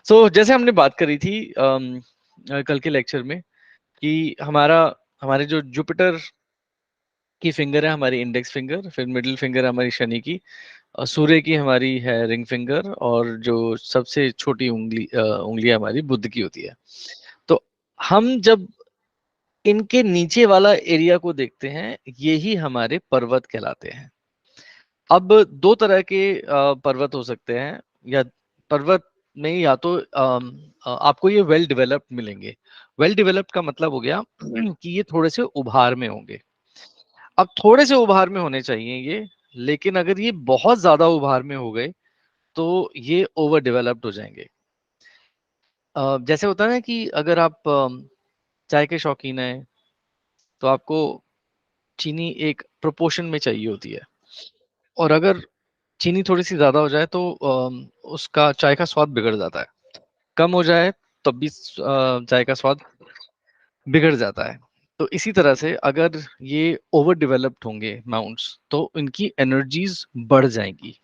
जैसे हमने बात करी थी कल के लेक्चर में कि हमारे जो जुपिटर की फिंगर है हमारी इंडेक्स फिंगर, फिर मिडिल फिंगर है हमारी शनि की, सूर्य की हमारी है रिंग फिंगर, और जो सबसे छोटी उंगली हमारी बुध की होती है। तो हम जब इनके नीचे वाला एरिया को देखते हैं, ये ही हमारे पर्वत कहलाते हैं। अब दो तरह के पर्वत हो सकते हैं, या पर्वत में या तो आपको ये वेल डेवलप्ड मिलेंगे। वेल डेवलप्ड का मतलब हो गया कि ये थोड़े से उभार में होंगे। अब थोड़े से उभार में होने चाहिए ये, लेकिन अगर ये बहुत ज्यादा उभार में हो गए तो ये ओवर डेवलप्ड हो जाएंगे। जैसे होता है ना कि अगर आप चाय के शौकीन हैं तो आपको चीनी एक प्रोपोर्शन में चाहिए होती है, और अगर चीनी थोड़ी सी ज्यादा हो जाए तो उसका चाय का स्वाद बिगड़ जाता है। कम हो जाए तब भी चाय का स्वाद बिगड़ जाता है। तो इसी तरह से अगर ये ओवर डेवलप्ड होंगे माउंट्स तो इनकी एनर्जीज बढ़ जाएंगी।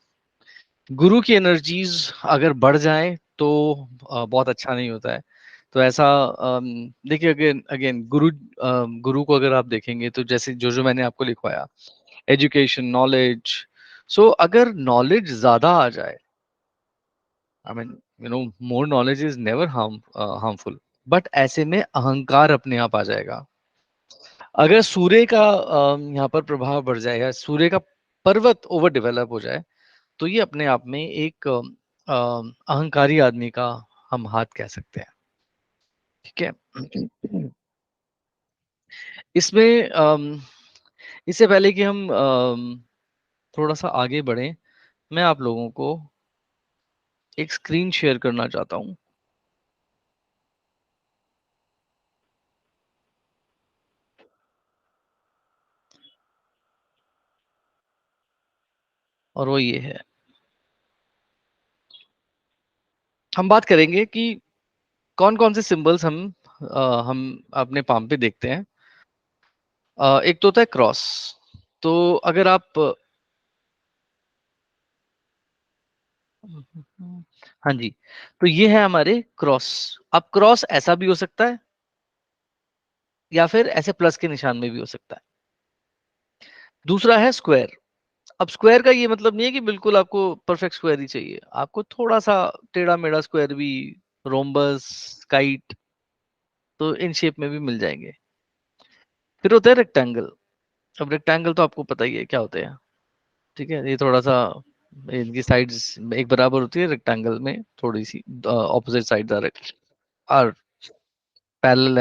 गुरु की एनर्जीज अगर बढ़ जाए तो बहुत अच्छा नहीं होता है। तो ऐसा देखिए, अगेन अगेन गुरु को अगर आप देखेंगे तो जैसे जो जो मैंने आपको लिखवाया, एजुकेशन, नॉलेज। अगर नॉलेज ज्यादा आ जाए, I mean more knowledge is never harmful, but ऐसे में अहंकार अपने आप आ जाएगा। अगर सूर्य का यहाँ पर प्रभाव बढ़ जाएगा, सूर्य का पर्वत ओवर डेवलप हो जाए, तो ये अपने आप में एक अहंकारी आदमी का हम हाथ कह सकते हैं। ठीक है। इसमें इससे पहले कि हम थोड़ा सा आगे बढ़ें, मैं आप लोगों को एक स्क्रीन शेयर करना चाहता हूँ। और वो ये है, हम बात करेंगे कि कौन कौन से सिंबल्स हम अपने पाम पे देखते हैं। एक तो होता है क्रॉस। तो अगर आप हाँ जी, तो ये है हमारे क्रॉस। अब क्रॉस ऐसा भी हो सकता है, या फिर ऐसे प्लस के निशान में भी हो सकता है। दूसरा है स्क्वायर। अब स्क्वायर का ये मतलब नहीं है कि बिल्कुल आपको परफेक्ट स्क्वायर ही चाहिए, आपको थोड़ा सा टेढ़ा मेढ़ा स्क्वायर भी, रोम्बस, काइट, तो इन शेप में भी मिल जाएंगे। फिर होता है रेक्टेंगल। अब रेक्टेंगल तो आपको पता ही है क्या होते हैं। ठीक है, ये थोड़ा सा इनकी साइड्स एक बराबर होती है, रेक्टेंगल में थोड़ी सी opposite sides are parallel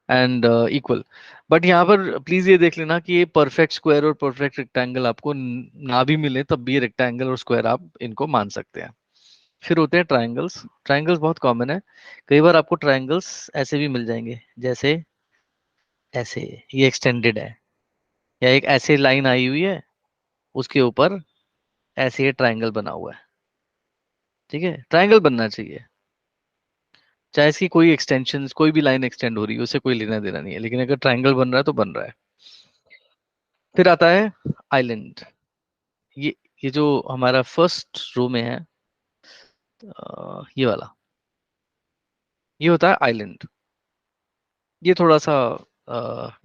and equal. But यहाँ पर प्लीज ये देख लेना कि ये परफेक्ट स्क्वायर और परफेक्ट रेक्टेंगल आपको ना भी मिले तब भी रेक्टेंगल और स्क्वायर आप इनको मान सकते हैं। फिर होते हैं ट्रायंगल्स। ट्रायंगल्स बहुत कॉमन है। कई बार आपको ट्रायंगल्स ऐसे भी मिल जाएंगे, जैसे ऐसे, ये एक्सटेंडेड है, या एक ऐसे लाइन आई हुई है, उसके ऊपर ऐसे ये ट्रायंगल बना हुआ है। ठीक है, ट्रायंगल बनना चाहिए, चाहे इसकी कोई एक्सटेंशन, कोई भी लाइन एक्सटेंड हो रही है, उससे कोई लेना देना नहीं है, लेकिन अगर ट्रायंगल बन रहा है तो बन रहा है। फिर आता है आइलैंड। ये ये जो हमारा फर्स्ट रो में है, ये वाला, ये होता है आइलैंड। ये थोड़ा सा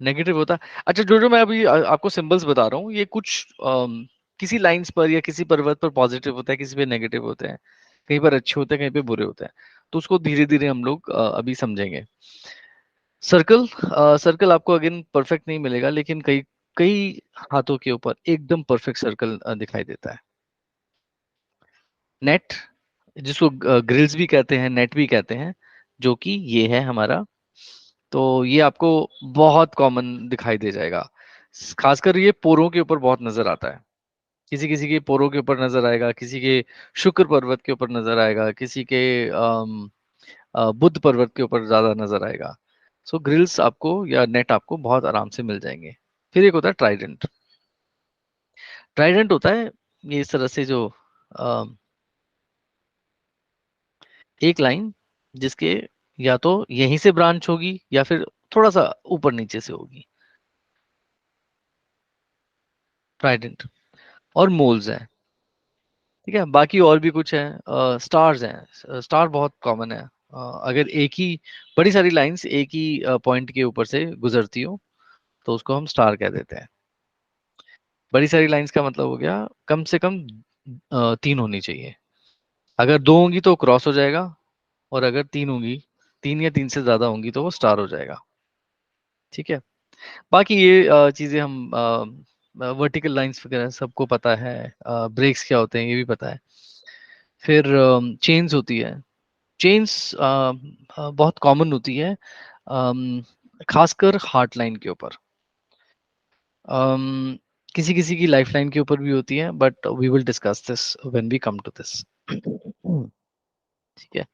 नेगेटिव होता है। अच्छा, जो जो मैं अभी आपको सिंबल्स बता रहा हूँ, ये कुछ किसी लाइंस पर या किसी पर्वत पर पॉजिटिव होता है, किसी पे नेगेटिव होते हैं, कहीं पर अच्छे होते हैं, कहीं पे बुरे होते हैं। तो उसको धीरे धीरे हम लोग अभी समझेंगे। सर्कल। सर्कल आपको अगेन परफेक्ट नहीं मिलेगा, लेकिन कई कई हाथों के ऊपर एकदम परफेक्ट सर्कल दिखाई देता है। नेट, जिसको ग्रिल्स भी कहते हैं, नेट भी कहते हैं, जो कि ये है हमारा। तो ये आपको बहुत कॉमन दिखाई दे जाएगा। खासकर ये पोरों के ऊपर बहुत नजर आता है। किसी किसी के पोरों के ऊपर नजर आएगा, किसी के शुक्र पर्वत के ऊपर नजर आएगा, किसी के बुध पर्वत के ऊपर ज्यादा नजर आएगा। ग्रिल्स आपको या नेट आपको बहुत आराम से मिल जाएंगे। फिर एक होता है ट्राइडेंट। ट्राइडेंट होता है ये इस तरह से, जो एक लाइन जिसके या तो यहीं से ब्रांच होगी या फिर थोड़ा सा ऊपर नीचे से होगी। ट्राइडेंट और मोल्स हैं। ठीक है, बाकी और भी कुछ है, स्टार्स हैं, स्टार बहुत कॉमन है। अगर एक ही बड़ी सारी लाइंस एक ही पॉइंट के ऊपर से गुजरती हो तो उसको हम स्टार कह देते हैं। बड़ी सारी लाइंस का मतलब हो गया कम से कम 3 होनी चाहिए। अगर 2 होंगी तो क्रॉस हो जाएगा, और अगर 3 होंगी, 3 या 3 से ज्यादा होंगी तो वो स्टार हो जाएगा। ठीक है, बाकी ये चीजें हम वर्टिकल लाइंस वगैरह सबको पता है, ब्रेक्स क्या होते हैं ये भी पता है। फिर चेन्स होती है। चेन्स बहुत कॉमन होती है, खासकर हार्ट लाइन के ऊपर। um, किसी किसी की लाइफ लाइन के ऊपर भी होती है, but we will discuss this when we come to this. ठीक है,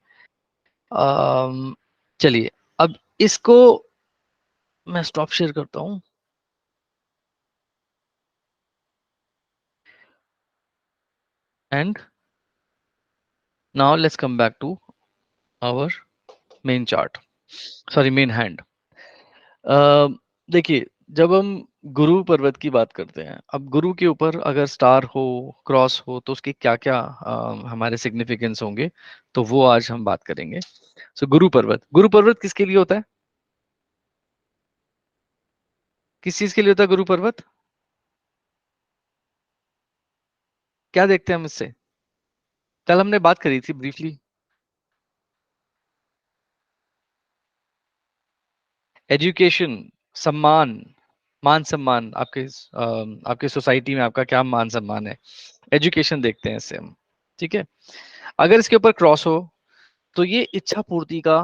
चलिए, अब इसको मैं स्टॉप शेयर करता हूँ, and now let's come back to our main chart, sorry main hand. देखिए, जब हम गुरु पर्वत की बात करते हैं, अब गुरु के ऊपर अगर स्टार हो, क्रॉस हो, तो उसके क्या क्या हमारे सिग्निफिकेंस होंगे, तो वो आज हम बात करेंगे। सो गुरु पर्वत किसके लिए होता है? किस चीज के लिए होता है गुरु पर्वत? क्या देखते हैं हम इससे? कल हमने बात करी थी ब्रीफली। एजुकेशन, सम्मान, मान सम्मान, आपके सोसाइटी में आपका क्या मान सम्मान है, एजुकेशन देखते हैं इससे हम। ठीक है, अगर इसके ऊपर क्रॉस हो तो ये इच्छा पूर्ति का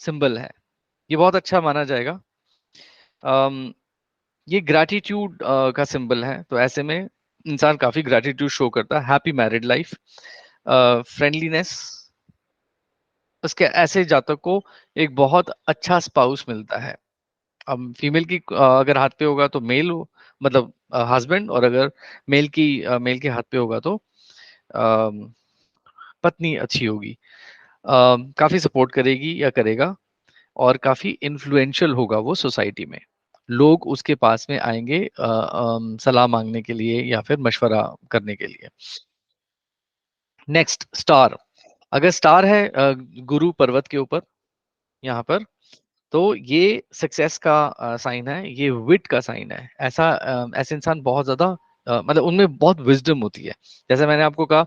सिंबल है, ये बहुत अच्छा माना जाएगा। अम, ये ग्रैटिट्यूड का सिंबल है, तो ऐसे में इंसान काफी ग्रैटिट्यूड शो करता है। हैप्पी मैरिड लाइफ, फ्रेंडलीनेस, उसके ऐसे जातक को एक बहुत अच्छा स्पाउस मिलता है। अब फीमेल की अगर हाथ पे होगा तो मेल, मतलब हस्बैंड, और अगर मेल के हाथ पे होगा तो अम, पत्नी अच्छी होगी। काफी सपोर्ट करेगी या करेगा, और काफी इन्फ्लुएंशियल होगा वो सोसाइटी में। लोग उसके पास में आएंगे सलाह मांगने के लिए या फिर मशवरा करने के लिए। Next, star. अगर स्टार है गुरु पर्वत के ऊपर यहाँ पर, तो ये सक्सेस का साइन है, ये विट का साइन है। ऐसे इंसान बहुत ज्यादा मतलब उनमें बहुत विजडम होती है। जैसे मैंने आपको कहा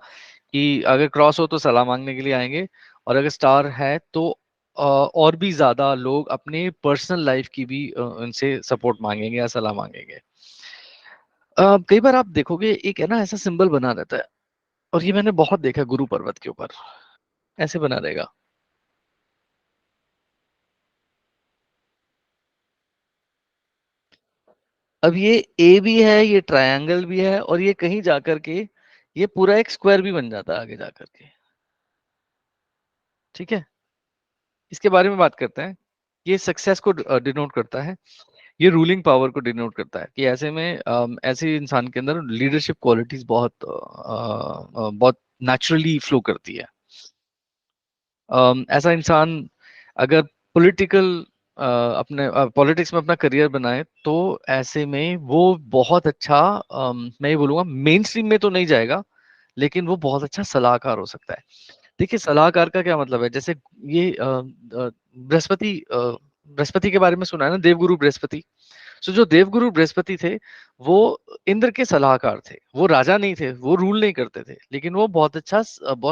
कि अगर क्रॉस हो तो सलाह मांगने के लिए आएंगे, और अगर स्टार है तो और भी ज्यादा लोग अपने पर्सनल लाइफ की भी उनसे सपोर्ट मांगेंगे या सलाह मांगेंगे। कई बार आप देखोगे एक है ना ऐसा सिंबल बना रहता है, और ये मैंने बहुत देखा है गुरु पर्वत के ऊपर, ऐसे बना रहेगा। अब ये ए भी है, ये ट्रायंगल भी है, और ये कहीं जाकर के ये पूरा एक स्क्वायर भी बन जाता है आगे जाकर के। ठीक है, इसके बारे में बात करते हैं। ये सक्सेस को डिनोट करता है, ये रूलिंग पावर को डिनोट करता है, कि ऐसे में ऐसे इंसान के अंदर लीडरशिप क्वालिटीज बहुत नेचुरली फ्लो करती है। ऐसा इंसान अगर पॉलिटिकल अपने पॉलिटिक्स में अपना करियर बनाए तो ऐसे में वो बहुत अच्छा, मैं ये बोलूंगा मेन स्ट्रीम में तो नहीं जाएगा, लेकिन वो बहुत अच्छा सलाहकार हो सकता है। देखिए, सलाहकार का क्या मतलब है, जैसे ये बृहस्पति के बारे में सुना है ना, देवगुरु बृहस्पति। सो जो देवगुरु बृहस्पति थे, वो इंद्र के सलाहकार थे। वो राजा नहीं थे, वो रूल नहीं करते थे, लेकिन वो बहुत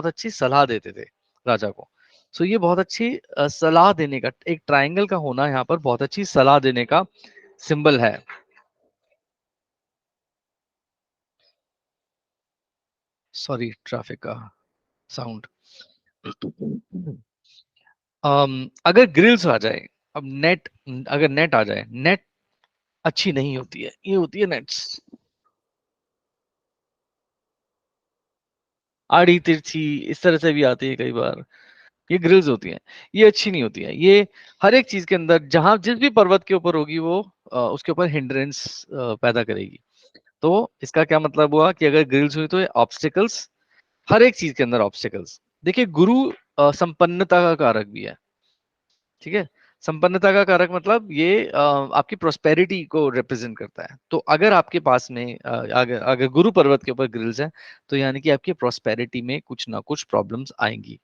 अच्छी सलाह देते थे राजा को। सो ये बहुत अच्छी सलाह देने का, एक ट्रायंगल का होना यहाँ पर बहुत अच्छी सलाह देने का सिंबल है। सॉरी, ट्रैफिक का साउंड। अगर ग्रिल्स आ जाए, अब नेट, अगर नेट आ जाए, नेट अच्छी नहीं होती है, ये होती है नेट्स आड़ी तिरछी, इस तरह से भी आती है कई बार। ये ग्रिल्स होती हैं, ये अच्छी नहीं होती है। ये हर एक चीज के अंदर, जहां जिस भी पर्वत के ऊपर होगी, वो उसके ऊपर हिंड्रेंस पैदा करेगी। तो इसका क्या मतलब हुआ कि अगर ग्रिल्स हुई तो ये ऑब्स्टिकल्स, हर एक चीज के अंदर ऑब्स्टिकल्स। देखिए, गुरु संपन्नता का कारक भी है। ठीक है, संपन्नता का कारक मतलब ये आपकी प्रोस्पेरिटी को रिप्रेजेंट करता है। तो अगर आपके पास में अगर अगर गुरु पर्वत के ऊपर ग्रिल्स है, तो यानी कि आपकी प्रोस्पेरिटी में कुछ ना कुछ प्रॉब्लम्स आएंगी।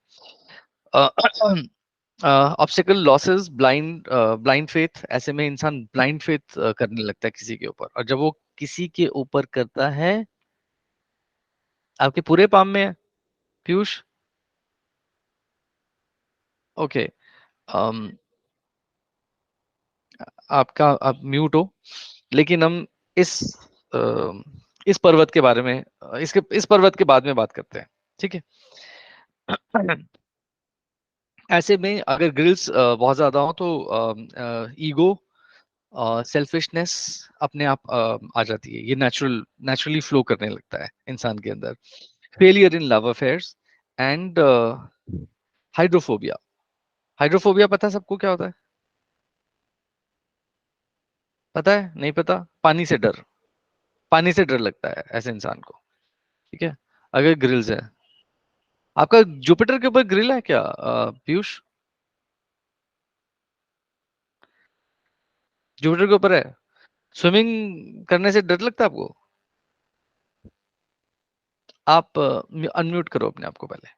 ऑब्स्टिकल लॉसेस, ब्लाइंड फेथ, ऐसे में इंसान ब्लाइंड फेथ करने लगता है किसी के ऊपर, और जब वो किसी के ऊपर करता है, आपके पूरे पाम में है पीयूष? ओके। um, आपका आप म्यूट हो, लेकिन हम इस अ, इस पर्वत के बारे में इसके इस पर्वत के बाद में बात करते हैं, ठीक है? ऐसे में अगर ग्रिल्स बहुत ज्यादा हो तो ईगो, सेल्फिशनेस अपने आप आ जाती है, ये नेचुरली फ्लो करने लगता है इंसान के अंदर। Failure in love affairs and hydrophobia. Hydrophobia पता है सबको क्या होता है? पता है? नहीं पता? पानी से डर, पानी से डर लगता है ऐसे इंसान को, ठीक है, अगर ग्रिल्स है। आपका जुपिटर के ऊपर ग्रिल है क्या पीयूष? जुपिटर के ऊपर है? स्विमिंग करने से डर लगता है आपको? आप अनम्यूट करो अपने आप को पहले।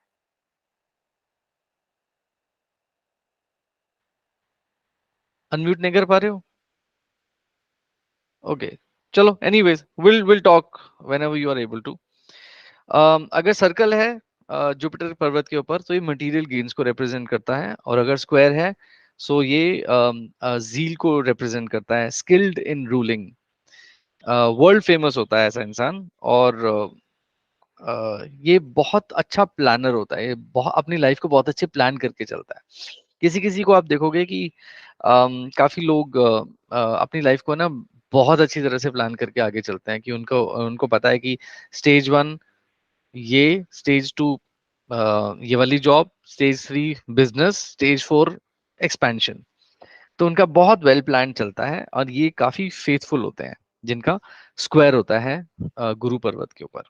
अनम्यूट नहीं कर पा रहे हो? ओके, चलो, anyways will talk whenever you are able to. अगर सर्कल है जुपिटर पर्वत के ऊपर, तो ये मटेरियल गेन्स को रिप्रेजेंट करता है, और अगर स्क्वायर है, सो ये जील को रिप्रेजेंट करता है, skilled in ruling, world famous होता है ऐसा इंसान। और ये बहुत अच्छा प्लानर होता है, ये बहुत अपनी लाइफ को बहुत अच्छे प्लान करके चलता है। किसी किसी को आप देखोगे कि काफी लोग अपनी लाइफ को ना बहुत अच्छी तरह से प्लान करके आगे चलते हैं, कि उनको उनको पता है कि स्टेज 1 ये, स्टेज 2 ये वाली job, stage 3 business, stage 4 expansion. तो उनका बहुत वेल प्लान चलता है, और ये काफी फेथफुल होते हैं जिनका स्क्वायर होता है गुरु पर्वत के ऊपर।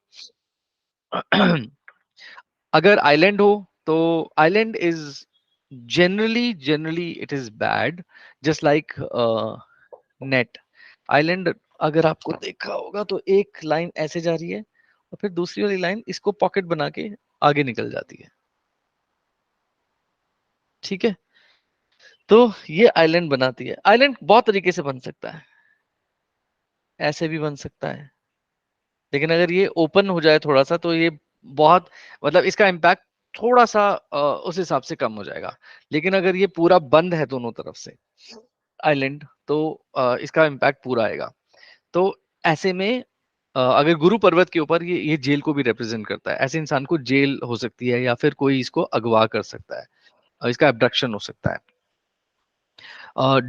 अगर आइलैंड हो, तो island is generally it is bad, just like net. Island अगर आपको देखा होगा तो एक लाइन ऐसे जा रही है, और फिर दूसरी वाली लाइन इसको पॉकेट बना के आगे निकल जाती है, ठीक है? तो ये आइलैंड बनाती है। आइलैंड बहुत तरीके से बन सकता है, ऐसे भी बन सकता है, लेकिन अगर ये ओपन हो जाए थोड़ा सा, तो ये बहुत, मतलब इसका इम्पैक्ट थोड़ा सा उस हिसाब से कम हो जाएगा। लेकिन अगर ये पूरा बंद है दोनों तरफ से आइलैंड, तो इसका इम्पैक्ट पूरा आएगा। तो ऐसे में अगर गुरु पर्वत के ऊपर ये जेल को भी रिप्रेजेंट करता है, ऐसे इंसान को जेल हो सकती है, या फिर कोई इसको अगवा कर सकता है, और इसका एब्डक्शन हो सकता है।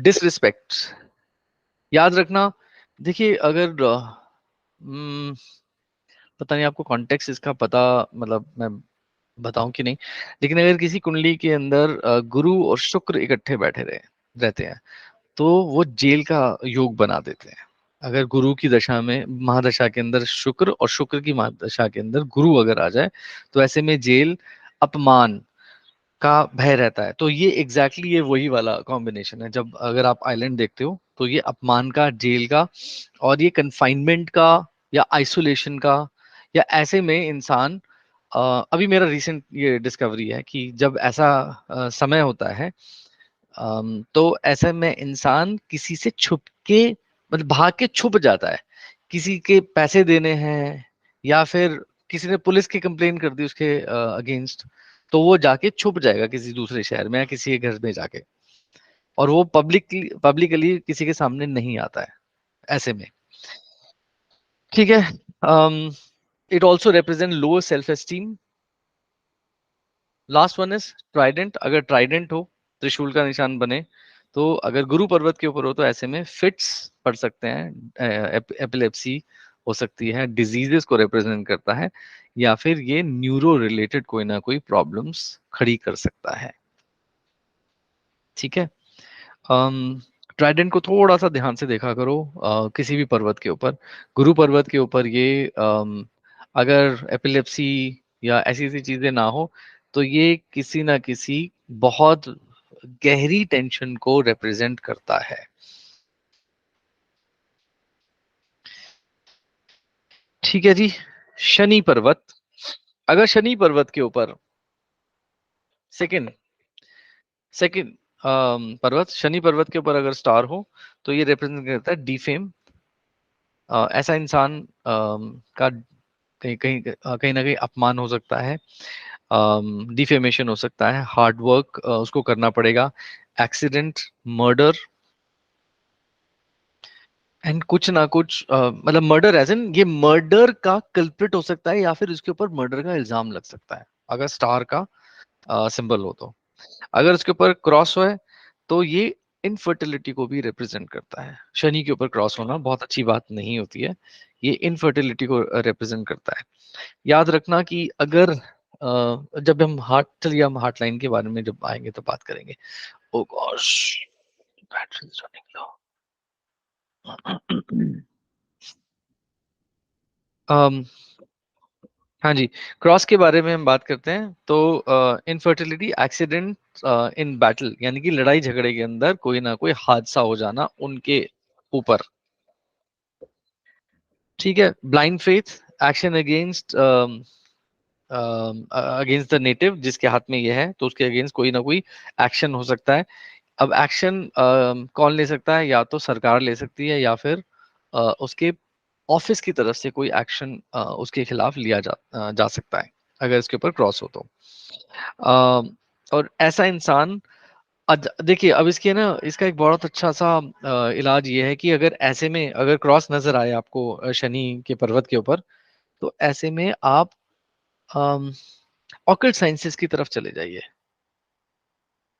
डिसरिस्पेक्ट, याद रखना। देखिए, अगर पता नहीं आपको कॉन्टेक्स्ट इसका पता, मतलब मैं बताऊं कि नहीं, लेकिन अगर किसी कुंडली के अंदर गुरु और शुक्र इकट्ठे बैठे रहते हैं, तो वो जेल का योग बना देते हैं। अगर गुरु की दशा में, महादशा के अंदर शुक्र, और शुक्र की महादशा के अंदर गुरु अगर आ जाए, तो ऐसे में जेल, अपमान का भय रहता है। तो ये एग्जैक्टली ये वही वाला कॉम्बिनेशन है। जब अगर आप आइलैंड देखते हो, तो ये अपमान का, जेल का, और ये कन्फाइनमेंट का, या आइसोलेशन का, या ऐसे में इंसान अभी मेरा रिसेंट ये डिस्कवरी है कि जब ऐसा समय होता है, तो ऐसे में इंसान किसी से छुप के, मतलब भाग के छुप जाता है। किसी के पैसे देने हैं, या फिर किसी ने पुलिस की कंप्लेन कर दी उसके अगेंस्ट, तो वो जाके छुप जाएगा किसी दूसरे शहर में, या किसी के घर में जाके, और वो पब्लिकली किसी के सामने नहीं आता है ऐसे में, ठीक है? It also represent lower self esteem. Last one is Trident. अगर ट्राइडेंट हो, त्रिशूल का निशान बने, तो अगर गुरु पर्वत के ऊपर हो, तो ऐसे में फिट्स पड़ सकते हैं, एपिलेप्सी हो सकती है, डिजीजेस को रिप्रेजेंट करता है, या फिर ये न्यूरो रिलेटेड कोई ना कोई प्रॉब्लम्स खड़ी कर सकता है, ठीक है? ट्राइडेंट को थोड़ा सा ध्यान से देखा करो किसी भी पर्वत के ऊपर। गुरु पर्वत के ऊपर ये अगर एपिलेप्सी या ऐसी ऐसी चीजें ना हो, तो ये किसी ना किसी बहुत गहरी टेंशन को रिप्रेजेंट करता है। ठीक है जी। शनि पर्वत, अगर शनि पर्वत के ऊपर सेकंड सेकंड पर्वत, शनि पर्वत के ऊपर अगर स्टार हो तो ये रिप्रेजेंट करता है डिफेम। ऐसा इंसान का कहीं कहीं कहीं ना कहीं अपमान हो सकता है, डिफेमेशन हो सकता है, हार्ड वर्क उसको करना पड़ेगा, एक्सीडेंट, मर्डर, एंड कुछ ना कुछ मतलब मर्डर एज इन ये मर्डर का कल्प्रिट हो सकता है या फिर उसके ऊपर मर्डर का इल्जाम लग सकता है अगर स्टार का सिंबल हो तो। अगर उसके ऊपर क्रॉस हो है तो ये इनफर्टिलिटी को भी रिप्रेजेंट करता है। शनि के ऊपर क्रॉस होना बहुत अच्छी बात नहीं होती है, ये इनफर्टिलिटी को रिप्रेजेंट करता है। याद रखना कि अगर जब हम हार्ट, चलिए हम हार्ट लाइन के बारे में जब आएंगे तो बात करेंगे। Oh gosh, battery is running low. Um, हाँ जी, क्रॉस के बारे में हम बात करते हैं तो इनफर्टिलिटी, एक्सीडेंट इन बैटल, यानी कि लड़ाई झगड़े के अंदर कोई ना कोई हादसा हो जाना उनके ऊपर। ठीक है, blind faith, action against against the native, जिसके हाथ में ये है तो उसके अगेंस्ट कोई ना कोई एक्शन हो सकता है। अब एक्शन कौन ले सकता है, या तो सरकार ले सकती है या फिर उसके ऑफिस की तरफ से कोई एक्शन उसके खिलाफ लिया जा सकता है अगर इसके ऊपर क्रॉस हो तो। और ऐसा इंसान, देखिए अब इसके ना, इसका एक बहुत अच्छा सा इलाज ये है कि अगर ऐसे में अगर क्रॉस नजर आए आपको शनि के पर्वत के ऊपर, तो ऐसे में आप ऑकल्ट साइंसेस की तरफ चले जाइए।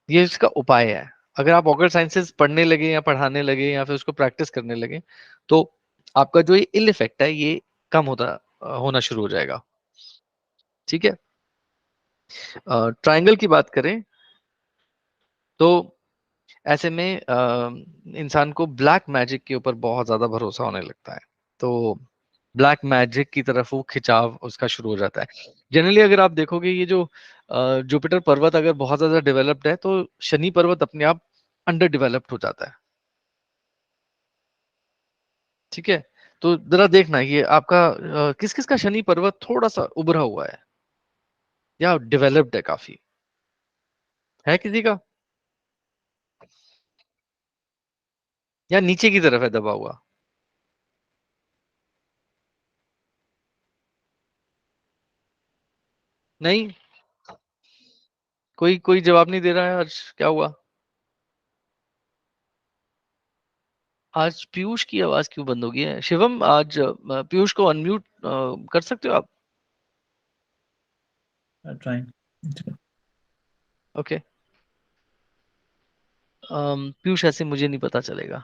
ये इसका उपाय है। अगर आप ऑकल्ट साइंसेस पढ़ने लगे या पढ़ाने लगे या फिर उसको प्रैक्टिस करने लगे तो आपका जो ये इल इफेक्ट है ये कम होना शुरू हो जाएगा। ठीक है। ट्रायंगल की बात करें तो ऐसे में इंसान को ब्लैक मैजिक के ऊपर बहुत ज्यादा भरोसा होने लगता है, तो ब्लैक मैजिक की तरफ वो खिंचाव उसका शुरू हो जाता है। जनरली अगर आप देखोगे ये जो जुपिटर पर्वत अगर बहुत ज्यादा डेवलप्ड है तो शनि पर्वत अपने आप अंडर डेवलप्ड हो जाता है। ठीक है, तो जरा देखना ये आपका किस किस का शनि पर्वत थोड़ा सा उभरा हुआ है या डेवलप्ड है काफी, है किसी का, या नीचे की तरफ है दबा हुआ? नहीं, कोई कोई जवाब नहीं दे रहा है आज, क्या हुआ? आज पीयूष की आवाज क्यों बंद हो गई है? शिवम, आज पीयूष को अनम्यूट कर सकते हो आप? ट्राइंग। ओके। पीयूष ऐसे मुझे नहीं पता चलेगा।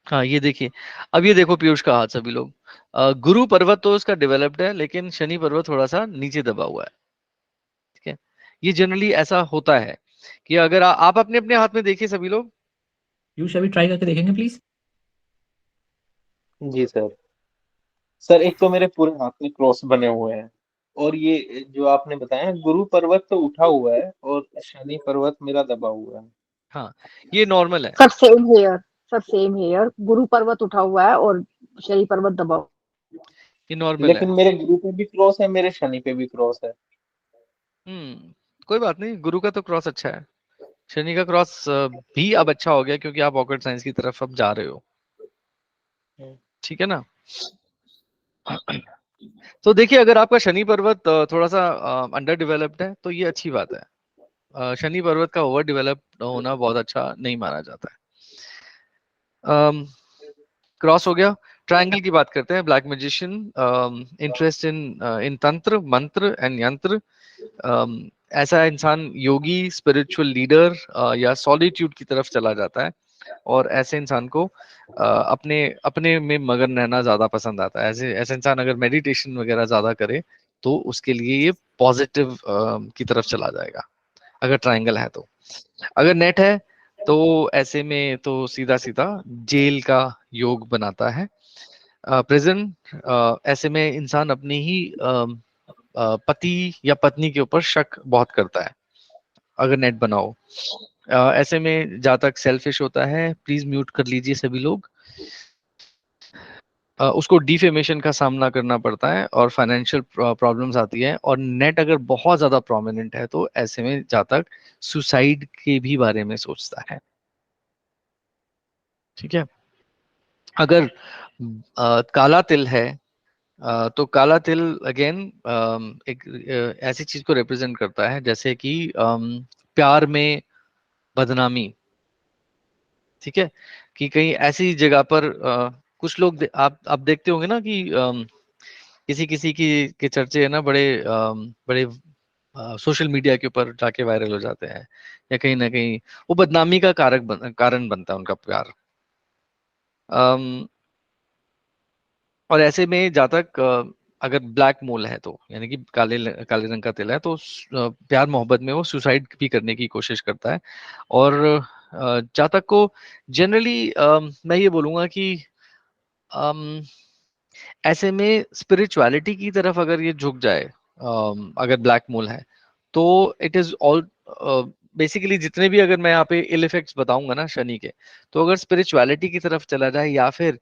हाँ ये देखिए, अब ये देखो पीयूष का हाथ सभी लोग, गुरु पर्वत तो उसका डेवलप्ड है लेकिन शनि पर्वत थोड़ा सा नीचे दबा हुआ है। ठीक है, ये जनरली ऐसा होता है कि अगर आप अपने अपने हाथ में देखिए सभी लोग। पीयूष अभी ट्राई करके देखेंगे प्लीज। Ji sir. सर एक तो मेरे पूरे हाथ में क्रॉस बने हुए हैं, और ये जो आपने बताया गुरु पर्वत तो उठा हुआ है और शनि पर्वत मेरा दबा हुआ है। हाँ, ये नॉर्मल है। Sir same here, sir same here, गुरु पर्वत उठा हुआ है और शनि पर्वत दबा हुआ ये नॉर्मल है। लेकिन मेरे गुरु पे भी क्रॉस है, मेरे शनि पे भी क्रॉस है। कोई बात नहीं, गुरु का तो क्रॉस अच्छा है, शनि का क्रॉस भी अब अच्छा हो गया क्योंकि आप ऑकल्ट साइंस की तरफ अब जा रहे हो। हम्म। ठीक है ना? तो देखिए अगर आपका शनि पर्वत थोड़ा सा अंडर डेवलप्ड है तो ये अच्छी बात है। शनि पर्वत का ओवर डेवलप्ड होना बहुत अच्छा नहीं माना जाता है। क्रॉस हो गया। ट्रायंगल की बात करते हैं, ब्लैक मैजिशियन, इंटरेस्ट इन इन तंत्र मंत्र एंड यंत्र। ऐसा इंसान योगी, स्पिरिचुअल लीडर या सॉलिट्यूड की तरफ चला जाता है, और ऐसे इंसान को अपने अपने में मगन रहना ज्यादा पसंद आता है। ऐसे ऐसे इंसान अगर मेडिटेशन वगैरह ज्यादा करे तो उसके लिए ये पॉजिटिव की तरफ चला जाएगा अगर ट्रायंगल है तो। अगर नेट है तो ऐसे में तो सीधा सीधा जेल का योग बनाता है। प्रिजन, ऐसे में इंसान अपने ही पति या पत्नी के ऊपर शक बहुत करता है अगर नेट बनाओ। ऐसे में जातक सेल्फिश होता है, प्लीज म्यूट कर लीजिए सभी लोग। उसको डिफेमेशन का सामना करना पड़ता है और फाइनेंशियल प्रॉब्लम्स आती है, और नेट अगर बहुत ज्यादा प्रोमिनेंट है तो ऐसे में जातक सुसाइड के भी बारे में सोचता है। ठीक है। अगर काला तिल है, तो काला तिल अगेन एक ऐसी चीज को रिप्रेजेंट करता है जैसे कि प्यार में बदनामी। ठीक है, कि कहीं ऐसी जगह पर कुछ लोग आप देखते होंगे ना कि किसी किसी की के चर्चे है ना, बड़े बड़े सोशल मीडिया के ऊपर जाके वायरल हो जाते हैं, या कहीं ना कहीं वो बदनामी का कारण बनता है उनका प्यार। अम, और ऐसे में जातक अगर ब्लैक मोल है तो यानी कि काले रंग का तिल है, तो प्यार मोहब्बत में वो सुसाइड भी करने की कोशिश करता है। और जातक को जनरली मैं ये बोलूंगा कि अम, ऐसे में स्पिरिचुअलिटी की तरफ अगर ये झुक जाए, अगर ब्लैक मोल है, तो इट इज ऑल बेसिकली जितने भी अगर मैं यहाँ पे इल इफेक्ट्स बताऊंगा ना शनि के, तो अगर स्पिरिचुअलिटी की तरफ चला जाए या फिर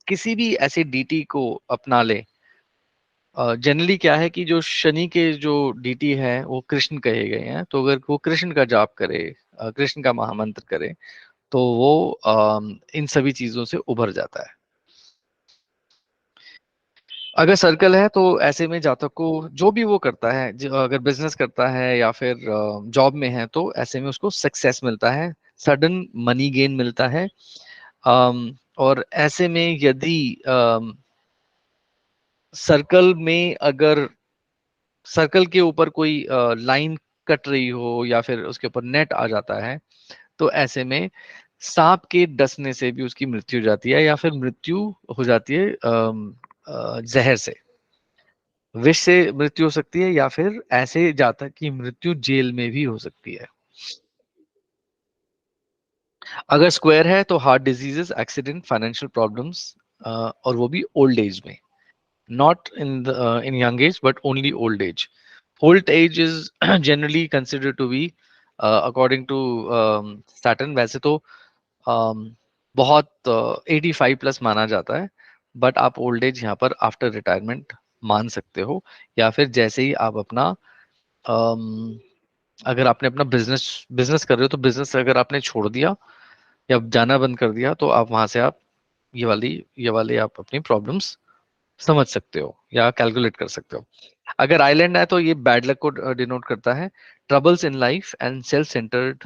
किसी भी ऐसे डीटी को अपना ले। जनरली क्या है कि जो शनि के जो डीटी है वो कृष्ण कहे गए हैं, तो अगर वो कृष्ण का जाप करे, कृष्ण का महामंत्र करे, तो वो इन सभी चीजों से उभर जाता है। अगर सर्कल है तो ऐसे में जातक को जो भी वो करता है, अगर बिजनेस करता है या फिर जॉब में है, तो ऐसे में उसको सक्सेस मिलता है, सडन मनी गेन मिलता है। और ऐसे में यदि सर्कल में अगर सर्कल के ऊपर कोई लाइन कट रही हो या फिर उसके ऊपर नेट आ जाता है, तो ऐसे में सांप के डसने से भी उसकी मृत्यु हो जाती है, या फिर मृत्यु हो जाती है जहर से। विष से मृत्यु हो सकती है, या फिर ऐसे जातक की मृत्यु जेल में भी हो सकती है। अगर स्क्वायर है तो heart diseases, accident, financial problems, और वो भी ओल्ड एज में, not in young age but only old age. Old age is generally considered to be according to Saturn, वैसे तो बहुत 85 प्लस माना जाता है, बट आप ओल्ड एज यहाँ पर आफ्टर रिटायरमेंट मान सकते हो, या फिर जैसे ही आप अपना um, अगर आपने अपना बिजनेस बिजनेस कर रहे हो, तो बिजनेस अगर आपने छोड़ दिया या जाना बंद कर दिया, तो आप वहां से आप ये वाली आप अपनी प्रॉब्लम्स समझ सकते हो या कैलकुलेट कर सकते हो। अगर आइलैंड है तो ये बैड लक को डिनोट करता है, troubles in life and self centred.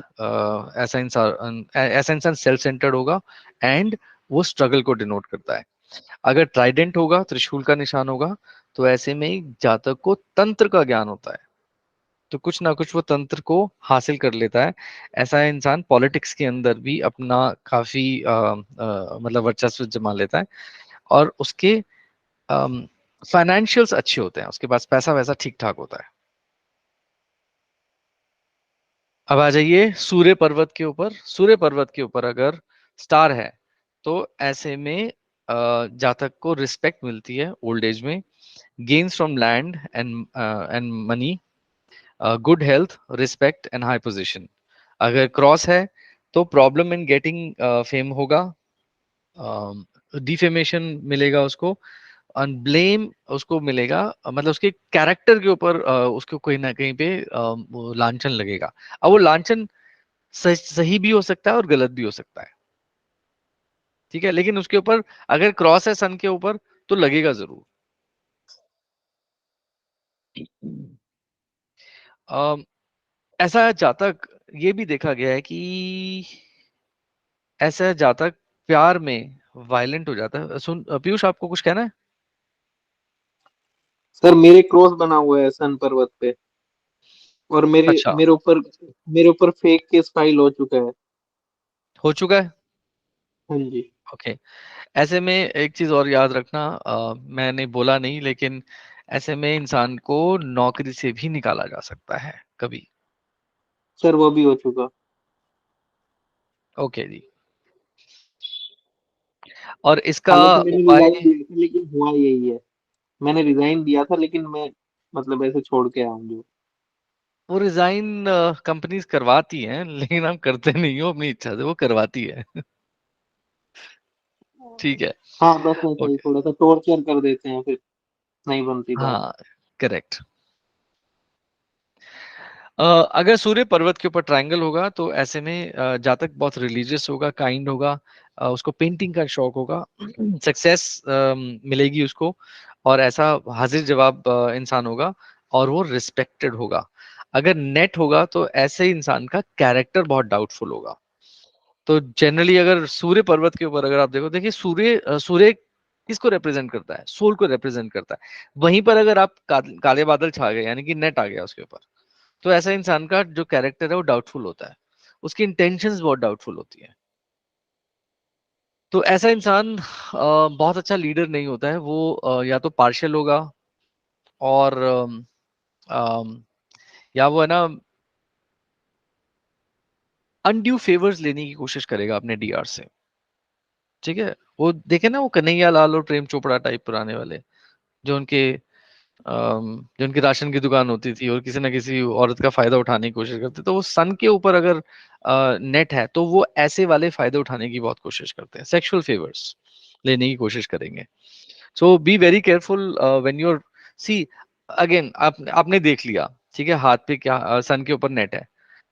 ऐसा इंसान सेल्फ सेंटर्ड होगा, एंड वो स्ट्रगल को डिनोट करता है। अगर ट्राइडेंट होगा, त्रिशूल का निशान होगा, तो ऐसे में ही जातक को तंत्र का ज्ञान होता है, तो कुछ ना कुछ वो तंत्र को हासिल कर लेता है। ऐसा इंसान पॉलिटिक्स के अंदर भी अपना काफी मतलब वर्चस्व जमा लेता है, और उसके फाइनेंशियल्स अच्छे होते हैं, उसके पास पैसा वैसा ठीक ठाक होता है। अब आ जाइए सूर्य पर्वत के ऊपर। सूर्य पर्वत के ऊपर अगर स्टार है, तो ऐसे में जातक को रिस्पेक्ट मिलती है ओल्ड एज में, gains from land and money, good health, respect and high position. अगर क्रॉस है तो प्रॉब्लम इन गेटिंग फेम होगा, डिफेमेशन मिलेगा उसको, ब्लेम उसको मिलेगा, मतलब उसके कैरेक्टर के ऊपर उसको कहीं ना कहीं पे वो लांछन लगेगा। अब वो लांछन सही भी हो सकता है और गलत भी हो सकता है। ठीक है, लेकिन उसके ऊपर अगर क्रॉस है सन के ऊपर, तो लगेगा जरूर। अम, ऐसा जातक ये भी देखा गया है कि ऐसा जातक प्यार में वायलेंट हो जाता है। सुन पीयूष, आपको कुछ कहना है? सर मेरे क्रॉस बना हुआ है सन पर्वत पे, और मेरे अच्छा, मेरे ऊपर फेक केस फाइल हो चुका है। हो चुका है। हाँ जी। ओके। ऐसे में एक चीज और याद रखना, मैंने बोला नहीं, लेकिन ऐसे में इंसान को नौकरी से भी निकाला जा सकता है कभी। सर वो भी हो चुका। ओके जी। और इसका हालांकि मैंने उपाय, रिजाइन दिया था, लेकिन हुआ यही है। मैंने रिजाइन दिया था, लेकिन मैं मतलब ऐसे छोड़ के आया हूँ जो। वो रिजाइन कंपनीज करवाती हैं, लेकिन हम करते नहीं हो अपनी इच्छा से, वो करवाती है। ठीक है। हाँ बस ऐसा ही ओके। थोड़ा सा टॉर्चर कर देते हैं, फिर नहीं बनती बात। हाँ, करेक्ट। अगर सूर्य पर्वत के ऊपर ट्रायंगल होगा तो ऐसे में जातक बहुत रिलीजियस होगा, काइंड होगा, उसको पेंटिंग का शौक होगा, सक्सेस मिलेगी उसको, और ऐसा हाजिर जवाब इंसान होगा, और वो रिस्पेक्टेड होगा। अगर नेट होगा तो ऐसे इंसान का कैरेक्टर बहुत डाउटफुल होगा। तो जनरली अगर सूर्य पर्वत के ऊपर अगर आप देखो, देखिए सूर्य किसको रिप्रेजेंट करता है? सोल को रिप्रेजेंट करता है। वहीं पर अगर आप काले बादल छा गए, यानी कि नेट आ गया उसके ऊपर, तो ऐसा इंसान का जो कैरेक्टर है वो डाउटफुल होता है, उसकी इंटेंशंस बहुत डाउटफुल होती है। तो ऐसा इंसान बहुत अच्छा लीडर नहीं होता है। वो या तो पार्शियल होगा, और या वो है ना अनड्यू फेवर्स लेने की कोशिश करेगा अपने डीआर से। ठीक है। वो देखे ना, वो कन्हैया लाल और प्रेम चोपड़ा टाइप पुराने वाले, जो उनके जो उनकी राशन की दुकान होती थी और किसी ना किसी औरत का फायदा उठाने की कोशिश करते, तो वो सन के ऊपर अगर नेट है तो वो ऐसे वाले फायदे उठाने की बहुत कोशिश करते हैं, सेक्सुअल फेवर्स लेने की कोशिश करेंगे। So be very careful when you're see. Again आपने देख लिया, ठीक है, हाथ पे क्या सन के ऊपर नेट है,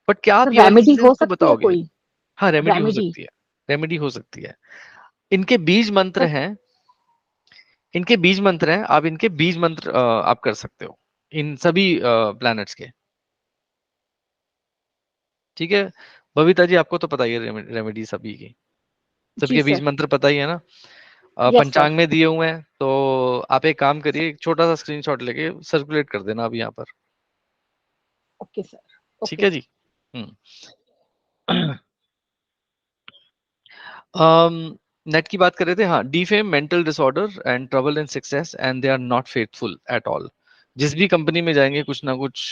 बट क्या तो आप ये वाली रेमेडी चीजें हो उसको सकती है बताओगे? कोई? हाँ, रेमेडी हो रेमेडी। सकती है। रेमेडी हो सकती है। इनके बीज मंत्र सर हैं, इनके बीज मंत्र हैं, आप इनके बीज मंत्र आप कर सकते हो इन सभी प्लैनेट्स के। ठीक है। बबीता जी, आपको तो पता ही है रेमेडी सभी की, जी सबके बीज सर। मंत्र पता ही है ना? Yes sir. पंचांग में दिए हुए हैं, तो आप एक काम करिए, एक छोटा सा स्क्रीनशॉट लेके सर्कुलेट कर देना अभी यहाँ पर। Okay sir. ठीक ओके। है जी। हम्म। नेट की बात कर रहे थे, हाँ, defame, mental disorder and trouble in success, and they are not faithful at all. जिस भी कंपनी में जाएंगे कुछ ना कुछ,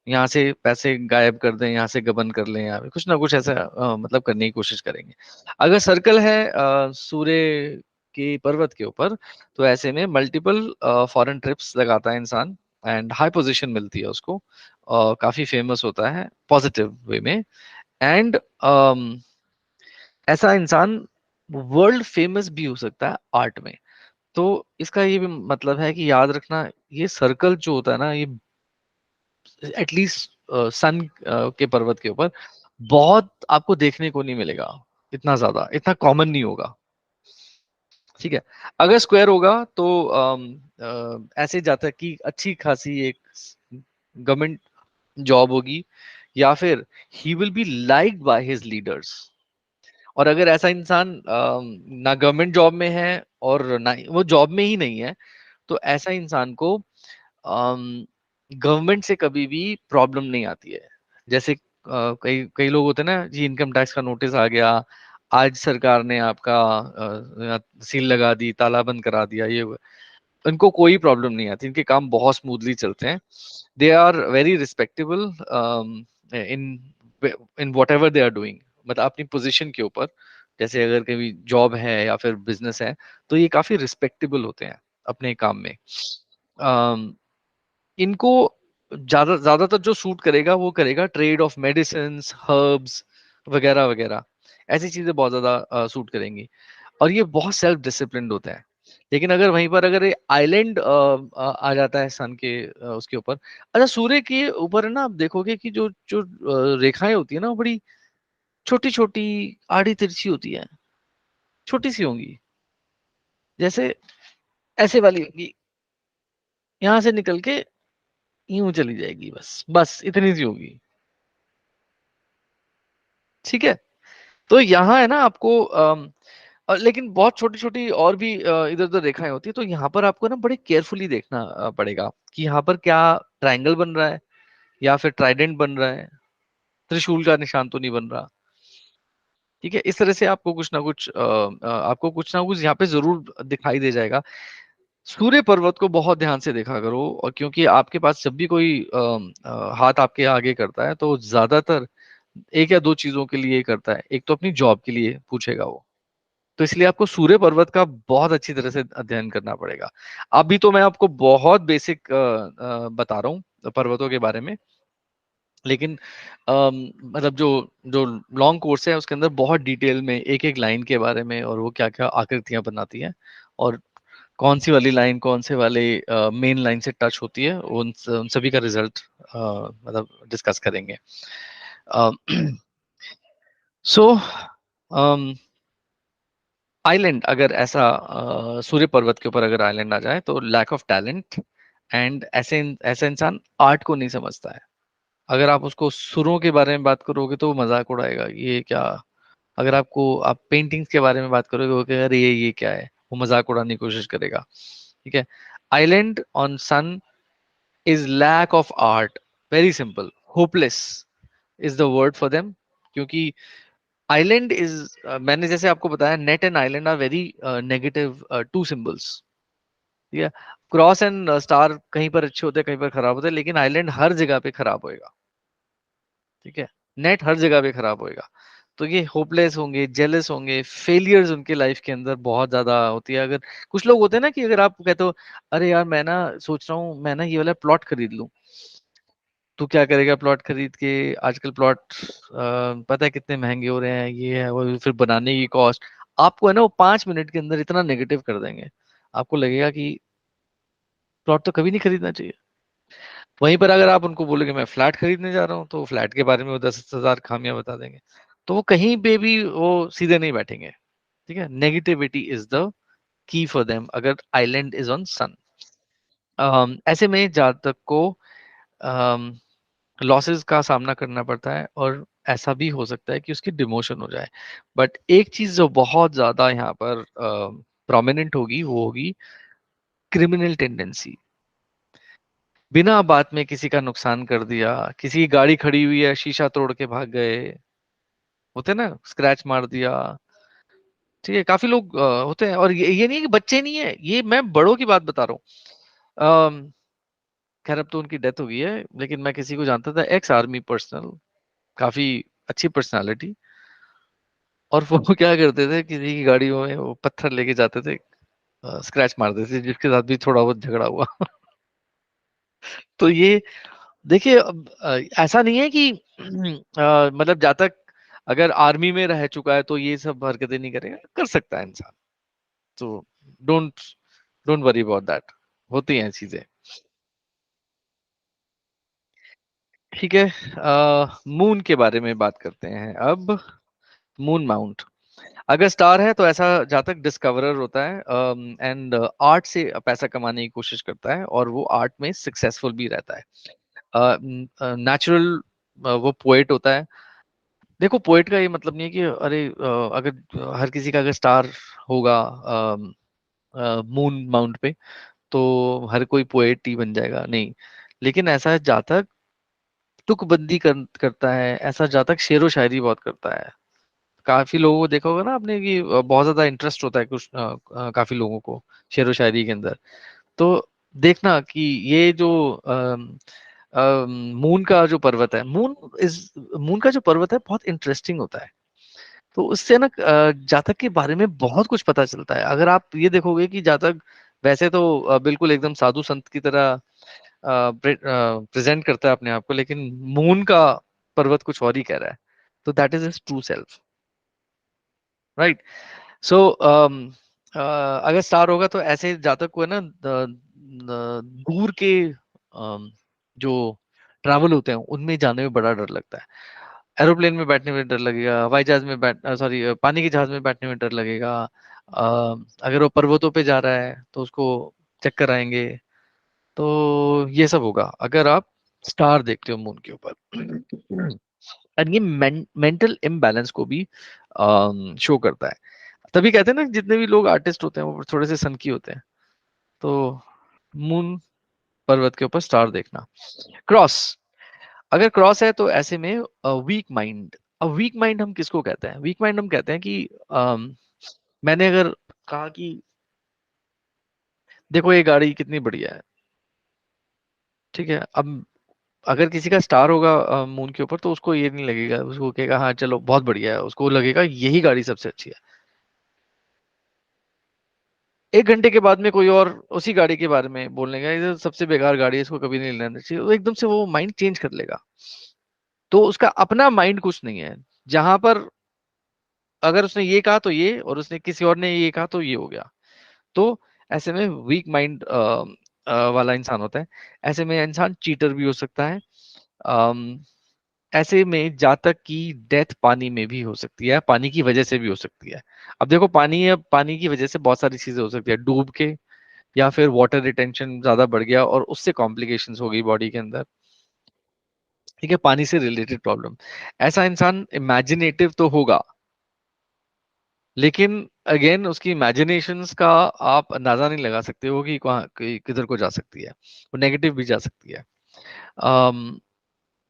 यहाँ से पैसे गायब कर दें, यहाँ से गबन कर लें, या कुछ ना कुछ ऐसा मतलब करने की कोशिश करेंगे। अगर सर्कल है सूर्य के पर्वत के ऊपर, तो ऐसे में मल्टीपल फॉरेन ट्रिप्स लगाता है इंसान, एंड हाई पोजीशन मिलती है उसको, काफी फेमस होता है पॉजिटिव वे में, एंड ऐसा इंसान वर्ल्ड फेमस भी हो सकता है आर्ट में। तो इसका ये भी मतलब है कि याद रखना, ये सर्कल जो होता है ना, ये एटलीस्ट सन के पर्वत के ऊपर बहुत आपको देखने को नहीं मिलेगा, इतना ज्यादा, इतना कॉमन नहीं होगा। ठीक है। अगर स्क्वायर होगा तो ऐसे जाता है कि अच्छी खासी एक गवर्नमेंट जॉब होगी, या फिर ही will be liked by his leaders. और अगर ऐसा इंसान ना गवर्नमेंट जॉब में है और ना वो जॉब में ही नहीं है, तो ऐसा इंसान को गवर्नमेंट से कभी भी प्रॉब्लम नहीं आती है। जैसे कई कई लोग होते हैं ना जी, इनकम टैक्स का नोटिस आ गया, आज सरकार ने आपका सील लगा दी, ताला बंद करा दिया, ये इनको कोई प्रॉब्लम नहीं आती, इनके काम बहुत स्मूथली चलते हैं। They are very respectable in in whatever they are doing, मतलब अपनी पोजीशन के ऊपर, जैसे अगर कभी जॉब है या फिर बिजनेस है, तो ये काफी रिस्पेक्टेबल होते हैं अपने काम में। इनको ज्यादातर जो सूट करेगा वो करेगा ट्रेड ऑफ मेडिसिन, हर्ब्स वगैरह वगैरह, ऐसी चीजें बहुत ज्यादा सूट करेंगी, और ये बहुत सेल्फ डिसिप्लिन्ड होता है। लेकिन अगर वहीं पर अगर आइलैंड आ जाता है सन के उसके ऊपर, अच्छा, सूर्य के ऊपर है ना, आप देखोगे कि जो जो रेखाएं होती है ना, वो बड़ी छोटी छोटी, आड़ी तिरछी होती है, छोटी सी होंगी, जैसे ऐसे वाली होंगी, यहाँ से निकल के यूं चली जाएगी, बस बस इतनी सी होगी। ठीक है। तो यहाँ है ना आपको लेकिन बहुत छोटी छोटी और भी इधर उधर रेखाएं होती है, तो यहाँ पर आपको ना बड़े केयरफुली देखना पड़ेगा कि यहाँ पर क्या ट्रायंगल बन रहा है, या फिर ट्राइडेंट बन रहा है, त्रिशूल का निशान तो नहीं बन रहा। ठीक है। इस तरह से आपको कुछ ना कुछ यहाँ पे जरूर दिखाई दे जाएगा। सूर्य पर्वत को बहुत ध्यान से देखा करो, और क्योंकि आपके पास जब भी कोई हाथ आपके आगे करता है, तो ज्यादातर एक या दो चीजों के लिए करता है। एक तो अपनी जॉब के लिए पूछेगा वो, तो इसलिए आपको सूर्य पर्वत का बहुत अच्छी तरह से अध्ययन करना पड़ेगा। अभी तो मैं आपको बहुत बेसिक बता रहा हूँ पर्वतों के बारे में, लेकिन मतलब जो जो लॉन्ग कोर्स है उसके अंदर बहुत डिटेल में एक एक लाइन के बारे में, और वो क्या क्या आकृतियां बनाती हैं, और कौन सी वाली लाइन कौन से वाले मेन लाइन से टच होती है, उन सभी का रिजल्ट मतलब डिस्कस करेंगे। सो आइलैंड, अगर ऐसा सूर्य पर्वत के ऊपर अगर आइलैंड आ जाए तो लैक ऑफ टैलेंट, एंड ऐसे इंसान आर्ट को नहीं समझता है। अगर आप उसको सुरों के बारे में बात करोगे तो वो मजाक उड़ाएगा, ये क्या। अगर आप पेंटिंग्स के बारे में बात करोगे वो कहेगा अरे ये क्या है, वो मजाक उड़ाने की कोशिश करेगा। ठीक है। Island on sun is lack of art, very simple, hopeless is the word for them. क्योंकि आइलैंड इज, मैंने जैसे आपको बताया, net and island are very negative two symbols. ठीक है। क्रॉस एंड स्टार कहीं पर अच्छे होते हैं, कहीं पर खराब होते हैं, लेकिन आइलैंड हर जगह पे खराब होएगा। ठीक है। नेट हर जगह पे खराब होएगा। तो ये होपलेस होंगे, जेलस होंगे, फेलियर्स उनके लाइफ के अंदर बहुत ज्यादा होती है। अगर कुछ लोग होते हैं ना कि अगर आप कहते हो अरे यार मैं ना सोच रहा हूँ मैं ना ये वाला प्लॉट खरीद लूं, तो क्या करेगा प्लॉट खरीद के। आजकल प्लॉट पता है कितने महंगे हो रहे हैं, ये है वो, फिर बनाने की कॉस्ट। आपको है ना वो 5 मिनट के अंदर इतना नेगेटिव कर देंगे, आपको लगेगा कि प्लॉट तो कभी नहीं खरीदना चाहिए। वहीं पर अगर आप उनको बोलोगे मैं फ्लैट खरीदने जा रहा हूँ, तो फ्लैट के बारे में वो 10,000 खामियां बता देंगे। तो वो कहीं पे भी वो सीधे नहीं बैठेंगे। ठीक है। Negativity is the key for them अगर आइलैंड इज ऑन सन। ऐसे में जातक को लॉसेस का सामना करना पड़ता है, और ऐसा भी हो सकता है कि उसकी डिमोशन हो जाए। बट एक चीज जो बहुत ज्यादा यहाँ पर प्रोमिनेंट होगी वो होगी क्रिमिनल टेंडेंसी। बिना बात में किसी का नुकसान कर दिया, किसी की गाड़ी खड़ी हुई है शीशा तोड़ के भाग गए, होते ना, स्क्रैच मार दिया। ठीक है। काफी लोग होते हैं, और ये नहीं है कि बच्चे नहीं है, ये मैं बड़ों की बात बता रहा हूँ। खैर अब तो उनकी डेथ हो गई है, लेकिन मैं किसी को जानता था, एक्स आर्मी पर्सनल, काफी अच्छी पर्सनालिटी, और वो क्या करते थे किसी की गाड़ियों में वो पत्थर लेके जाते थे, स्क्रैच मार देते थे, जिसके साथ भी थोड़ा बहुत झगड़ा हुआ। तो ये देखिए, अब ऐसा नहीं है कि मतलब जब तक अगर आर्मी में रह चुका है तो ये सब हरकतें नहीं करेगा, कर सकता है इंसान। तो don't don't worry about that, होती हैं चीजें। ठीक है। मून के बारे में बात करते हैं अब। मून माउंट अगर स्टार है तो ऐसा जातक डिस्कवरर होता है, एंड आर्ट से पैसा कमाने की कोशिश करता है, और वो आर्ट में सक्सेसफुल भी रहता है। नेचुरल वो पोएट होता है। देखो पोएट का ये मतलब नहीं है कि अरे अगर हर किसी का अगर स्टार होगा मून माउंट पे तो हर कोई पोएट ही बन जाएगा, नहीं। लेकिन ऐसा जातक तुकबंदी करता है, ऐसा जातक शेरो शायरी बहुत करता है। काफी लोगों को देखा होगा ना आपने कि बहुत ज्यादा इंटरेस्ट होता है कुछ काफी लोगों को शेरो शायरी के अंदर। तो देखना कि ये जो मून का जो पर्वत है, मून का जो पर्वत है बहुत इंटरेस्टिंग होता है। तो उससे ना जातक के बारे में बहुत कुछ पता चलता है। अगर आप ये देखोगे कि जातक वैसे तो बिल्कुल एकदम साधु संत की तरह प्रेजेंट करता है अपने आप को, लेकिन मून का पर्वत कुछ और ही कह रहा है। तो that is his true self, right. So अगर स्टार होगा तो ऐसे जातक को है ना दूर के जो ट्रैवल होते हैं उनमें जाने में बड़ा डर लगता है। एरोप्लेन में बैठने में डर लगेगा, हवाई जहाज में सॉरी पानी के जहाज में बैठने में डर लगेगा। अगर वो पर्वतों पे जा रहा है तो उसको चक्कर आएंगे। तो ये सब होगा अगर आप स्टार देखते हो मून के ऊपर। और ये मेंटल इम्बैलेंस को भी शो करता है। तभी कहते हैं ना जितने भी लोग आर्टिस्ट होते हैं वो थोड़े से सनकी होते हैं। तो मून पर्वत के ऊपर स्टार देखना। क्रॉस अगर क्रॉस है तो ऐसे में वीक माइंड। अब वीक माइंड हम किसको कहते हैं? वीक माइंड हम कहते हैं कि मैंने अगर कहा कि देखो ये गाड़ी कितनी बढ़िया है, ठीक है। अब अगर किसी का स्टार होगा मून के ऊपर तो उसको ये नहीं लगेगा, उसको कहेगा हाँ चलो बहुत बढ़िया है, उसको लगेगा यही गाड़ी सबसे अच्छी है। 1 घंटे के बाद में कोई और उसी गाड़ी के बारे में बोलने का, ये सबसे बेकार गाड़ी है, इसको कभी नहीं लेना चाहिए, वो एकदम से वो माइंड चेंज कर लेगा। तो उसका अपना माइंड कुछ नहीं है, जहां पर अगर उसने ये कहा तो ये, और उसने किसी और ने ये कहा तो ये हो गया। तो ऐसे में वीक माइंड वाला इंसान होता है। ऐसे में इंसान चीटर भी हो सकता है। अम, ऐसे में जातक की डेथ पानी में भी हो सकती है, पानी की वजह से भी हो सकती है। अब देखो, पानी की वजह से बहुत सारी चीजें हो सकती है, डूब के, या फिर वाटर रिटेंशन ज्यादा बढ़ गया और उससे कॉम्प्लिकेशंस हो गई बॉडी के अंदर। ठीक है, पानी से रिलेटेड प्रॉब्लम। ऐसा इंसान इमेजिनेटिव तो होगा, लेकिन अगेन उसकी इमेजिनेशंस का आप अंदाजा नहीं लगा सकते हो कि किधर को जा सकती है, वो नेगेटिव भी जा सकती है। अम,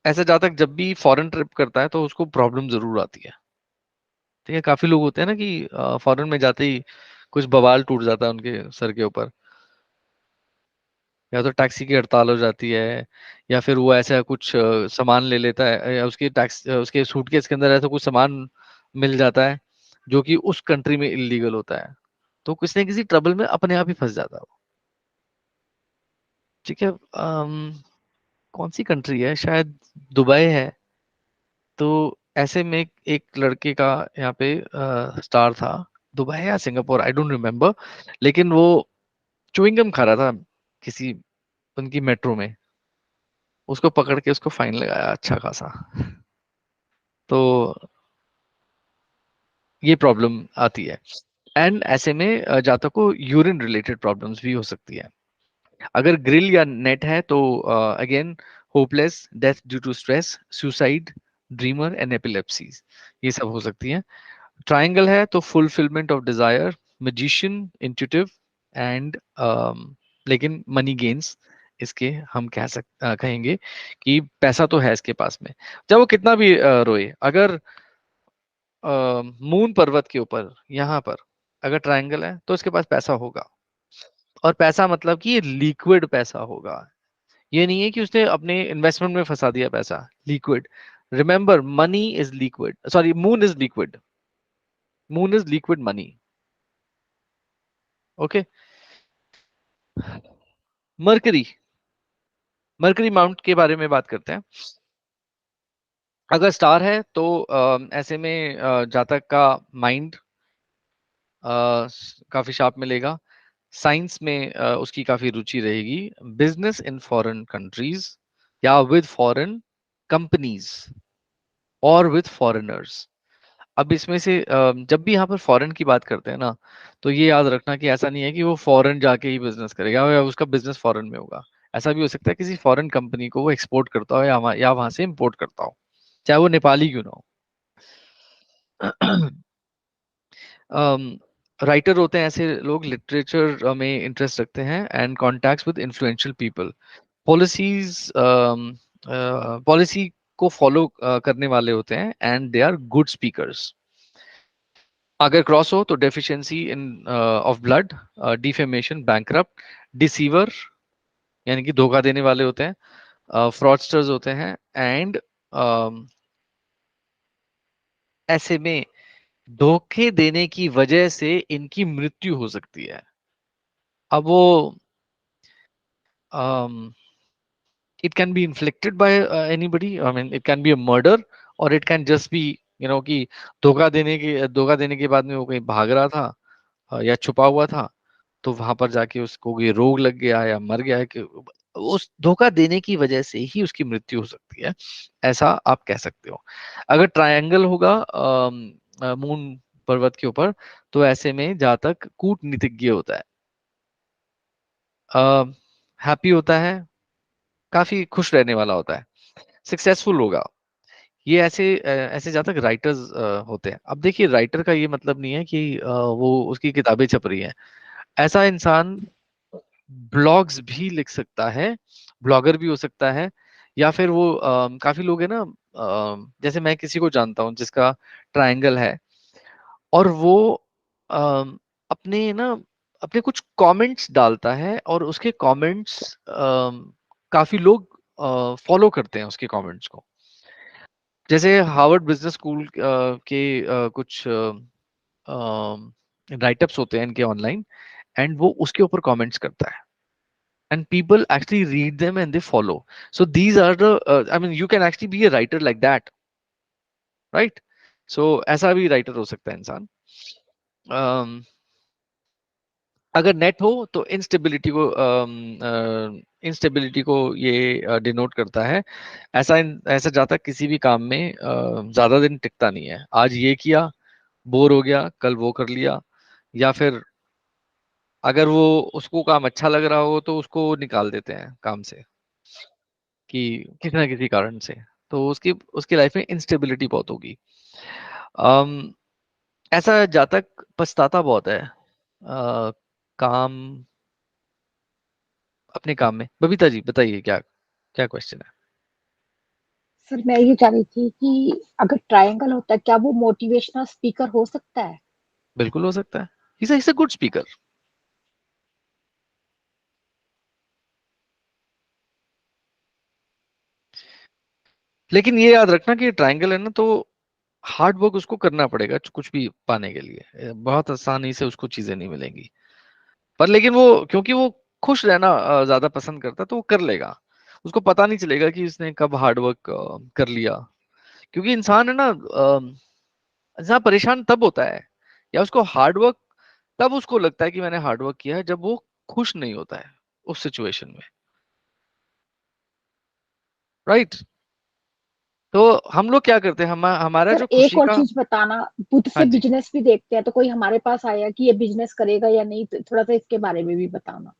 ऐसा जातक जब भी फॉरेन ट्रिप करता है तो उसको प्रॉब्लम जरूर आती है। ठीक है, काफी लोग होते हैं ना कि फॉरेन में जाते ही कुछ बवाल टूट जाता है उनके सर के ऊपर, या तो टैक्सी की हड़ताल हो जाती है, या फिर वो ऐसा कुछ सामान ले लेता है, या उसके सूटकेस के अंदर ऐसा कुछ सामान मिल जाता है जो कि उस कंट्री में इलीगल होता है, तो किसी न किसी ट्रबल में अपने आप ही फंस जाता है वो। ठीक है, कौन सी कंट्री है, शायद दुबई है। तो ऐसे में एक लड़के का यहाँ पे स्टार था, दुबई या सिंगापुर, आई डोंट रिमेम्बर, लेकिन वो च्युइंगम खा रहा था किसी उनकी मेट्रो में, उसको पकड़ के उसको फाइन लगाया अच्छा खासा। तो ये प्रॉब्लम आती है। एंड ऐसे में जातक को यूरिन रिलेटेड प्रॉब्लम्स भी हो सकती है। अगर ग्रिल या नेट है तो again hopeless, death due to stress, suicide, dreamer and epilepsies, ये सब हो सकती है। ट्रायंगल है तो fulfilment of desire, magician, intuitive and लेकिन मनी गेन्स, इसके हम कहेंगे कि पैसा तो है इसके पास में, चाहे वो कितना भी रोए। अगर मून पर्वत के ऊपर यहाँ पर अगर ट्रायंगल है तो इसके पास पैसा होगा, और पैसा मतलब कि ये लिक्विड पैसा होगा। ये नहीं है कि उसने अपने इन्वेस्टमेंट में फंसा दिया पैसा, liquid. Remember, money is liquid, sorry, moon is liquid, moon is liquid money. Okay. Mercury, mercury mount के बारे में बात करते हैं। अगर स्टार है तो ऐसे में जातक का माइंड काफी शार्प मिलेगा। साइंस में उसकी काफी रुचि रहेगी। बिजनेस इन फॉरेन कंट्रीज, या विद फॉरेन कंपनीज, और विद फॉरेनर्स। अब इसमें से जब भी यहाँ पर फॉरेन की बात करते हैं ना, तो ये याद रखना कि ऐसा नहीं है कि वो फॉरेन जाके ही बिजनेस करेगा या उसका बिजनेस फॉरेन में होगा। ऐसा भी हो सकता है किसी फॉरेन कंपनी को वो एक्सपोर्ट करता हो, या वहां से इम्पोर्ट करता हो, चाहे वो नेपाली क्यों ना हो। राइटर होते हैं ऐसे लोग, लिटरेचर में इंटरेस्ट रखते हैं, and contacts with influential people, policies, policy को फॉलो करने वाले होते हैं, and they are good speakers. अगर क्रॉस हो तो deficiency in of blood, defamation, bankrupt, deceiver, यानी कि धोखा देने वाले होते हैं, फ्रॉडस्टर्स होते हैं, एंड ऐसे में धोखे देने की वजह से इनकी मृत्यु हो सकती है। अब वो it can be inflicted by anybody, I mean it can be a murder, or it can just be कि धोखा देने के बाद में वो कहीं भाग रहा था, या छुपा हुआ था, तो वहां पर जाके उसको ये रोग लग गया या मर गया है, कि उस धोखा देने की वजह से ही उसकी मृत्यु हो सकती है, ऐसा आप कह सकते हो। अगर ट्रायंगल होगा मून पर्वत के ऊपर, तो ऐसे में जातक कूटनीतिज्ञ होता है, हैप्पी होता है, काफी खुश रहने वाला होता है, सक्सेसफुल होगा। ये ऐसे जातक राइटर्स होते हैं। अब देखिए, राइटर का ये मतलब नहीं है कि वो उसकी किताबें छप रही हैं। ऐसा इंसान ब्लॉग्स भी लिख सकता है, ब्लॉगर भी हो सकता है, या फिर वो काफी लोग हैं ना, जैसे मैं किसी को जानता हूँ जिसका ट्रायंगल है, और वो अम, अपने ना अपने कुछ कमेंट्स डालता है, और उसके कमेंट्स काफी लोग फॉलो करते हैं उसके कमेंट्स को। जैसे हार्वर्ड बिजनेस स्कूल के कुछ राइटअप्स होते हैं इनके ऑनलाइन, एंड वो उसके ऊपर कमेंट्स करता है, and people actually read them and they follow. So these are the I mean, you can actually be a writer like that, right? So ऐसा भी writer हो सकता है इंसान. अगर नेट हो तो इंस्टेबिलिटी को ये डिनोट करता है. ऐसा जाता किसी भी काम में ज्यादा दिन टिकता नहीं है. आज ये किया, बोर हो गया, कल वो कर लिया, या फिर अगर वो उसको काम अच्छा लग रहा हो तो उसको निकाल देते हैं काम से कि किसी ना किसी कारण से. तो उसकी उसकी लाइफ में इंस्टेबिलिटी बहुत होगी. अम, ऐसा जातक पछताता बहुत है काम अपने काम में. बबीता जी बताइए, क्या क्या क्वेश्चन है? सर मैं ये जान रही थी कि अगर ट्रायंगल होता है क्या वो मोटिवेशनल स्पीकर हो सकता है? बिल्कुल हो सकता है. he's a good speaker. लेकिन ये याद रखना कि ट्रायंगल है ना, तो हार्ड वर्क उसको करना पड़ेगा कुछ भी पाने के लिए. बहुत आसानी से उसको चीजें नहीं मिलेंगी. पर लेकिन वो, क्योंकि वो खुश रहना ज्यादा पसंद करता है, तो वो कर लेगा. उसको पता नहीं चलेगा कि उसने कब हार्ड वर्क कर लिया. क्योंकि इंसान है ना, इंसान परेशान तब होता है, या उसको हार्ड वर्क तब उसको लगता है कि मैंने हार्ड वर्क किया है, जब वो खुश नहीं होता है उस सिचुएशन में. राइट. तो हम लोग क्या करते हैं, हमारा सर जो एक खुशी और का. चीज बताना, बुद्ध हाँ से जी. बिजनेस भी देखते हैं तो कोई हमारे पास आया कि ये बिजनेस करेगा या नहीं, तो थोड़ा सा इसके बारे में भी बताना.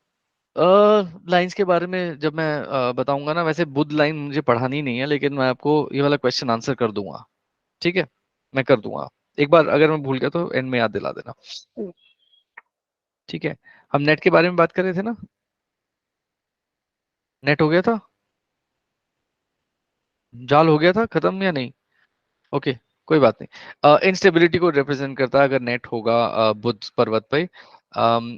लाइंस के बारे में जब मैं बताऊंगा ना, वैसे बुद्ध लाइन मुझे पढ़ानी नहीं है, लेकिन मैं आपको ये वाला क्वेश्चन आंसर कर दूंगा. ठीक है, मैं कर दूंगा. एक बार अगर मैं भूल गया तो एंड में याद दिला देना. ठीक है. हम नेट के बारे में बात कर रहे थे ना. नेट हो गया था, जाल हो गया था खत्म या नहीं? ओके, कोई बात नहीं. इंस्टेबिलिटी को रिप्रेजेंट करता है अगर नेट होगा बुद्ध पर्वत पे.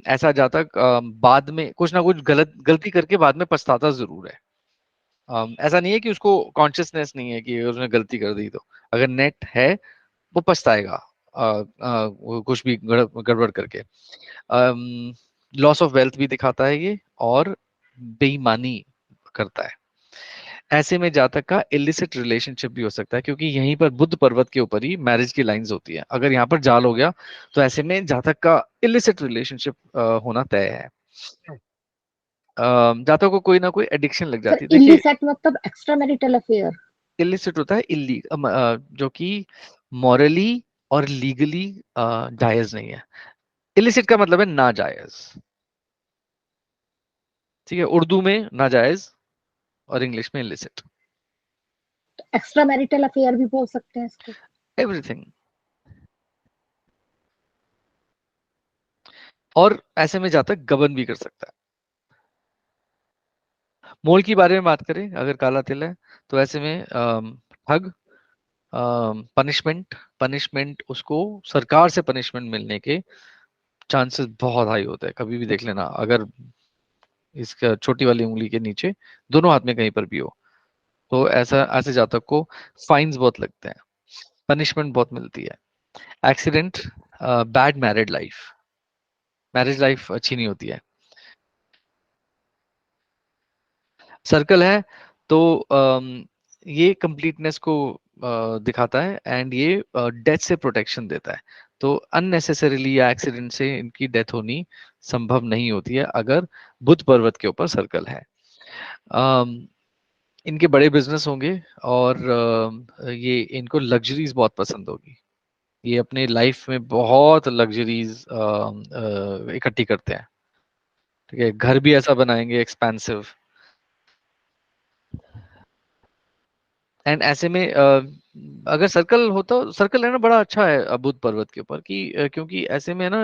ऐसा जातक बाद में कुछ ना कुछ गलती करके बाद में पछताता जरूर है. ऐसा नहीं है कि उसको कॉन्शियसनेस नहीं है कि उसने गलती कर दी. तो अगर नेट है, वो पछताएगा वो कुछ भी गड़बड़ करके. लॉस ऑफ वेल्थ भी दिखाता है ये, और बेईमानी करता है. ऐसे में जातक का इलिसिट रिलेशनशिप भी हो सकता है, क्योंकि यहीं पर बुद्ध पर्वत के ऊपर ही मैरिज की लाइंस होती है. अगर यहाँ पर जाल हो गया, तो ऐसे में जातक का इलिसिट रिलेशनशिप होना तय है. जातक को कोई ना कोई एडिक्शन लग सर जाती है. देखिए, इलिसिट मतलब एक्स्ट्रा मैरिटल अफेयर. इलिसिट होता है जो कि मॉरली और लीगली जायज नहीं है. इलिसिट का मतलब है नाजायज. ठीक है, उर्दू में नाजायज और इंग्लिश में इलिसिट. एक्स्ट्रा मैरिटल अफेयर भी बोल सकते हैं इसको. एवरीथिंग. और ऐसे में जातक गबन भी कर सकता है. मोल के बारे में बात करें, अगर काला तिल है, तो ऐसे में ठग, पनिशमेंट पनिशमेंट उसको सरकार से पनिशमेंट मिलने के चांसेस बहुत हाई होते हैं. कभी भी देख लेना, अगर इसका छोटी वाली उंगली के नीचे दोनों हाथ में कहीं पर भी हो, तो ऐसा ऐसे जातक को फाइन्स बहुत लगते हैं, पनिशमेंट बहुत मिलती है. एक्सीडेंट, बैड मैरिज लाइफ अच्छी नहीं होती है. सर्कल है तो ये कंप्लीटनेस को दिखाता है, एंड ये डेथ से प्रोटेक्शन देता है. तो अननेसेसरीली या एक्सीडेंट से इनकी डेथ होनी संभव नहीं होती है अगर बुद्ध पर्वत के ऊपर सर्कल है. इनके बड़े बिजनेस होंगे, और ये इनको लग्जरीज बहुत पसंद होगी. ये अपने लाइफ में बहुत लग्जरीज इकट्ठी करते हैं. ठीक है, घर भी ऐसा बनाएंगे एक्सपेंसिव. एंड ऐसे में अगर सर्कल होता, सर्कल है ना, बड़ा अच्छा है बुद्ध पर्वत के ऊपर कि क्योंकि ऐसे में ना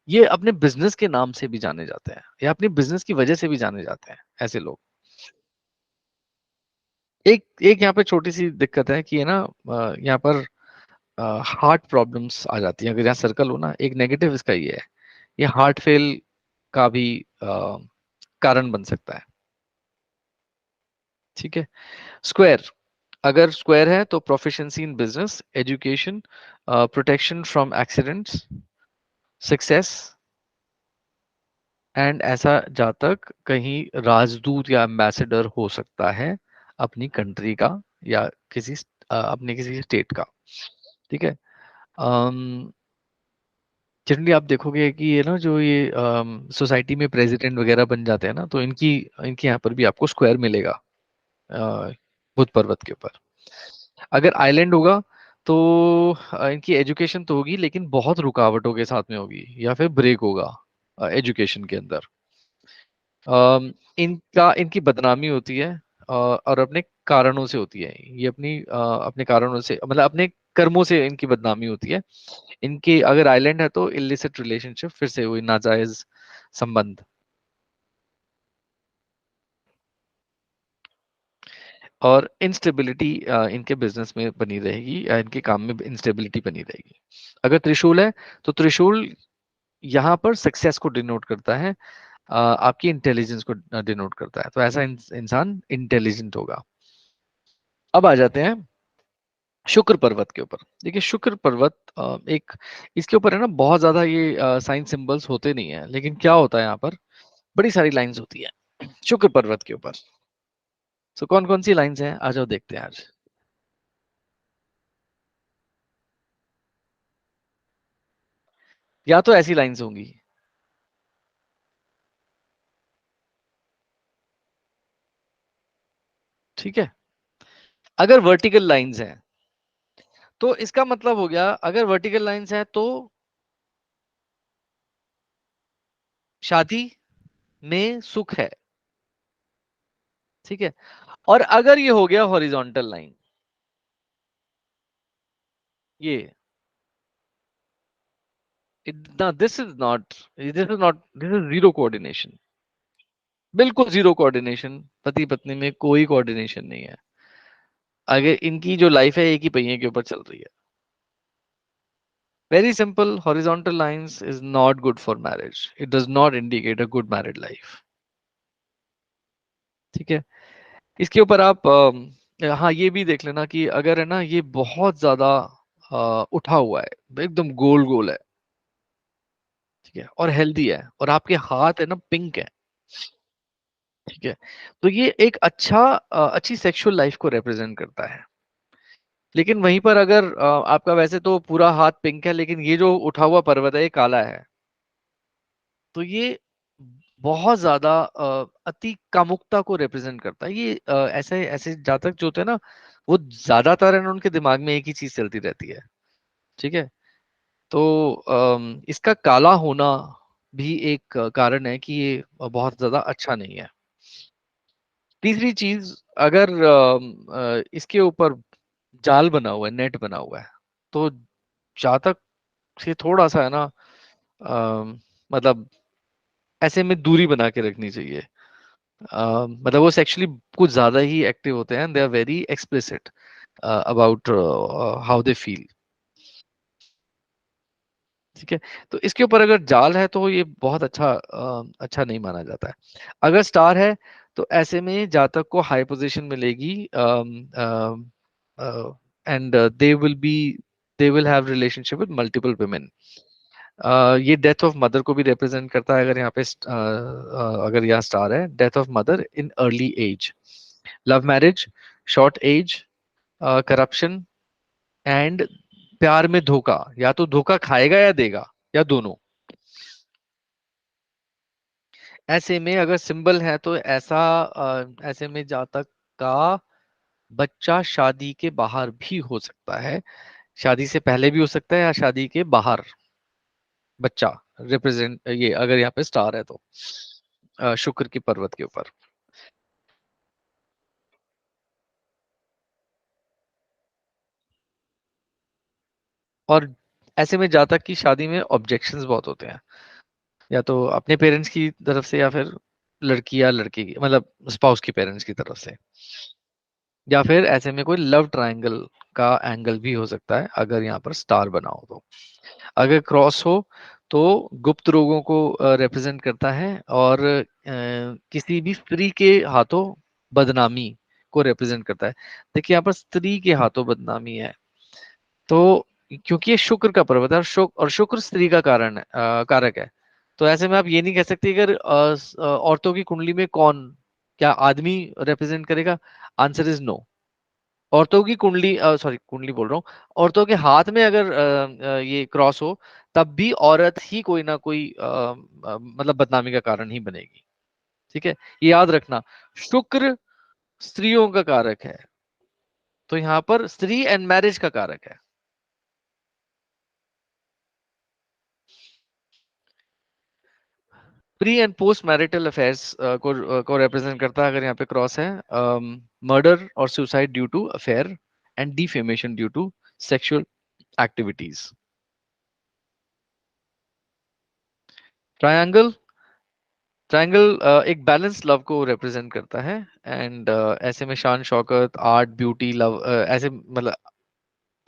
ये अपने बिजनेस के नाम से भी जाने जाते हैं, या अपने बिजनेस की वजह से भी जाने जाते हैं ऐसे लोग. एक एक यहाँ पे छोटी सी दिक्कत है कि है ना, यहाँ पर हार्ट प्रॉब्लम्स आ जाती हैं. अगर यहाँ सर्कल हो ना, एक नेगेटिव इसका ये है, ये हार्ट फेल का भी कारण बन सकता है. ठीक है. स्क्वायर, अगर स्क्वायर है तो proficiency in business, education, protection from accidents, success, and ऐसा जातक कहीं राजदूत या एम्बेसडर हो सकता है अपनी कंट्री का या अपने किसी स्टेट का। ठीक है। जनरली आप देखोगे कि ये ना जो ये सोसाइटी में प्रेसिडेंट वगैरह बन जाते हैं ना, तो इनकी इनके यहाँ पर भी आपको स्क्वायर मिलेगा बुद्ध पर्वत के ऊपर। अगर आइलैंड होगा तो इनकी एजुकेशन तो होगी लेकिन बहुत रुकावटों के साथ में होगी या फिर ब्रेक होगा एजुकेशन के अंदर। इनकी बदनामी होती है और अपने कारणों से होती है। ये अपने कारणों से मतलब अपने कर्मों से इनकी बदनामी होती है। इनके अगर आइलैंड है तो इलिसिट रिलेशनशिप, फिर से वही नाजायज संबंध। और इंस्टेबिलिटी इनके बिजनेस में बनी रहेगी या इनके काम में इंस्टेबिलिटी बनी रहेगी। अगर त्रिशूल है तो त्रिशूल यहाँ पर सक्सेस को डिनोट करता है, आपकी इंटेलिजेंस को डिनोट करता है। तो ऐसा इंसान इंटेलिजेंट होगा। अब आ जाते हैं शुक्र पर्वत के ऊपर। देखिए शुक्र पर्वत एक इसके ऊपर है ना बहुत ज्यादा ये साइन सिंबल्स होते नहीं है, लेकिन क्या होता है यहाँ पर बड़ी सारी लाइंस होती है शुक्र पर्वत के ऊपर। सो कौन कौन सी लाइंस हैं, आ जाओ देखते हैं आज। या तो ऐसी लाइंस होंगी, ठीक है। अगर वर्टिकल लाइंस हैं तो इसका मतलब हो गया, अगर वर्टिकल लाइंस हैं तो शादी में सुख है, ठीक है। और अगर ये हो गया हॉरिजॉन्टल लाइन, ये दिस इज जीरो कोऑर्डिनेशन। बिल्कुल जीरो कोऑर्डिनेशन, पति पत्नी में कोई कोऑर्डिनेशन नहीं है। अगर इनकी जो लाइफ है एक ही पहिए के ऊपर चल रही है। Very simple, horizontal lines is not good for marriage, it does not indicate a good married life, ठीक है। इसके ऊपर आप हाँ ये भी देख लेना कि अगर है ना ये बहुत ज्यादा उठा हुआ है, एकदम गोल गोल है, ठीक है, और हेल्दी है और आपके हाथ है ना पिंक है, ठीक है, तो ये एक अच्छी सेक्सुअल लाइफ को रिप्रेजेंट करता है। लेकिन वहीं पर अगर आपका वैसे तो पूरा हाथ पिंक है लेकिन ये जो उठा हुआ पर्वत है ये काला है, तो ये बहुत ज्यादा अति कामुकता को रिप्रेजेंट करता है। ये ऐसे ऐसे जातक जो होते हैं ना, वो ज्यादातर है ना उनके दिमाग में एक ही चीज चलती रहती है, ठीक है। तो इसका काला होना भी एक कारण है कि ये बहुत ज्यादा अच्छा नहीं है। तीसरी चीज, अगर इसके ऊपर जाल बना हुआ है, नेट बना हुआ है, तो जातक से थोड़ा सा है ना मतलब ऐसे में दूरी बना के रखनी चाहिए। मतलब वो सेक्सुअली कुछ ज्यादा ही एक्टिव होते हैं, they are very explicit about how they feel, ठीक है। तो इसके ऊपर अगर जाल है तो ये बहुत अच्छा नहीं माना जाता है। अगर स्टार है तो ऐसे में जातक को हाई पोजीशन मिलेगी and they will have relationship with multiple women. ये डेथ ऑफ मदर को भी रिप्रेजेंट करता है। अगर यहाँ पे अगर यहाँ स्टार है, death of mother in early age, love marriage, short age, corruption and प्यार में धोखा, या तो धोखा खाएगा या देगा या दोनों। ऐसे में अगर सिंबल है तो ऐसे में जातक का बच्चा शादी के बाहर भी हो सकता है, शादी से पहले भी हो सकता है या शादी के बाहर बच्चा रिप्रेजेंट, ये अगर यहाँ पे स्टार है तो शुक्र की पर्वत के ऊपर। और ऐसे में जातक की शादी में ऑब्जेक्शंस बहुत होते हैं, या तो अपने पेरेंट्स की तरफ से या फिर लड़की या लड़के की मतलब स्पाउस की पेरेंट्स की तरफ से, या फिर ऐसे में कोई लव ट्रायंगल का एंगल भी हो सकता है अगर यहाँ पर स्टार बना हो तो। अगर क्रॉस हो तो गुप्त रोगों को रिप्रेजेंट करता है और किसी भी स्त्री के हाथों बदनामी को रिप्रेजेंट करता है। देखिए यहाँ पर स्त्री के हाथों बदनामी है, तो क्योंकि ये शुक्र का पर्वत है और शुक्र स्त्री का कारक है, तो ऐसे में आप ये नहीं कह सकते अगर औरतों की कुंडली में कौन, क्या आदमी रिप्रेजेंट करेगा? Answer is no. औरतों की कुंडली, सॉरी कुंडली बोल रहा हूँ, औरतों के हाथ में अगर ये क्रॉस हो, तब भी औरत ही कोई ना कोई मतलब बदनामी का कारण ही बनेगी। ठीक है, ये याद रखना। शुक्र स्त्रियों का कारक है, तो यहाँ पर स्त्री एंड मैरिज का कारक है। Pre and post marital affairs को रिप्रेजेंट करता है अगर यहाँ पे क्रॉस है। मर्डर और suicide due to affair and defamation due to sexual activities. Triangle, triangle एक बैलेंस लव को रिप्रेजेंट करता है। एंड ऐसे में शान शौकत, आर्ट, ब्यूटी, लव, ऐसे मतलब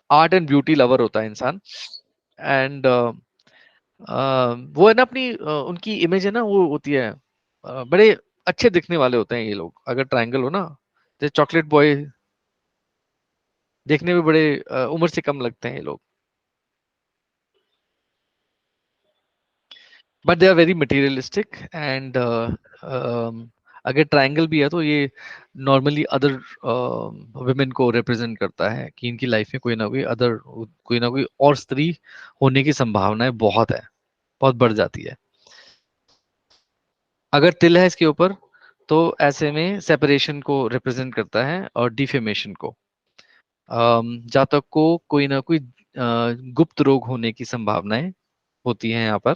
आर्ट एंड ब्यूटी लवर होता है इंसान। एंड वो है ना अपनी उनकी इमेज है ना, वो होती है बड़े अच्छे दिखने वाले होते हैं ये लोग अगर ट्रायंगल हो ना। जैसे चॉकलेट बॉय, देखने में बड़े उम्र से कम लगते हैं ये लोग, but they are very materialistic. And अगर ट्रायंगल भी है तो ये नॉर्मली अदर वुमेन को रिप्रेजेंट करता है कि इनकी लाइफ में कोई ना कोई और स्त्री होने की संभावनाएं बहुत है, बहुत बढ़ जाती है। अगर तिल है इसके ऊपर तो ऐसे में सेपरेशन को रिप्रेजेंट करता है और डिफेमेशन को। जातक को कोई ना कोई गुप्त रोग होने की संभावनाएं होती हैं यहाँ पर।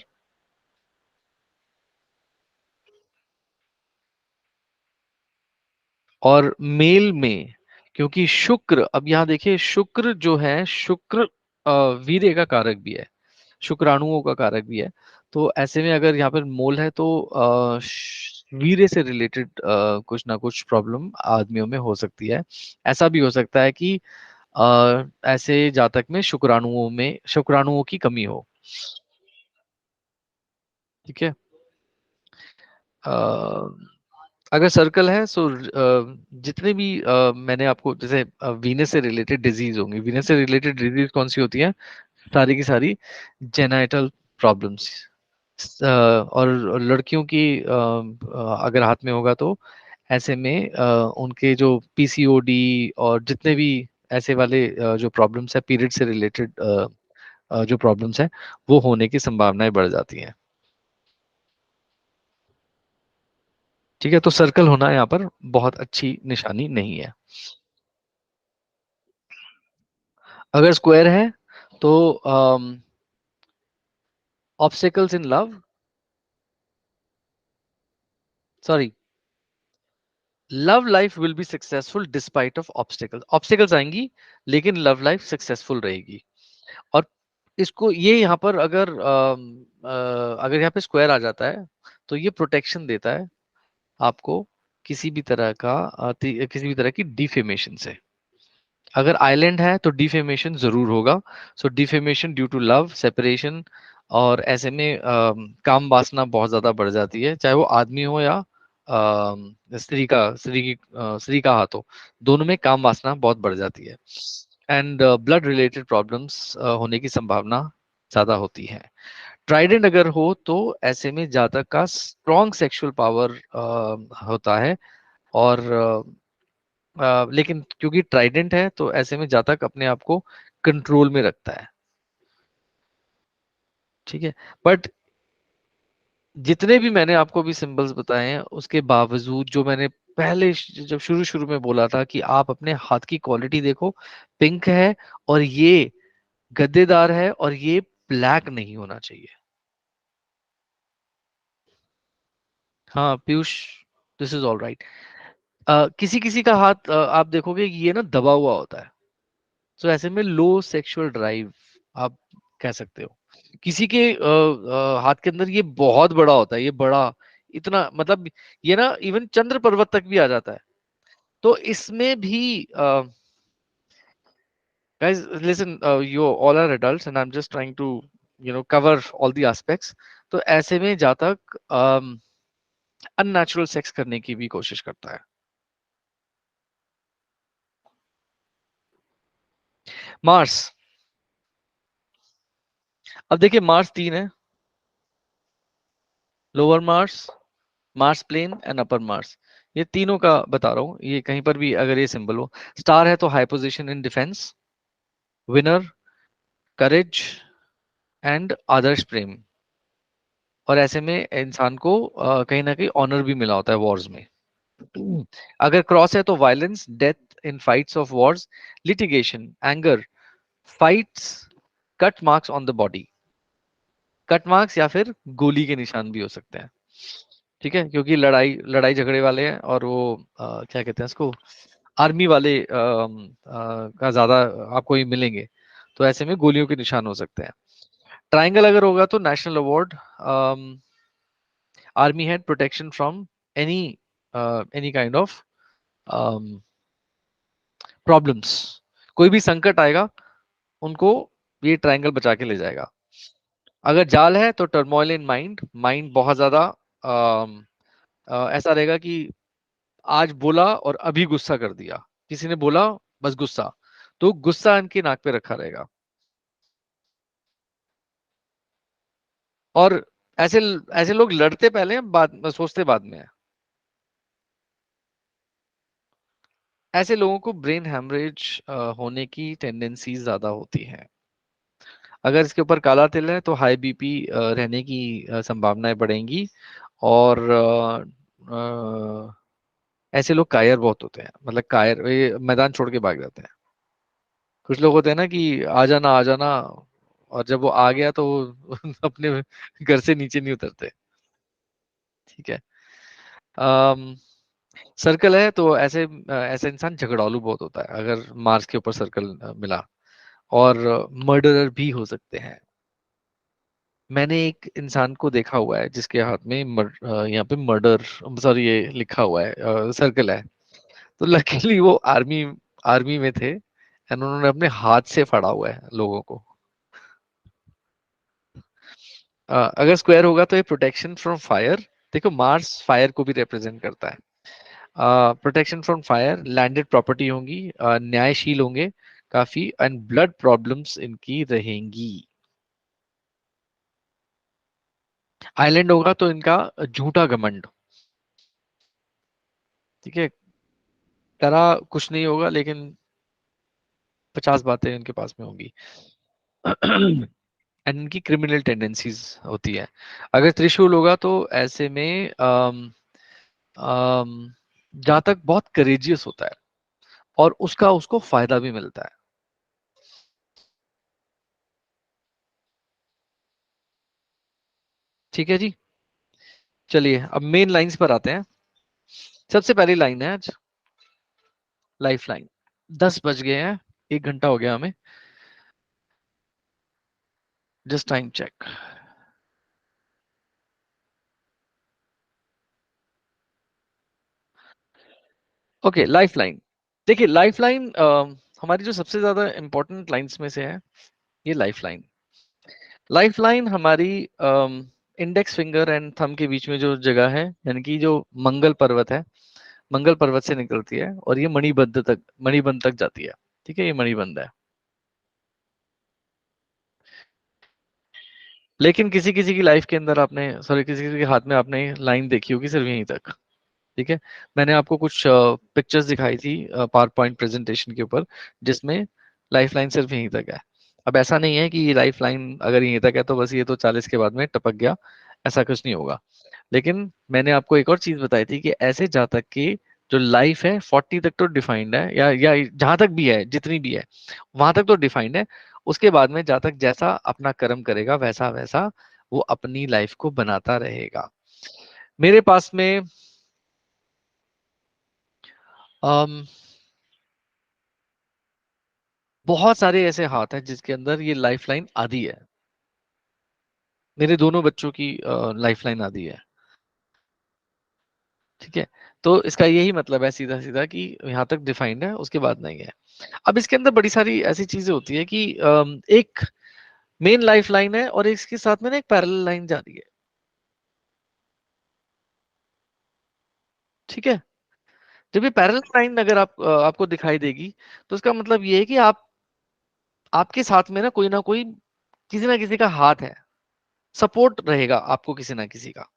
और मेल में, क्योंकि शुक्र, अब यहाँ देखिए शुक्र जो है, शुक्र वीर्य का कारक भी है, शुक्राणुओं का कारक भी है। तो ऐसे में अगर यहाँ पर मोल है तो वीर्य से रिलेटेड कुछ ना कुछ प्रॉब्लम आदमियों में हो सकती है। ऐसा भी हो सकता है कि ऐसे जातक में शुक्राणुओं की कमी हो। ठीक है। अगर सर्कल है सो जितने भी मैंने आपको जैसे वीनस से रिलेटेड डिजीज होंगी, वीनस से रिलेटेड डिजीज कौन सी होती है? सारी की सारी जेनाइटल प्रॉब्लम्स। और लड़कियों की अगर हाथ में होगा तो ऐसे में उनके जो पीसीओडी और जितने भी ऐसे वाले जो प्रॉब्लम्स है पीरियड से रिलेटेड जो प्रॉब्लम्स है वो होने की संभावनाएं बढ़ जाती हैं। ठीक है, तो सर्कल होना यहाँ पर बहुत अच्छी निशानी नहीं है। अगर स्क्वायर है तो obstacles in love, sorry, love life will be successful despite of obstacles. Obstacles आएंगी लेकिन लव लाइफ सक्सेसफुल रहेगी। और इसको ये यहाँ पर अगर यहाँ पे स्क्वायर आ जाता है तो ये प्रोटेक्शन देता है आपको किसी भी तरह किसी भी तरह की डिफेमेशन से। अगर आइलैंड है तो डिफेमेशन जरूर होगा। So defamation due to love separation, और ऐसे में काम वासना बहुत ज्यादा बढ़ जाती है, चाहे वो आदमी हो या स्त्री का हाथ हो, दोनों में काम वासना बहुत बढ़ जाती है। एंड ब्लड रिलेटेड प्रॉब्लम्स होने की संभावना ज्यादा होती है। ट्राइडेंट अगर हो तो ऐसे में जातक का स्ट्रॉन्ग सेक्सुअल पावर होता है। और लेकिन क्योंकि ट्राइडेंट है तो ऐसे में जातक अपने आप को कंट्रोल में रखता है। ठीक है, बट जितने भी मैंने आपको भी सिंबल्स बताए हैं उसके बावजूद, जो मैंने पहले जब शुरू शुरू में बोला था कि आप अपने हाथ की क्वालिटी देखो, पिंक है और ये गद्देदार है और ये ब्लैक नहीं होना चाहिए। हाँ Piyush, this is all right. किसी किसी का हाथ आप देखोगे कि ये ना दबा हुआ होता है, तो ऐसे में लो सेक्सुअल ड्राइव आप कह सकते हो। किसी के हाथ के अंदर ये बहुत बड़ा होता है, ये बड़ा इतना मतलब ये ना इवन चंद्र पर्वत तक भी आ जाता है। तो इसमें भी guys listen, you all are adults and I'm just trying to cover all the aspects। तो ऐसे में जातक अननेचुरल सेक्स करने की भी कोशिश करता है। मार्स, अब देखिए मार्स 3 है, lower Mars, Mars plain and upper Mars, ये तीनों का बता रहा हूँ। ये कहीं पर भी अगर ये सिंबल हो, स्टार है तो high position in defence, winner, courage and आदर्श प्रेम। और ऐसे में इंसान को कहीं ना कहीं ऑनर भी मिला होता है वॉर्स में। अगर क्रॉस है तो violence, death in fights of Wars, litigation, anger, fights, cut marks on the body. Cut marks या फिर गोली के निशान भी हो सकते हैं, ठीक है, क्योंकि लड़ाई लड़ाई झगड़े वाले हैं और वो क्या कहते हैं इसको, आर्मी वाले का ज्यादा आपको ये मिलेंगे, तो ऐसे में गोलियों के निशान हो सकते हैं। ट्रायंगल अगर होगा तो national award, army head, protection from any any kind of problems, कोई भी संकट आएगा उनको ये ट्रायंगल बचा के ले जाएगा। अगर जाल है तो टर्मोइल इन माइंड, माइंड बहुत ज्यादा ऐसा रहेगा कि आज बोला और अभी गुस्सा कर दिया, किसी ने बोला बस गुस्सा, तो गुस्सा इनकी नाक पे रखा रहेगा। और ऐसे ऐसे लोग लड़ते पहले हैं, बाद सोचते बाद में है। ऐसे लोगों को ब्रेन हैमरेज होने की टेंडेंसी ज्यादा होती है। अगर इसके ऊपर काला तिल है तो हाई बीपी रहने की संभावनाएं बढ़ेंगी। और ऐसे लोग कायर बहुत होते हैं, मतलब कायर, ये मैदान छोड़ के भाग जाते हैं। कुछ लोग होते हैं ना कि आ जाना आ जाना, और जब वो आ गया तो वो अपने घर से नीचे नहीं उतरते, ठीक है। सर्कल है तो ऐसे ऐसे इंसान झगड़ालू बहुत होता है अगर मार्स के ऊपर सर्कल मिला। और मर्डरर भी हो सकते हैं। मैंने एक इंसान को देखा हुआ है जिसके हाथ में यहाँ पे मर्डर, सॉरी, ये लिखा हुआ है, सर्कल है। तो लकीली वो आर्मी आर्मी में थे एंड उन्होंने अपने हाथ से फाड़ा हुआ है लोगों को। अगर स्क्वायर होगा तो ये प्रोटेक्शन फ्रॉम फायर, देखो मार्स फायर को भी रिप्रेजेंट करता है। Protection from fire, landed property होंगी, न्यायशील होंगे काफी, एंड ब्लड प्रॉब्लम्स इनकी रहेंगी। आइलैंड होगा तो इनका झूठा घमंड, ठीक है, करा कुछ नहीं होगा लेकिन 50 बातें इनके पास में होंगी। एंड इनकी क्रिमिनल टेंडेंसीज होती है। अगर त्रिशूल होगा तो ऐसे में जातक बहुत करेजियस होता है और उसका उसको फायदा भी मिलता है। ठीक है जी, चलिए अब मेन लाइंस पर आते हैं। सबसे पहली लाइन है आज लाइफ लाइन। 10 बज गए हैं, 1 घंटा हो गया हमें, just time check. Okay, life line. देखिए लाइफ लाइन हमारी जो सबसे ज्यादा इंपॉर्टेंट लाइंस में से है, ये लाइफ लाइन। लाइफ लाइन हमारी इंडेक्स फिंगर एंड थंब के बीच में जो जगह है, यानी कि जो मंगल पर्वत है, मंगल पर्वत से निकलती है और ये मणिबंध तक जाती है। ठीक है, ये मणिबंध है। लेकिन किसी किसी की लाइफ के अंदर आपने, सॉरी, किसी किसी के हाथ में आपने लाइन देखी होगी सिर्फ यहीं तक। ठीक है, मैंने आपको कुछ पिक्चर्स दिखाई थी पावर पॉइंट प्रेजेंटेशन के ऊपर, जिसमें लाइफ लाइन सिर्फ यहीं तक है। अब ऐसा नहीं है कि ये लाइफ लाइन अगर यहीं तक है तो बस ये तो 40 के बाद में टपक गया, ऐसा कुछ नहीं होगा। लेकिन मैंने आपको एक और चीज बताई थी कि ऐसे जातक की जो लाइफ है 40 तक तो डिफाइंड है, या जहां तक भी है, जितनी भी है वहां तक तो डिफाइंड है। उसके बाद में जातक जैसा अपना कर्म करेगा वैसा वैसा वो अपनी लाइफ को बनाता रहेगा। मेरे पास में अम, बहुत सारे ऐसे हाथ हैं जिसके अंदर ये लाइफ लाइन आधी है। मेरे दोनों बच्चों की लाइफ लाइन आधी है। ठीक है, तो इसका यही मतलब है सीधा सीधा कि यहाँ तक डिफाइंड है, उसके बाद नहीं है। अब इसके अंदर बड़ी सारी ऐसी चीजें होती है कि एक मेन लाइफ लाइन है और इसके साथ में ना एक पैरेलल लाइन जा रही है। ठीक है, जब ये पैरेलल लाइन अगर आपको दिखाई देगी तो इसका मतलब ये है कि आपके साथ में ना कोई किसी ना किसी का हाथ है, सपोर्ट रहेगा आपको किसी ना किसी का।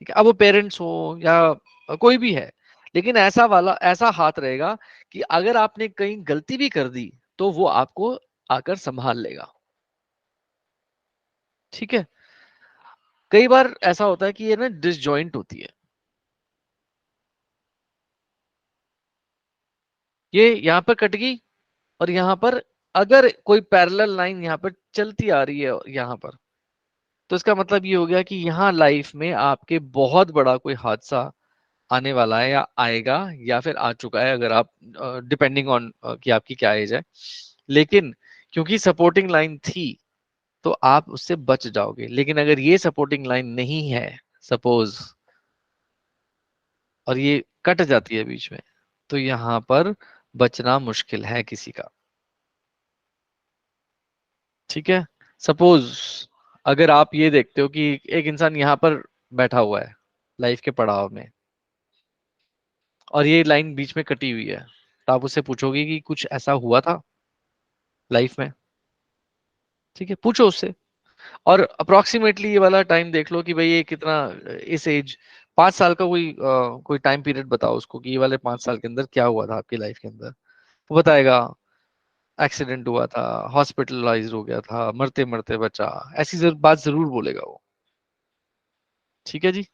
ठीक है, अब वो पेरेंट्स हो या कोई भी है, लेकिन ऐसा हाथ रहेगा कि अगर आपने कहीं गलती भी कर दी तो वो आपको आकर संभाल लेगा। ठीक है, कई बार ऐसा होता है कि ये ना डिसजॉइंट होती है, ये यहाँ पर कट गई और यहाँ पर अगर कोई पैरेलल लाइन यहाँ पर चलती आ रही है यहाँ पर, तो इसका मतलब ये हो गया कि यहाँ लाइफ में आपके बहुत बड़ा कोई हादसा आने वाला है या आएगा या फिर आ चुका है, अगर आप डिपेंडिंग ऑन कि आपकी क्या एज है। लेकिन क्योंकि सपोर्टिंग लाइन थी तो आप उससे बच जाओगे, लेकिन अगर ये सपोर्टिंग लाइन नहीं है सपोज और ये कट जाती है बीच में, तो यहाँ पर बचना मुश्किल है किसी का। ठीक है, सपोज अगर आप ये देखते हो कि एक इंसान यहाँ पर बैठा हुआ है लाइफ के पड़ाव में और ये लाइन बीच में कटी हुई है, तो आप उससे पूछोगे कि कुछ ऐसा हुआ था लाइफ में। ठीक है, पूछो उससे और अप्रोक्सीमेटली ये वाला टाइम देख लो कि भाई ये कितना, इस एज 5 साल का कोई टाइम पीरियड बताओ उसको कि ये वाले 5 साल के अंदर क्या हुआ था आपकी लाइफ के अंदर। वो बताएगा एक्सीडेंट हुआ था, हॉस्पिटलाइज हो गया था, मरते मरते बचा, ऐसी बात जरूर बोलेगा वो। ठीक है जी।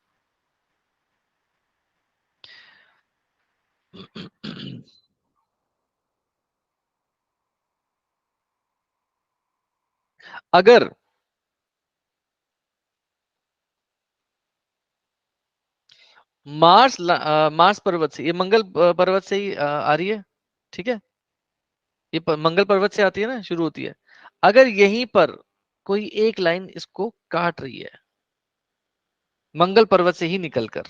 अगर मार्स पर्वत से, ये मंगल पर्वत से ही आ रही है। ठीक है, ये मंगल पर्वत से आती है ना, शुरू होती है। अगर यहीं पर कोई एक लाइन इसको काट रही है मंगल पर्वत से ही निकलकर,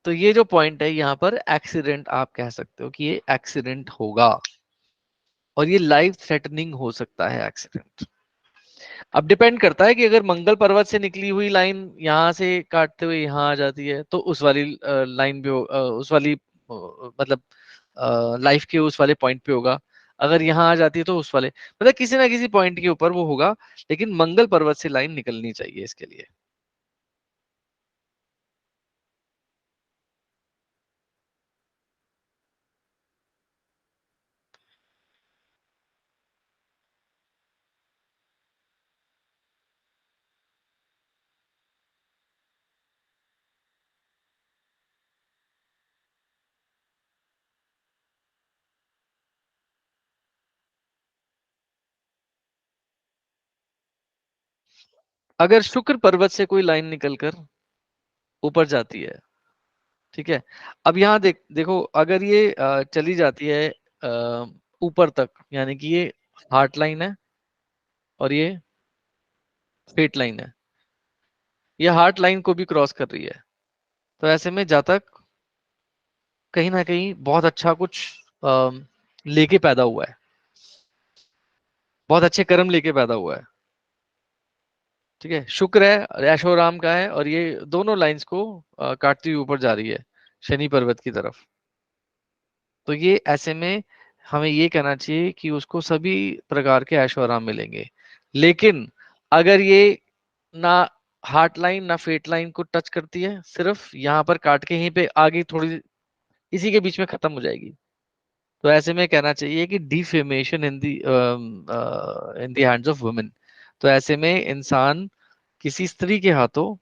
तो ये जो पॉइंट है यहाँ पर एक्सीडेंट, आप कह सकते हो कि ये एक्सीडेंट होगा और ये लाइफ थ्रेटनिंग हो सकता है एक्सीडेंट। अब डिपेंड करता है कि अगर मंगल पर्वत से निकली हुई लाइन यहाँ से काटते हुए यहाँ आ जाती है तो उस वाली लाइन भी उस वाली मतलब लाइफ के उस वाले पॉइंट पे होगा। अगर यहाँ आ जाती है तो उस वाले, मतलब किसी ना किसी पॉइंट के ऊपर वो होगा, लेकिन मंगल पर्वत से लाइन निकलनी चाहिए इसके लिए। अगर शुक्र पर्वत से कोई लाइन निकलकर ऊपर जाती है, ठीक है, अब यहाँ देखो अगर ये चली जाती है ऊपर तक, यानी कि ये हार्ट लाइन है और ये फेट लाइन है, ये हार्ट लाइन को भी क्रॉस कर रही है, तो ऐसे में जातक कहीं ना कहीं बहुत अच्छा कुछ लेके पैदा हुआ है, बहुत अच्छे कर्म लेके पैदा हुआ है। ठीक है, शुक्र है, ऐशो राम का है, और ये दोनों लाइंस को काटती हुई ऊपर जा रही है शनि पर्वत की तरफ। तो ये ऐसे में हमें ये कहना चाहिए कि उसको सभी प्रकार के ऐशो आराम मिलेंगे। लेकिन अगर ये ना हार्ट लाइन ना फेट लाइन को टच करती है, सिर्फ यहाँ पर काट के यहीं पे आगे थोड़ी इसी के बीच में खत्म हो जाएगी, तो ऐसे में कहना चाहिए कि defamation in the hands of women. तो ऐसे में इंसान किसी स्त्री के हाथों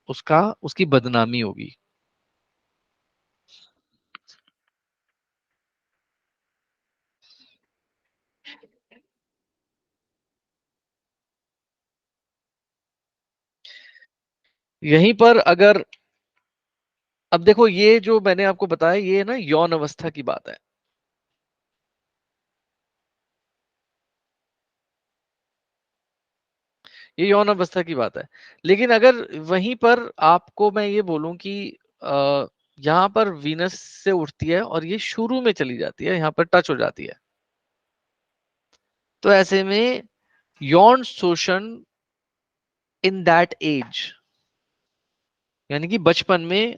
उसकी बदनामी होगी। यहीं पर अगर, अब देखो ये जो मैंने आपको बताया ये ना यौन अवस्था की बात है, ये यौन अवस्था की बात है। लेकिन अगर वहीं पर आपको मैं ये बोलूं कि यहाँ पर वीनस से उठती है और ये शुरू में चली जाती है, यहाँ पर टच हो जाती है, तो ऐसे में यौन शोषण इन दैट एज, यानी कि बचपन में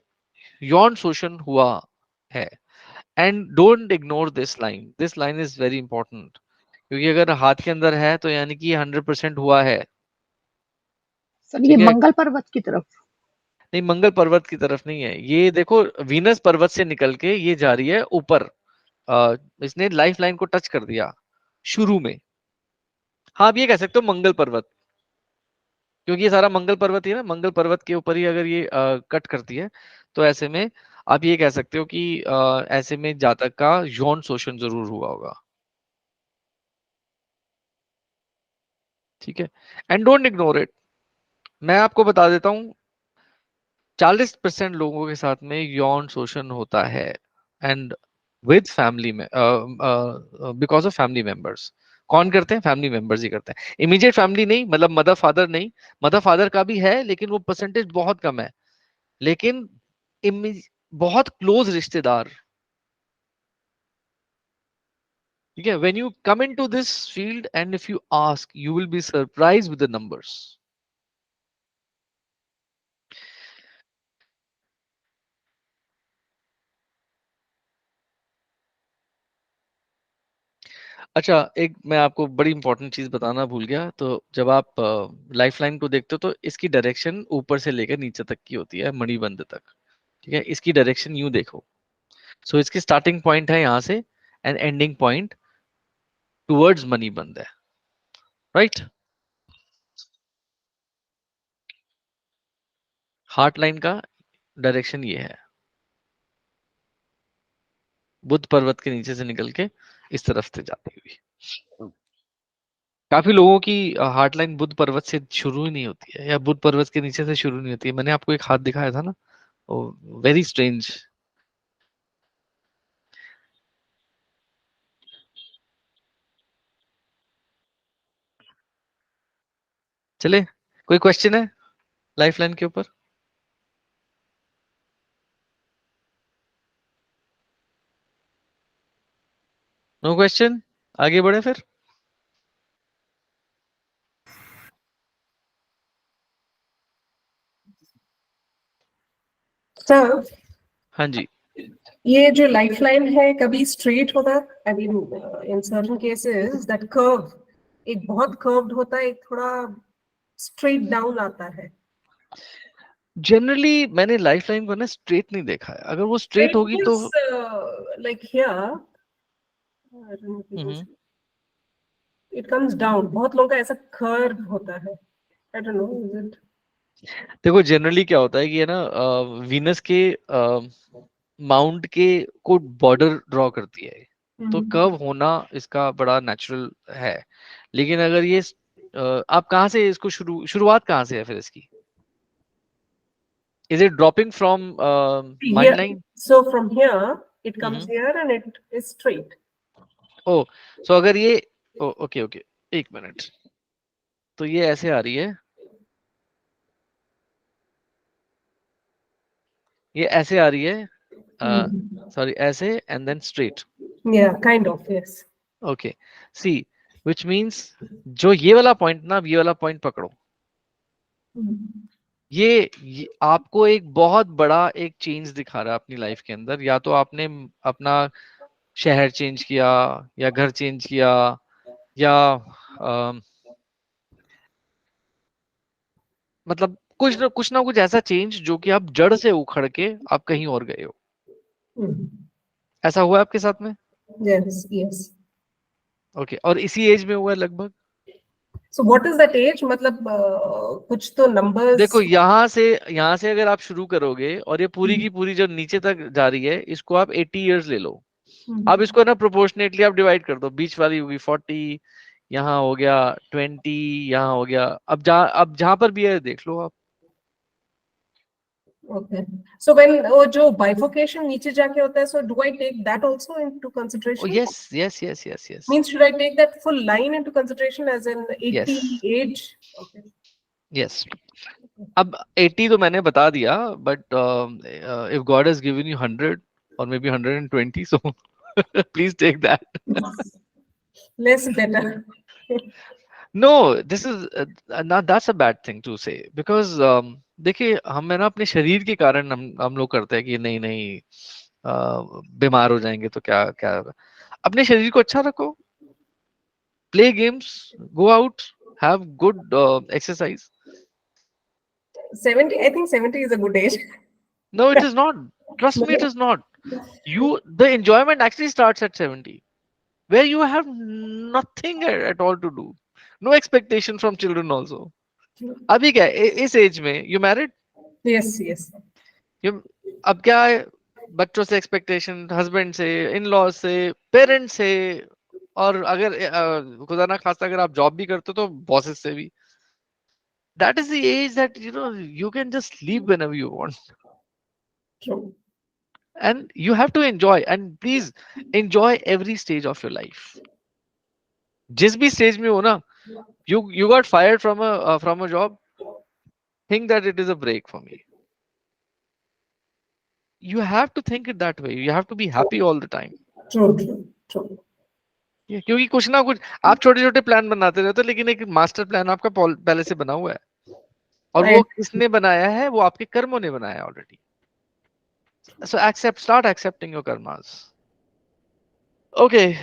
यौन शोषण हुआ है। And don't ignore this line is very important, क्योंकि अगर हाथ के अंदर है तो यानी कि 100% हुआ है। सर ये ठीक है, मंगल पर्वत की तरफ। नहीं, मंगल पर्वत की तरफ नहीं है ये, देखो वीनस पर्वत से निकल के ये जा रही है ऊपर, इसने लाइफ लाइन को टच कर दिया शुरू में। हाँ, आप ये कह सकते हो मंगल पर्वत, क्योंकि ये सारा मंगल पर्वत ही है ना, मंगल पर्वत के ऊपर ही अगर ये कट करती है, तो ऐसे में आप ये कह सकते हो कि ऐसे में जातक का यौन शोषण जरूर हुआ होगा। ठीक है, एंड डोंट इग्नोर इट। मैं आपको बता देता हूँ 40% लोगों के साथ में यौन शोषण होता है, एंड विद फैमिली में, बिकॉज ऑफ फैमिली मेंबर्स। कौन करते हैं? फैमिली मेंबर्स ही करते हैं, इमीडिएट फैमिली नहीं, मतलब मदर फादर नहीं। मदर फादर का भी है लेकिन वो परसेंटेज बहुत कम है, लेकिन बहुत क्लोज रिश्तेदार। ठीक है, when you come into this field and if you ask, you will be surprised with the numbers. अच्छा, एक मैं आपको बड़ी इंपॉर्टेंट चीज बताना भूल गया। तो जब आप लाइफ लाइन को देखते हो तो इसकी डायरेक्शन ऊपर से लेकर नीचे तक की होती है, मणिबंध तक। ठीक है, इसकी डायरेक्शन यूं देखो। सो इसकी स्टार्टिंग पॉइंट है यहाँ से, एंड एंडिंग पॉइंट टुवर्ड्स मणिबंध है, राइट। हार्ट लाइन का डायरेक्शन ये है, बुद्ध पर्वत के नीचे से निकल के इस तरफ से जाती हुई। काफी लोगों की हार्ट लाइन बुद्ध पर्वत से शुरू ही नहीं होती है, या बुद्ध पर्वत के नीचे से शुरू नहीं होती है। मैंने आपको एक हाथ दिखाया था ना, वेरी स्ट्रेंज। चले, कोई क्वेश्चन है लाइफ लाइन के ऊपर? नो क्वेश्चन, आगे बढ़े फिर। सर, हाँ जी, ये जो लाइफ लाइन है कभी स्ट्रेट होता है? I mean in certain cases that curve एक बहुत कर्व्ड होता है, एक थोड़ा स्ट्रेट डाउन आता है। जनरली मैंने लाइफ लाइन को ना स्ट्रेट नहीं देखा है। अगर वो स्ट्रेट होगी तो like here it comes down. बहुत लोगों का ऐसा कर्व होता है। I don't know, is it? देखो जनरली क्या होता है कि है ना, वीनस के माउंट के को बॉर्डर ड्रॉ करती है, तो कर्व होना इसका बड़ा नेचुरल है। लेकिन अगर ये आप कहाँ से इसको शुरुआत कहाँ से है फिर इसकी? Is it dropping from mind line? So from here it comes here and it is straight. ओ, सो अगर ये ओके ओके, एक मिनट। तो ये ऐसे आ रही है, ये ऐसे आ रही है, सॉरी ऐसे, and then straight. Yeah, kind of, yes. Okay, see which means जो ये वाला पॉइंट ना, ये वाला पॉइंट पकड़ो। ये आपको एक बहुत बड़ा एक चेंज दिखा रहा है अपनी लाइफ के अंदर। या तो आपने अपना शहर चेंज किया, या घर चेंज किया, या मतलब कुछ ना कुछ ऐसा चेंज जो कि आप जड़ से उखड़ के आप कहीं और गए हो। ऐसा हुआ है आपके साथ में? Yes, yes. ओके, और इसी एज में हुआ है लगभग? So what is that age? मतलब कुछ तो numbers. देखो यहाँ से अगर आप शुरू करोगे और ये पूरी की पूरी जो नीचे तक जा रही है, इसको आप 80 इयर्स ले लो। अब इसको ना प्रोपोर्शनेटली आप डिवाइड कर दो, बीच वाली होगी 40, यहाँ हो गया 20, यहाँ हो गया, अब जहां पर भी है देख लो आप। Okay. So when वो जो bifurcation नीचे जाके होता है, so do I take that also into consideration? yes. Means should I take that full line into consideration as in 80 age? Okay. Yes. अब 80 तो मैंने बता दिया, but if God has given you 100 or maybe 120, so please take that. Less better. No, this is not, that's a bad thing to say, because देखिए हम है ना अपने शरीर के कारण हम लोग करते हैं कि नहीं नहीं बीमार हो जाएंगे तो क्या क्या। अपने शरीर को अच्छा रखो, play games, go out, have good exercise. 70, I think 70 is a good age. No, it is not. Trust me, it is not. The enjoyment actually starts at 70, where you have nothing at all to do. No expectation from children also. अभी क्या है इस as में you married? Yes, yes. अब क्या है बच्चों से एक्सपेक्टेशन, हस्बैंड से, इन लॉ से, पेरेंट्स से, और अगर खुदा ना खास्ता अगर आप जॉब भी करते हो तो बॉसेस से भी. That is the age that you can just leave whenever you want. True. And you have to enjoy, and please enjoy every stage of your life. जिस भी स्टेज में हो ना, you got fired from a job, think that it is a break for me. You have to think it that way. You have to be happy all the time. True, true, true. क्योंकि कुछ ना कुछ आप छोटे छोटे plan बनाते रहते हो, लेकिन एक मास्टर प्लान आपका पहले से बना हुआ है, और वो किसने बनाया है? वो आपके कर्मों ने बनाया already. So start accepting your karmas. Okay,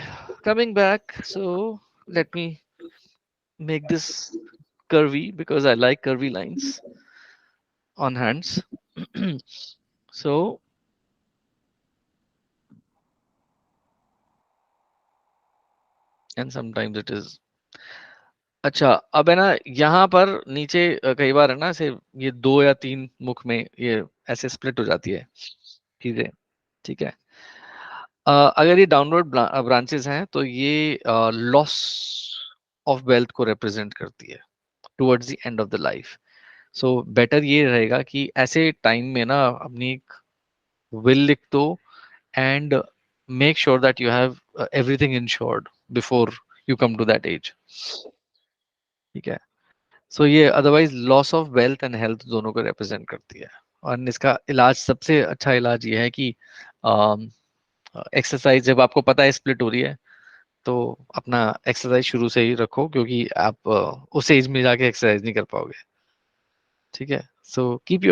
coming back. So let me make this curvy because I like curvy lines on hands. So and sometimes it is. अच्छा, अब है ना यहाँ पर नीचे कई बार है ना ऐसे ये 2 या 3 मुख में ये ऐसे स्प्लिट हो जाती है चीजें. ठीक है. अगर ये डाउनवर्ड ब्रांचेस हैं तो ये लॉस ऑफ वेल्थ को रिप्रेजेंट करती है towards the end of the life. So better ये रहेगा कि ऐसे टाइम में ना अपनी एक विल लिख दो and make sure that you have everything insured before you come to that age. ठीक है. सो ये otherwise loss of wealth and health दोनों को रिप्रेजेंट करती है. और इसका इलाज, सबसे अच्छा इलाज ये है कि एक्सरसाइज, जब आपको पता है स्प्लिट हो रही है तो अपना एक्सरसाइज शुरू से ही रखो, क्योंकि आप उस एज में जाके एक्सरसाइज नहीं कर पाओगे. ठीक है. So keep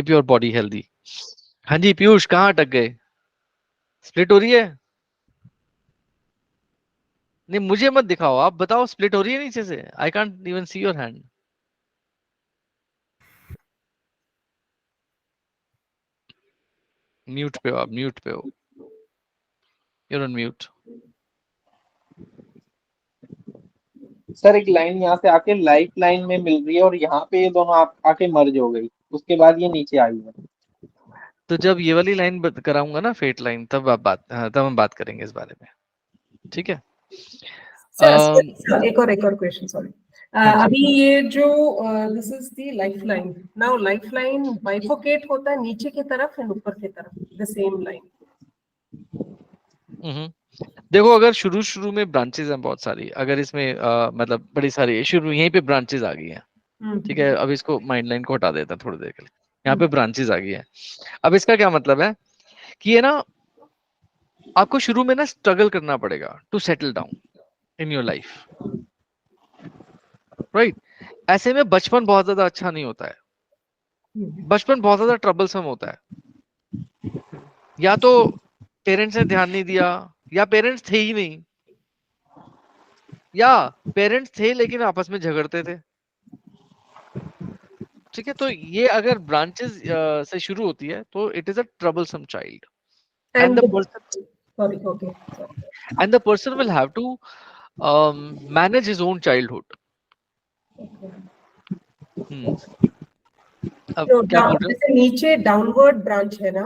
your body healthy. हाँ जी पीयूष, कहाँ अटक गए? स्प्लिट हो रही है? नहीं मुझे मत दिखाओ, आप बताओ स्प्लिट हो रही है नीचे से? I can't even see your hand. Mute पे हो आप, म्यूट पे हो. You're on mute. सर एक लाइन यहाँ से आके लाइफ लाइन में मिल रही है और यहाँ पे ये दोनों आके मर्ज हो गई, उसके बाद ये नीचे आई है. तो जब ये वाली लाइन कराऊंगा ना, फेट लाइन, तब तब हम बात करेंगे इस बारे में. ठीक है. Sir, एक और क्वेश्चन, सॉरी. अभी ये जो this is the life line. Now life line bifurcate होता है नीचे की तरफ एंड ऊपर की तरफ, द सेम लाइन. देखो, अगर शुरू में ब्रांचेस हैं बहुत सारी, अगर इसमें मतलब बड़ी सारी शुरू यहीं पे ब्रांचेस आ गई हैं. ठीक है. अब इसको माइंड लाइन को हटा देता है थोड़ी देर के लिए. यहाँ पे ब्रांचेस आ गई है. अब इसका क्या मतलब है कि ये ना आपको शुरू में ना स्ट्रगल करना पड़ेगा to settle down in your life, right. ऐसे में बचपन बहुत ज्यादा अच्छा नहीं होता है. बचपन बहुत ज्यादा ट्रबलसम होता है. या तो पेरेंट्स ने ध्यान नहीं दिया, या पेरेंट्स थे ही नहीं, या पेरेंट्स थे लेकिन आपस में झगड़ते थे. ठीक है. तो ये अगर ब्रांचेस से शुरू होती है तो it is a troublesome child, and the person will have to manage his own childhood. अब क्या बोल रहे हो? नीचे डाउनवर्ड ब्रांच है ना.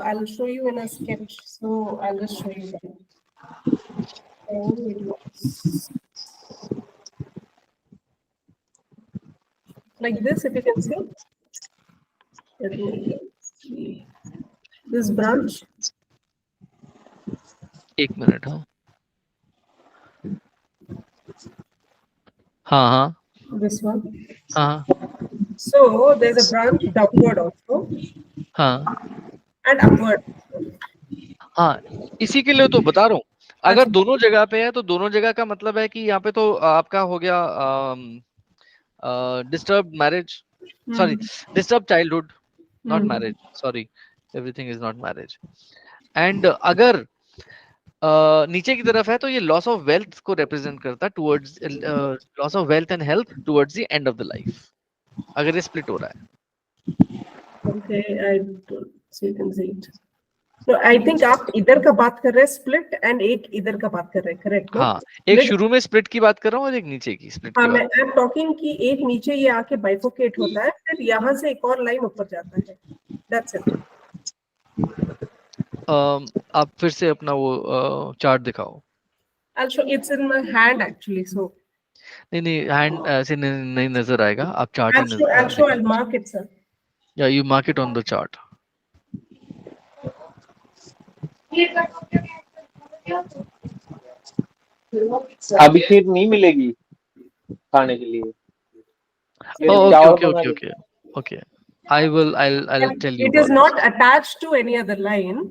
I'll show you in a sketch, so I'll just show you that. Like this, if you can see. This branch. एक minute. हाँ. This one. हाँ. So there's a branch downward also. हाँ. And upward. हाँ, इसी के लिए तो बता रहा हूँ. अगर दोनों जगह पे है तो दोनों जगह का मतलब है कि यहाँ पे तो आपका हो गया disturb marriage, sorry disturb childhood, not marriage, sorry, everything is not marriage. And अगर नीचे की तरफ है तो ये लॉस ऑफ वेल्थ को रिप्रेजेंट करता है towards loss of wealth and health towards the end of the life, अगर ये स्प्लिट हो रहा है। Okay, I don't see, can see it. So I think आप इधर का बात कर रहे हैं स्प्लिट एंड एक इधर का बात कर रहे हैं, करेक्ट? नो, हाँ, एक शुरू में स्प्लिट की बात कर रहा हूँ और एक नीचे की स्प्लिट हाँ, की मैं बात। आई एम टॉकिंग कि एक नीचे ये आके बाइफोकेट होता है, फिर यहाँ से एक और लाइन ऊपर जाता है, दैट्स इट। आप फिर से अपना वो चार्ट दिखाओ। I'll show, it's in my hand actually, so नहीं हैंड ऐसे नहीं नजर आएगा, आप chart he I'll mark it, sir. या you mark it on the chart. अभी खीर नहीं मिलेगी खाने के लिए। Okay I'll tell you It is about not this. attached to any other line.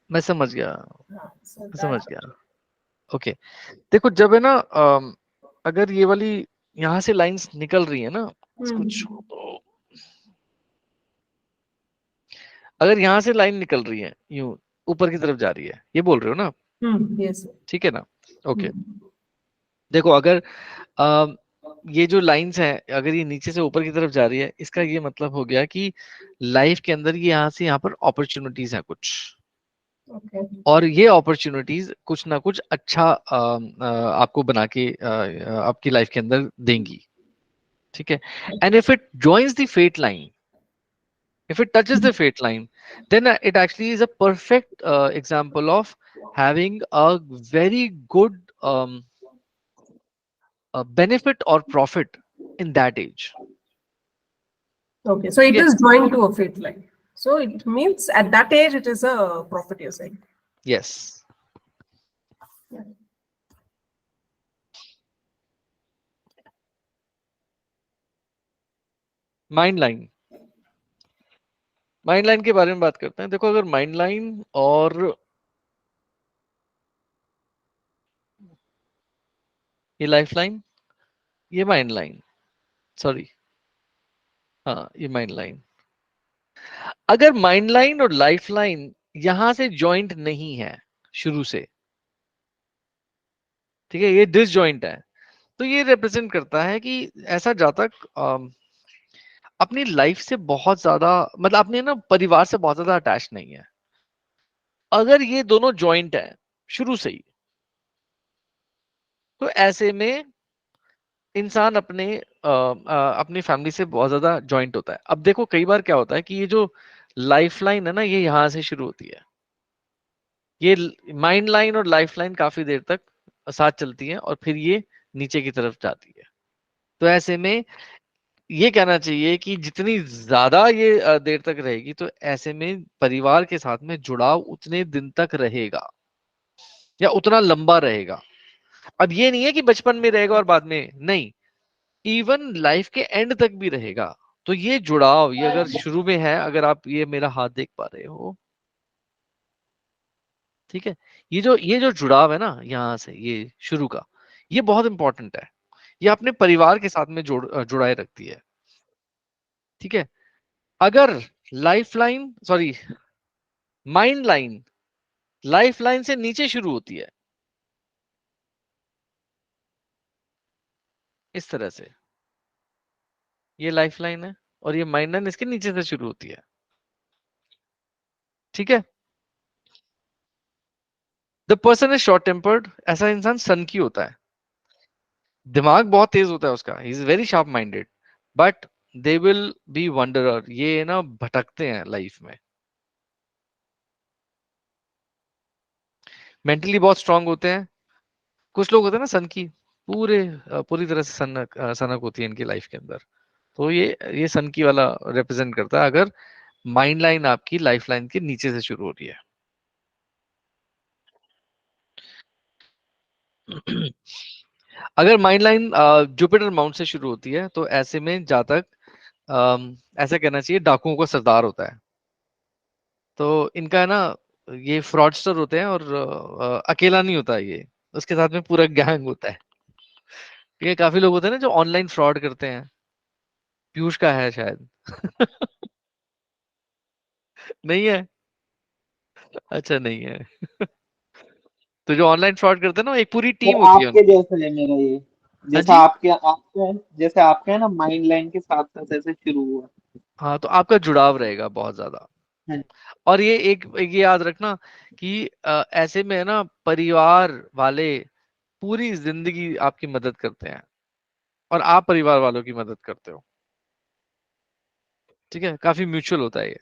मैं समझ गया, So समझ गया। ओके, देखो जब है ना अगर ये वाली यहाँ से लाइंस निकल रही है ना, इसको अगर यहाँ से लाइन निकल रही है यूं ऊपर की तरफ जा रही है, ये बोल रहे हो ना? yes, ठीक है ना? ओके, देखो अगर ये जो लाइंस है अगर ये नीचे से ऊपर की तरफ जा रही है, इसका ये मतलब हो गया कि लाइफ के अंदर ये यहाँ से यहाँ पर अपॉर्चुनिटीज है कुछ, और ये अपॉर्चुनिटीज कुछ ना कुछ अच्छा आपको बना के आपकी लाइफ के अंदर देंगी, ठीक है? And if it joins the fate line, if it touches the fate line, then it actually is a perfect example of having a very good benefit or profit in that age. Okay, so it is joined to a fate line. So it means at that age it is a profit, you're saying? Yes. Mind line, mind line के बारे में बात करते हैं। देखो अगर mind line और ये लाइफ लाइन, ये माइंड लाइन, सॉरी हाँ ये माइंड लाइन, अगर माइंड लाइन और लाइफ लाइन यहां से जॉइंट नहीं है शुरू से, ठीक है, ये डिसजॉइंट है, तो ये रिप्रेजेंट करता है कि ऐसा जातक अपनी लाइफ से बहुत ज्यादा मतलब अपने ना परिवार से बहुत ज्यादा अटैच नहीं है। अगर ये दोनों जॉइंट है शुरू से ही, तो ऐसे में इंसान अपनी फैमिली से बहुत ज्यादा जॉइंट होता है। अब देखो कई बार क्या होता है कि ये जो लाइफ लाइन है ना, ये यहां से शुरू होती है, ये माइंड लाइन और लाइफ लाइन काफी देर तक साथ चलती है और फिर ये नीचे की तरफ जाती है। तो ऐसे में ये कहना चाहिए कि जितनी ज्यादा ये देर तक रहेगी, तो ऐसे में परिवार के साथ में जुड़ाव उतने दिन तक रहेगा या उतना लंबा रहेगा। अब ये नहीं है कि बचपन में रहेगा और बाद में नहीं, इवन लाइफ के एंड तक भी रहेगा। तो ये जुड़ाव, ये अगर शुरू में है, अगर आप ये मेरा हाथ देख पा रहे हो, ठीक है, ये जो जुड़ाव है ना यहाँ से, ये शुरू का, ये बहुत इंपॉर्टेंट है। ये अपने परिवार के साथ में जुड़ाए रखती है, ठीक है। अगर life line sorry mind line life line से नीचे शुरू होती है इस तरह से, ये लाइफ लाइन है और ये माइंड लाइन इसके नीचे से शुरू होती है, ठीक है। The person is short tempered, ऐसा इंसान सन की होता है, दिमाग बहुत तेज होता है उसका, he is very sharp minded, but they will be wanderer, ये ना भटकते हैं लाइफ में। मेंटली बहुत स्ट्रांग होते हैं। कुछ लोग होते हैं ना सन की, पूरी तरह से सनक होती है इनकी लाइफ के अंदर, तो ये सन की वाला रिप्रेजेंट करता है अगर माइंड लाइन आपकी लाइफ लाइन के नीचे से शुरू हो रही है। अगर माइंड लाइन जुपिटर माउंट से शुरू होती है, तो ऐसे में जातक ऐसा कहना चाहिए डाकुओं का सरदार होता है। तो इनका है ना, ये फ्रॉडस्टर होते हैं और अकेला नहीं होता ये, उसके साथ में पूरा गैंग होता है। ये काफी लोग होते हैं ना जो ऑनलाइन फ्रॉड करते हैं, पीयूष का है शायद नहीं है, अच्छा नहीं है तो जो ऑनलाइन फ्रॉड करते हैं ना, एक पूरी सर टीम होती है आपके उनकी। जैसे है मेरा ये, हाँ जैसा जी। जैसे आपका है ना, माइंड लाइन के साथ साथ ऐसे शुरू हुआ। हाँ, तो आपका जुड़ाव रहेगा बहुत ज्यादा। हाँ। और ये एक ये याद रखना कि ऐसे में है ना, परिवार वाले पूरी जिंदगी आपकी मदद करते हैं और आप परिवार वालों की मदद करते हो। ठीक है, काफी म्यूचुअल होता है ये।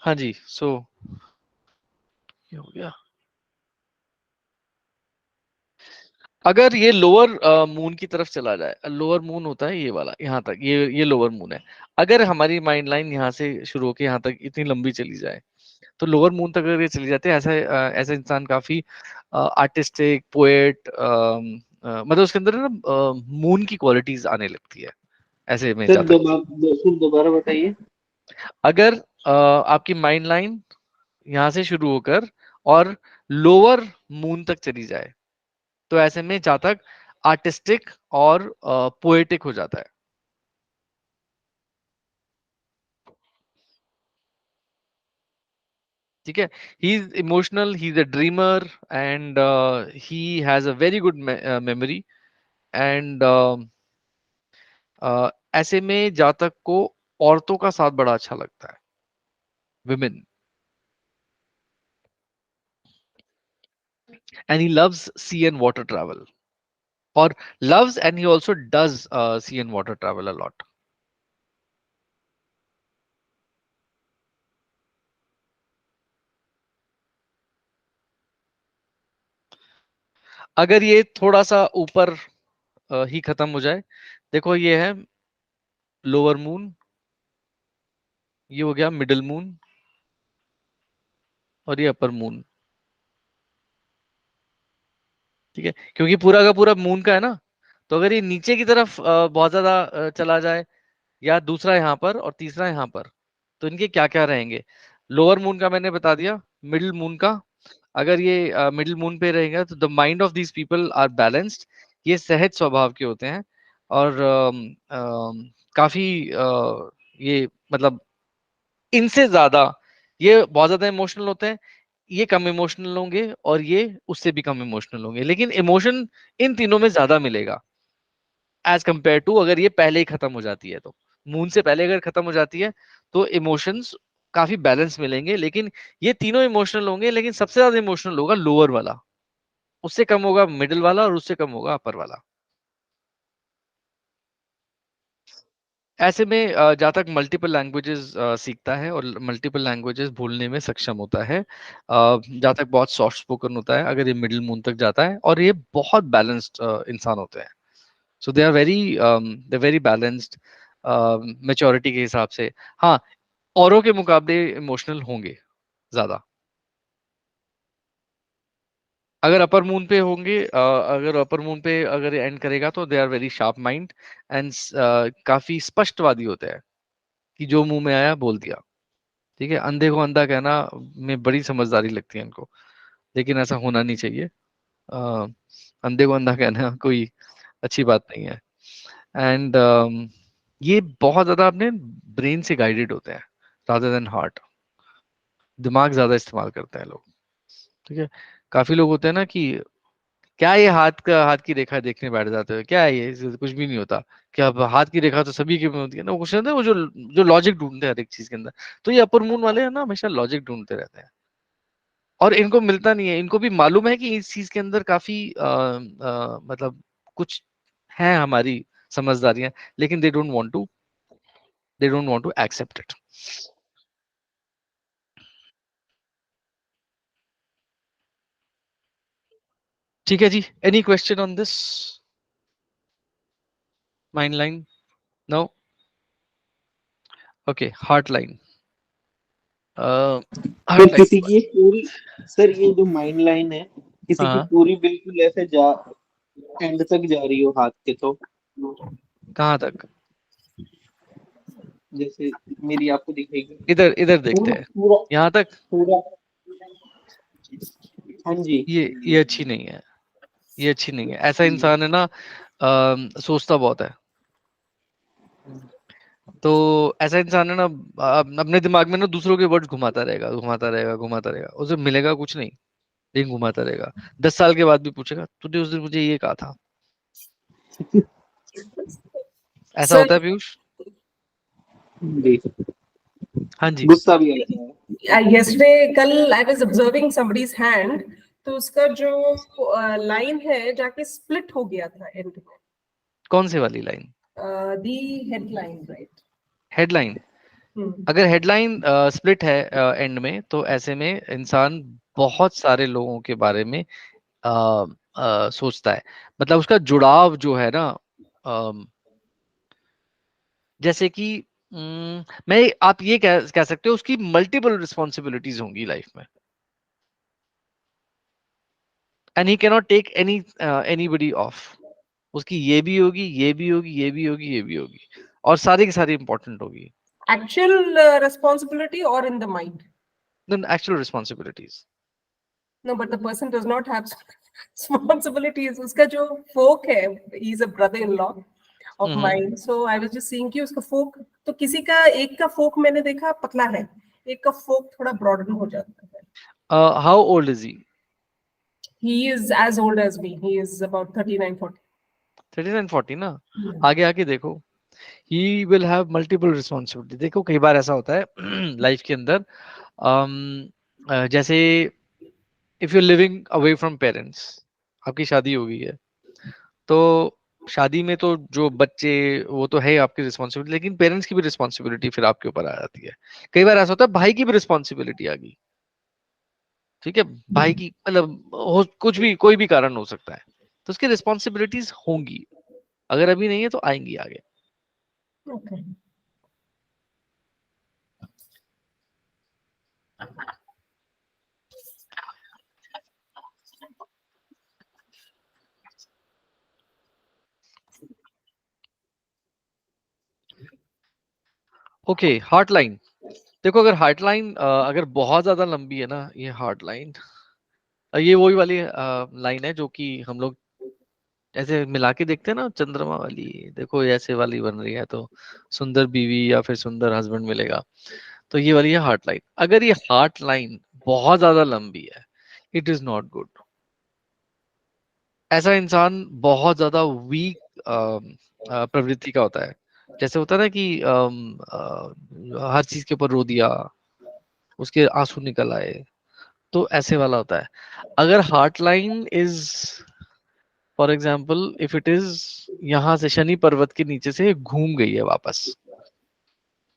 हाँ जी, सो ये हो गया। अगर ये लोअर मून की तरफ चला जाए, लोअर मून होता है ये वाला, यहाँ तक, ये लोअर मून है। अगर हमारी माइंड लाइन यहाँ से शुरू होकर यहाँ तक इतनी लंबी चली जाए, तो लोअर मून तक अगर ये चली जाती है, ऐसा इंसान काफी आर्टिस्टिक, पोएट, मतलब उसके अंदर ना मून की क्वालिटीज आने लगती है ऐसे में सर जाता है। दोबारा बताइए। अगर आपकी माइंड लाइन यहाँ से शुरू होकर और लोअर मून तक चली जाए, तो ऐसे में जातक आर्टिस्टिक और पोएटिक हो जाता है। ठीक है, he is emotional, he is a dreamer, and he has a very good memory, and ऐसे में जातक को औरतों का साथ बड़ा अच्छा लगता है, women, and he loves sea and water travel, और loves and he also does sea and water travel a lot. अगर ये थोड़ा सा ऊपर ही खत्म हो जाए, देखो ये है लोअर मून, ये हो गया मिडिल मून, और ये अपर मून। ठीक है, क्योंकि पूरा का पूरा मून का है ना, तो अगर ये नीचे की तरफ बहुत ज्यादा चला जाए, या दूसरा यहाँ पर और तीसरा यहाँ पर, तो इनके क्या क्या रहेंगे। लोअर मून का मैंने बता दिया, मिडिल मून का, अगर ये मिडिल मून पे रहेगा तो the mind of these people are balanced, ये सहज स्वभाव के होते हैं, और काफी ये मतलब इनसे ज्यादा ये बहुत ज्यादा इमोशनल होते हैं, ये कम इमोशनल होंगे, और ये उससे भी कम इमोशनल होंगे, लेकिन इमोशन इन तीनों में ज्यादा मिलेगा एज कंपेयर टू अगर ये पहले ही खत्म हो जाती है। तो मून से पहले अगर खत्म हो जाती है तो इमोशंस काफी बैलेंस मिलेंगे, लेकिन ये तीनों इमोशनल होंगे, लेकिन सबसे ज्यादा इमोशनल होगा लोअर वाला, उससे कम होगा मिडिल वाला, और उससे कम होगा अपर वाला। ऐसे में जहाँ तक मल्टीपल लैंग्वेजेस सीखता है और मल्टीपल लैंग्वेजेस बोलने में सक्षम होता है, जहाँ तक बहुत सॉफ्ट स्पोकन होता है अगर ये मिडिल मून तक जाता है, और ये बहुत बैलेंस्ड इंसान होते हैं। So they are very balanced maturity के हिसाब से। हाँ, औरों के मुकाबले इमोशनल होंगे ज्यादा। अगर अपर मून पे होंगे, अगर अपर मून पे अगर एंड करेगा, तो they are very sharp mind, and काफी स्पष्टवादी होते हैं, कि जो मुंह में आया बोल दिया। ठीक है, अंधे को अंधा कहना में बड़ी समझदारी लगती है इनको, लेकिन ऐसा होना नहीं चाहिए। अ, अंधे को अंधा कहना कोई अच्छी बात नहीं है। एंड ये बहुत ज्यादा अपने ब्रेन से गाइडेड होते हैं रादर देन हार्ट, दिमाग ज्यादा इस्तेमाल करते हैं लोग। ठीक है, काफी लोग होते हैं ना कि क्या ये हाथ की रेखा देखने बैठ जाते हो, क्या है ये, इससे कुछ भी नहीं होता, क्या अब हाथ की रेखा तो सभी के में होती है ना, वो कुछ नहीं, वो जो जो लॉजिक ढूंढते हैं हर एक चीज के अंदर। तो ये अपर मून वाले हैं ना, हमेशा लॉजिक ढूंढते रहते हैं, और इनको मिलता नहीं है। इनको भी मालूम है कि इस चीज के अंदर काफी मतलब कुछ है हमारी समझदारियां, लेकिन they don't want to accept it. ठीक है जी, any question on this mind line? No? Okay, heart line. Sir heart line. किसी की पूरी सर ये जो माइंड लाइन है, किसी की हाँ, पूरी बिल्कुल ऐसे जा एंड तक जा रही हो हाथ के, तो कहाँ तक? जैसे मेरी आपको दिखेगी इधर इधर देखते पूरा हैं, पूरा यहाँ तक। पूरा। हाँ जी। ये अच्छी नहीं है, ये अच्छी नहीं है। ऐसा इंसान है ना, सोचता बहुत है। तो ऐसा इंसान है ना, अपने दिमाग में ना दूसरों के वर्ड्स घुमाता रहेगा, घुमाता रहेगा, घुमाता रहेगा, उसे मिलेगा कुछ नहीं, लेकिन घुमाता रहेगा। 10 साल के बाद भी पूछेगा तूने उस दिन मुझे ये कहा था। ऐसा सर होता है पीयूष? जी, हाँ जी। गुस्सा भी आता है। yesterday कल I was observing somebody's hand, तो उसका जो लाइन है जाके स्प्लिट हो गया था एंड में। कौन से वाली लाइन? दी हेडलाइन, राइट? हेडलाइन। अगर हेडलाइन स्प्लिट है एंड में, तो ऐसे में इंसान बहुत सारे लोगों के बारे में सोचता है। मतलब उसका जुड़ाव जो है ना, जैसे कि मैं आप ये कह सकते हो उसकी मल्टीपल रिस्पॉन्सिबिलिटीज होंगी लाइफ में, and he can not take anybody off. उसकी ये भी होगी, ये भी होगी, ये भी होगी, ये भी होगी, और सारी की सारी इंपॉर्टेंट होगी। Actual responsibility or in the mind? Actual responsibilities. No, but the person does not have responsibilities. उसका जो folk है, he is a brother-in-law of mine. So I was just seeing कि उसका folk, तो किसी का एक का folk मैंने देखा पतला है, एक का folk थोड़ा broaden हो जाता है। How old is he? He is as old as me. He is about 39-40. 39-40 ना? आगे आके देखो, he will have multiple responsibility। देखो कई बार ऐसा होता है लाइफ के अंदर, जैसे if you living away from parents, आपकी शादी हो गई है, तो शादी में तो जो बच्चे वो तो है आपकी रिस्पॉन्सिबिलिटी, लेकिन पेरेंट्स की भी रिस्पॉन्सिबिलिटी फिर आपके ऊपर आ जाती है। कई बार ऐसा होता है भाई की भी रिस्पॉन्सिबिलिटी आ गई, ठीक है, भाई की मतलब कुछ भी, कोई भी कारण हो सकता है, तो उसकी रिस्पॉन्सिबिलिटीज होंगी, अगर अभी नहीं है तो आएंगी आगे। Okay. Okay, heart line. देखो अगर हार्ट लाइन अगर बहुत ज्यादा लंबी है ना, ये हार्ट लाइन, ये वही वाली लाइन है जो कि हम लोग ऐसे मिला के देखते हैं ना, चंद्रमा वाली, देखो ये ऐसे वाली बन रही है तो सुंदर बीवी या फिर सुंदर हस्बैंड मिलेगा, तो ये वाली है हार्ट लाइन। अगर ये हार्ट लाइन बहुत ज्यादा लंबी है, इट इज नॉट गुड। ऐसा इंसान बहुत ज्यादा वीक प्रवृत्ति का होता है। जैसे होता है ना कि हर चीज के ऊपर रो दिया, उसके आंसू निकल आए, तो ऐसे वाला होता है। अगर heart line is, for example if it is यहाँ से शनि पर्वत के नीचे से घूम गई है वापस,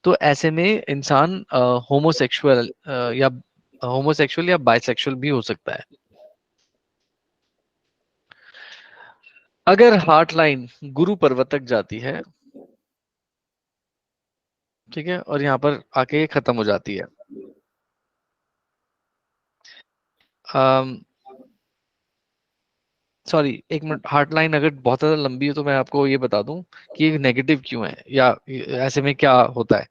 तो ऐसे में इंसान होमोसेक्सुअल या बाइसेक्सुअल भी हो सकता है। अगर हार्ट लाइन गुरु पर्वत तक जाती है, ठीक है, और यहाँ पर आके खत्म हो जाती है, सॉरी एक मिनट, हार्ट लाइन अगर बहुत ज्यादा लंबी है तो मैं आपको ये बता दूं कि ये नेगेटिव क्यों है, या ऐसे में क्या होता है।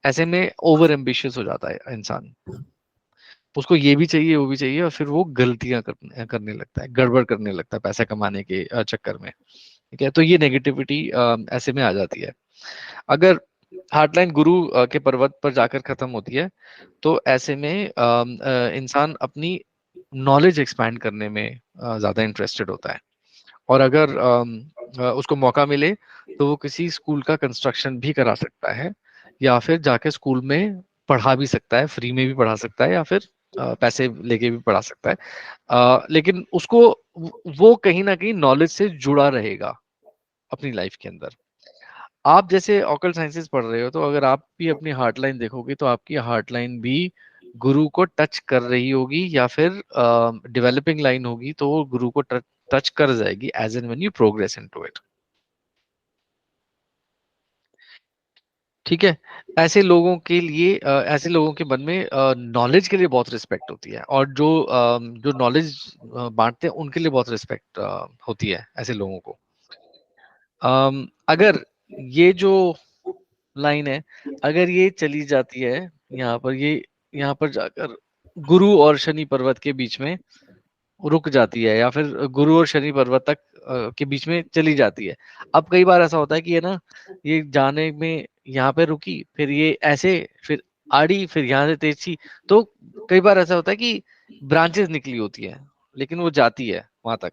ऐसे में ओवर एम्बिशियस हो जाता है इंसान, उसको ये भी चाहिए, वो भी चाहिए, और फिर वो गलतियां करने लगता है, गड़बड़ करने लगता है पैसा कमाने के चक्कर में, ठीक है। तो ये नेगेटिविटी ऐसे में आ जाती है। अगर हार्टलाइन गुरु के पर्वत पर जाकर खत्म होती है, तो ऐसे में इंसान अपनी नॉलेज एक्सपैंड करने में ज्यादा इंटरेस्टेड होता है, और अगर उसको मौका मिले तो वो किसी स्कूल का कंस्ट्रक्शन भी करा सकता है, या फिर जाके स्कूल में पढ़ा भी सकता है, फ्री में भी पढ़ा सकता है, या फिर पैसे लेके भी पढ़ा सकता है, लेकिन उसको वो कहीं ना कहीं नॉलेज से जुड़ा रहेगा अपनी लाइफ के अंदर। आप जैसे ऑकल्ट साइंसेस पढ़ रहे हो, तो अगर आप भी अपनी हार्ट लाइन देखोगे तो आपकी हार्ट लाइन भी गुरु को टच कर रही होगी, या फिर डेवलपिंग लाइन होगी तो वो गुरु को टच कर जाएगी age and when you progress into it, ठीक है। ऐसे लोगों के लिए ऐसे लोगों के मन में नॉलेज के लिए बहुत रिस्पेक्ट होती है, और जो नॉलेज बांटते हैं उनके लिए बहुत रिस्पेक्ट होती है ऐसे लोगों को। अगर ये जो लाइन है, अगर ये चली जाती है यहाँ पर, ये यहाँ पर जाकर गुरु और शनि पर्वत के बीच में रुक जाती है, या फिर गुरु और शनि पर्वत तक के बीच में चली जाती है। अब कई बार ऐसा होता है कि ये ना, ये जाने में यहाँ पे रुकी, फिर ये ऐसे, फिर आड़ी, फिर यहाँ से तेज थी, तो कई बार ऐसा होता है कि ब्रांचेस निकली होती है, लेकिन वो जाती है वहां तक।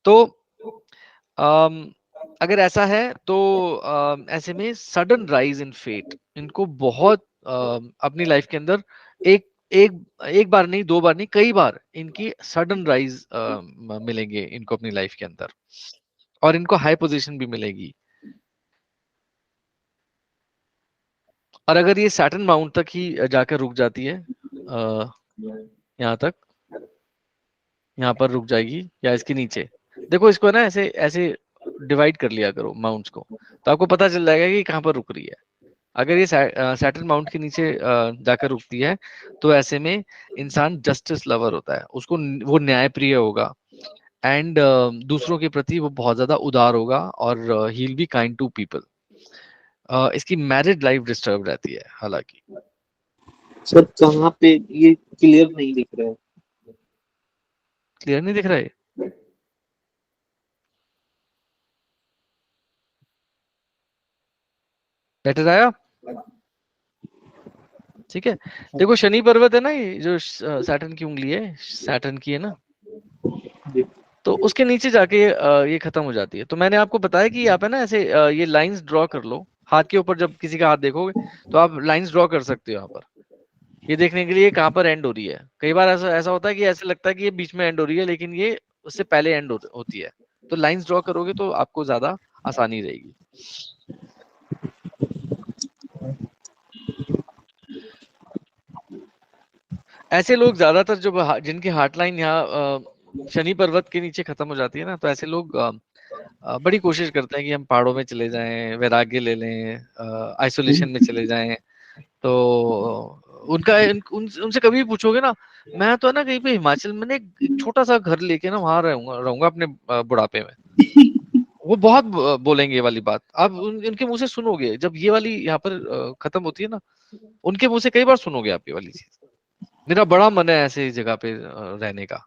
तो अगर ऐसा है तो ऐसे में सडन राइज इन फेट, इनको बहुत अपनी लाइफ के अंदर एक एक एक बार नहीं, दो बार नहीं, कई बार इनकी सडन राइज मिलेंगे इनको अपनी लाइफ के अंदर, और इनको हाई पोजीशन भी मिलेगी। और अगर ये सैटर्न माउंट तक ही जाकर रुक जाती है, यहाँ तक, यहाँ पर रुक जाएगी या इसके नीचे, देखो इसको ना ऐसे ऐसे डिवाइड कर लिया करो माउंट्स को, तो आपको पता चल जाएगा कि कहाँ पर रुक रही है। अगर ये सैटर्न माउंट के नीचे जाकर रुकती है, तो ऐसे में इंसान जस्टिस लवर होता है, उसको वो न्याय प्रिय होगा, एंड दूसरों के प्रति वो बहुत ज्यादा उदार होगा, और he will be kind to people. इसकी मैरिड लाइफ डिस्टर्ब रहती है हालांकि। सर कहाँ पे ये क्लियर नहीं दिख रहा है? क्लियर नहीं दिख रहा है? लेटर आया? ठीक है, देखो शनि पर्वत है ना, ये जो सैटर्न की उंगली है, सैटर्न की है ना, तो उसके नीचे जाके ये खत्म हो जाती है। तो मैंने आपको बताया कि यहाँ पे ना ऐसे ये लाइंस ड्रॉ कर लो हाथ के ऊपर, जब किसी का हाथ देखोगे तो आप लाइंस ड्रॉ कर सकते हो यहाँ पर, ये देखने के लिए कहाँ पर एंड हो रही है। कई बार ऐसा ऐसा होता है कि ऐसे लगता है कि ये बीच में एंड हो रही है, लेकिन ये उससे पहले एंड होती है। तो लाइंस ड्रॉ करोगे तो आपको ज्यादा आसानी रहेगी। ऐसे लोग ज्यादातर जो जिनकी हार्ट लाइन यहाँ शनि पर्वत के नीचे खत्म हो जाती है ना, तो ऐसे लोग बड़ी कोशिश करते हैं कि हम पहाड़ों में चले जाएं, वैराग्य ले लें, आइसोलेशन में चले जाएं। तो उनका उनसे कभी भी पूछोगे ना, मैं तो है ना कहीं पे हिमाचल में एक छोटा सा घर लेके ना वहां रहूंगा अपने बुढ़ापे में, वो बहुत बोलेंगे ये वाली बात। आप उनके मुंह से सुनोगे, जब ये वाली यहाँ पर खत्म होती है ना, उनके मुंह से कई बार सुनोगे आप ये वाली चीज। मेरा बड़ा मन है ऐसे जगह पे रहने का।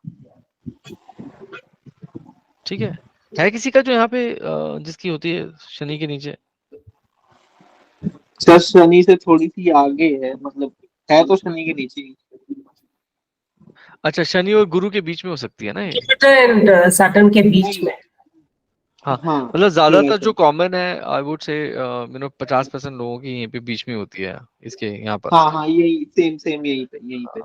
ठीक है किसी का जो यहाँ पे जिसकी होती है शनि के नीचे? सर शनि से थोड़ी सी आगे है, मतलब है तो शनि के नीचे ही। अच्छा, शनि और गुरु के बीच में हो सकती है ना ये? जुपिटर एंड सैटर्न के बीच में। हाँ, हाँ, मतलब ज्यादातर जो कॉमन है, आई वुड से 50% लोगों की यहीं पे बीच में होती है इसके यहाँ पर। हाँ यही सेम यहीं पे।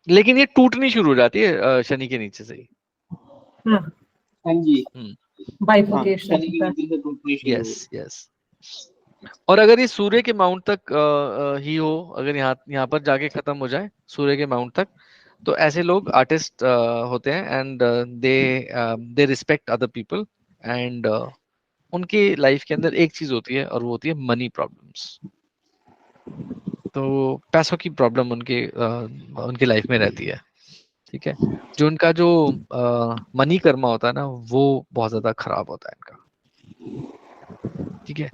लेकिन ये टूटनी शुरू हो जाती है शनि के नीचे से ही। हाँ जी, बाइफर्केशन। शनि के नीचे से टूटनी शुरू। यस। और अगर ये सूर्य के माउंट तक ही हो, अगर यहाँ पर जाके खत्म हो जाए सूर्य के माउंट तक, तो ऐसे लोग आर्टिस्ट होते हैं, and they respect other people, and उनकी लाइफ के अंदर एक चीज होती है, और वो होती है मनी प्रॉब्लम्स। तो पैसों की प्रॉब्लम उनके लाइफ में रहती है। ठीक है, जो उनका जो मनी कर्मा होता है ना, वो बहुत ज्यादा खराब होता है इनका। ठीक है,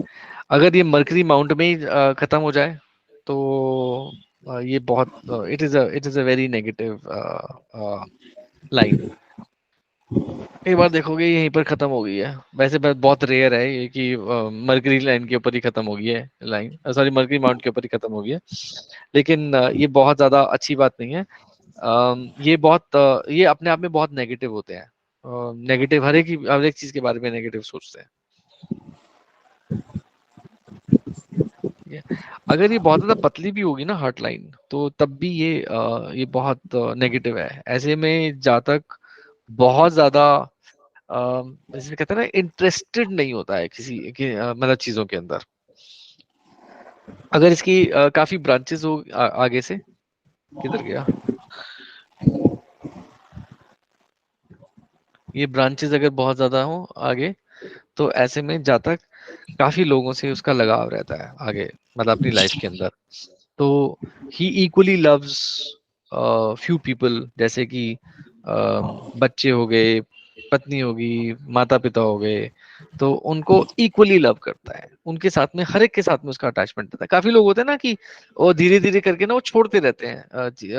अगर ये मरकरी माउंट में ही खत्म हो जाए, तो ये बहुत it is a very negative line. कई बार देखोगे यहीं पर खत्म हो गई है। वैसे बहुत रेयर है ये कि मरकरी लाइन के ऊपर ही खत्म हो गई है लाइन, सॉरी मरकरी माउंट के ऊपर ही खत्म हो गई है, लेकिन ये बहुत ज्यादा अच्छी बात नहीं है। ये बहुत ये अपने आप में बहुत नेगेटिव होते हैं, नेगेटिव हर एक चीज के बारे में नेगेटिव सोचते हैं। अगर ये बहुत ज्यादा पतली भी होगी ना हार्ट लाइन, तो तब भी ये बहुत नेगेटिव है। ऐसे में जातक बहुत ज्यादा जैसे कहते हैं ना, इंटरेस्टेड नहीं होता है किसी मतलब चीजों के अंदर। अगर इसकी काफी ब्रांचेस हो आगे से, किधर गया ये ब्रांचेस, अगर बहुत ज्यादा हो आगे, तो ऐसे में जातक काफी लोगों से उसका लगाव रहता है आगे, मतलब अपनी लाइफ के अंदर। तो ही इक्वली लव्स फ्यू पीपल, जैसे कि बच्चे हो गए, पत्नी होगी, माता पिता हो गए, तो उनको इक्वली लव करता है, उनके साथ में हर एक के साथ में उसका अटैचमेंट रहता है। काफी लोग होते हैं ना कि वो धीरे धीरे करके ना वो छोड़ते रहते हैं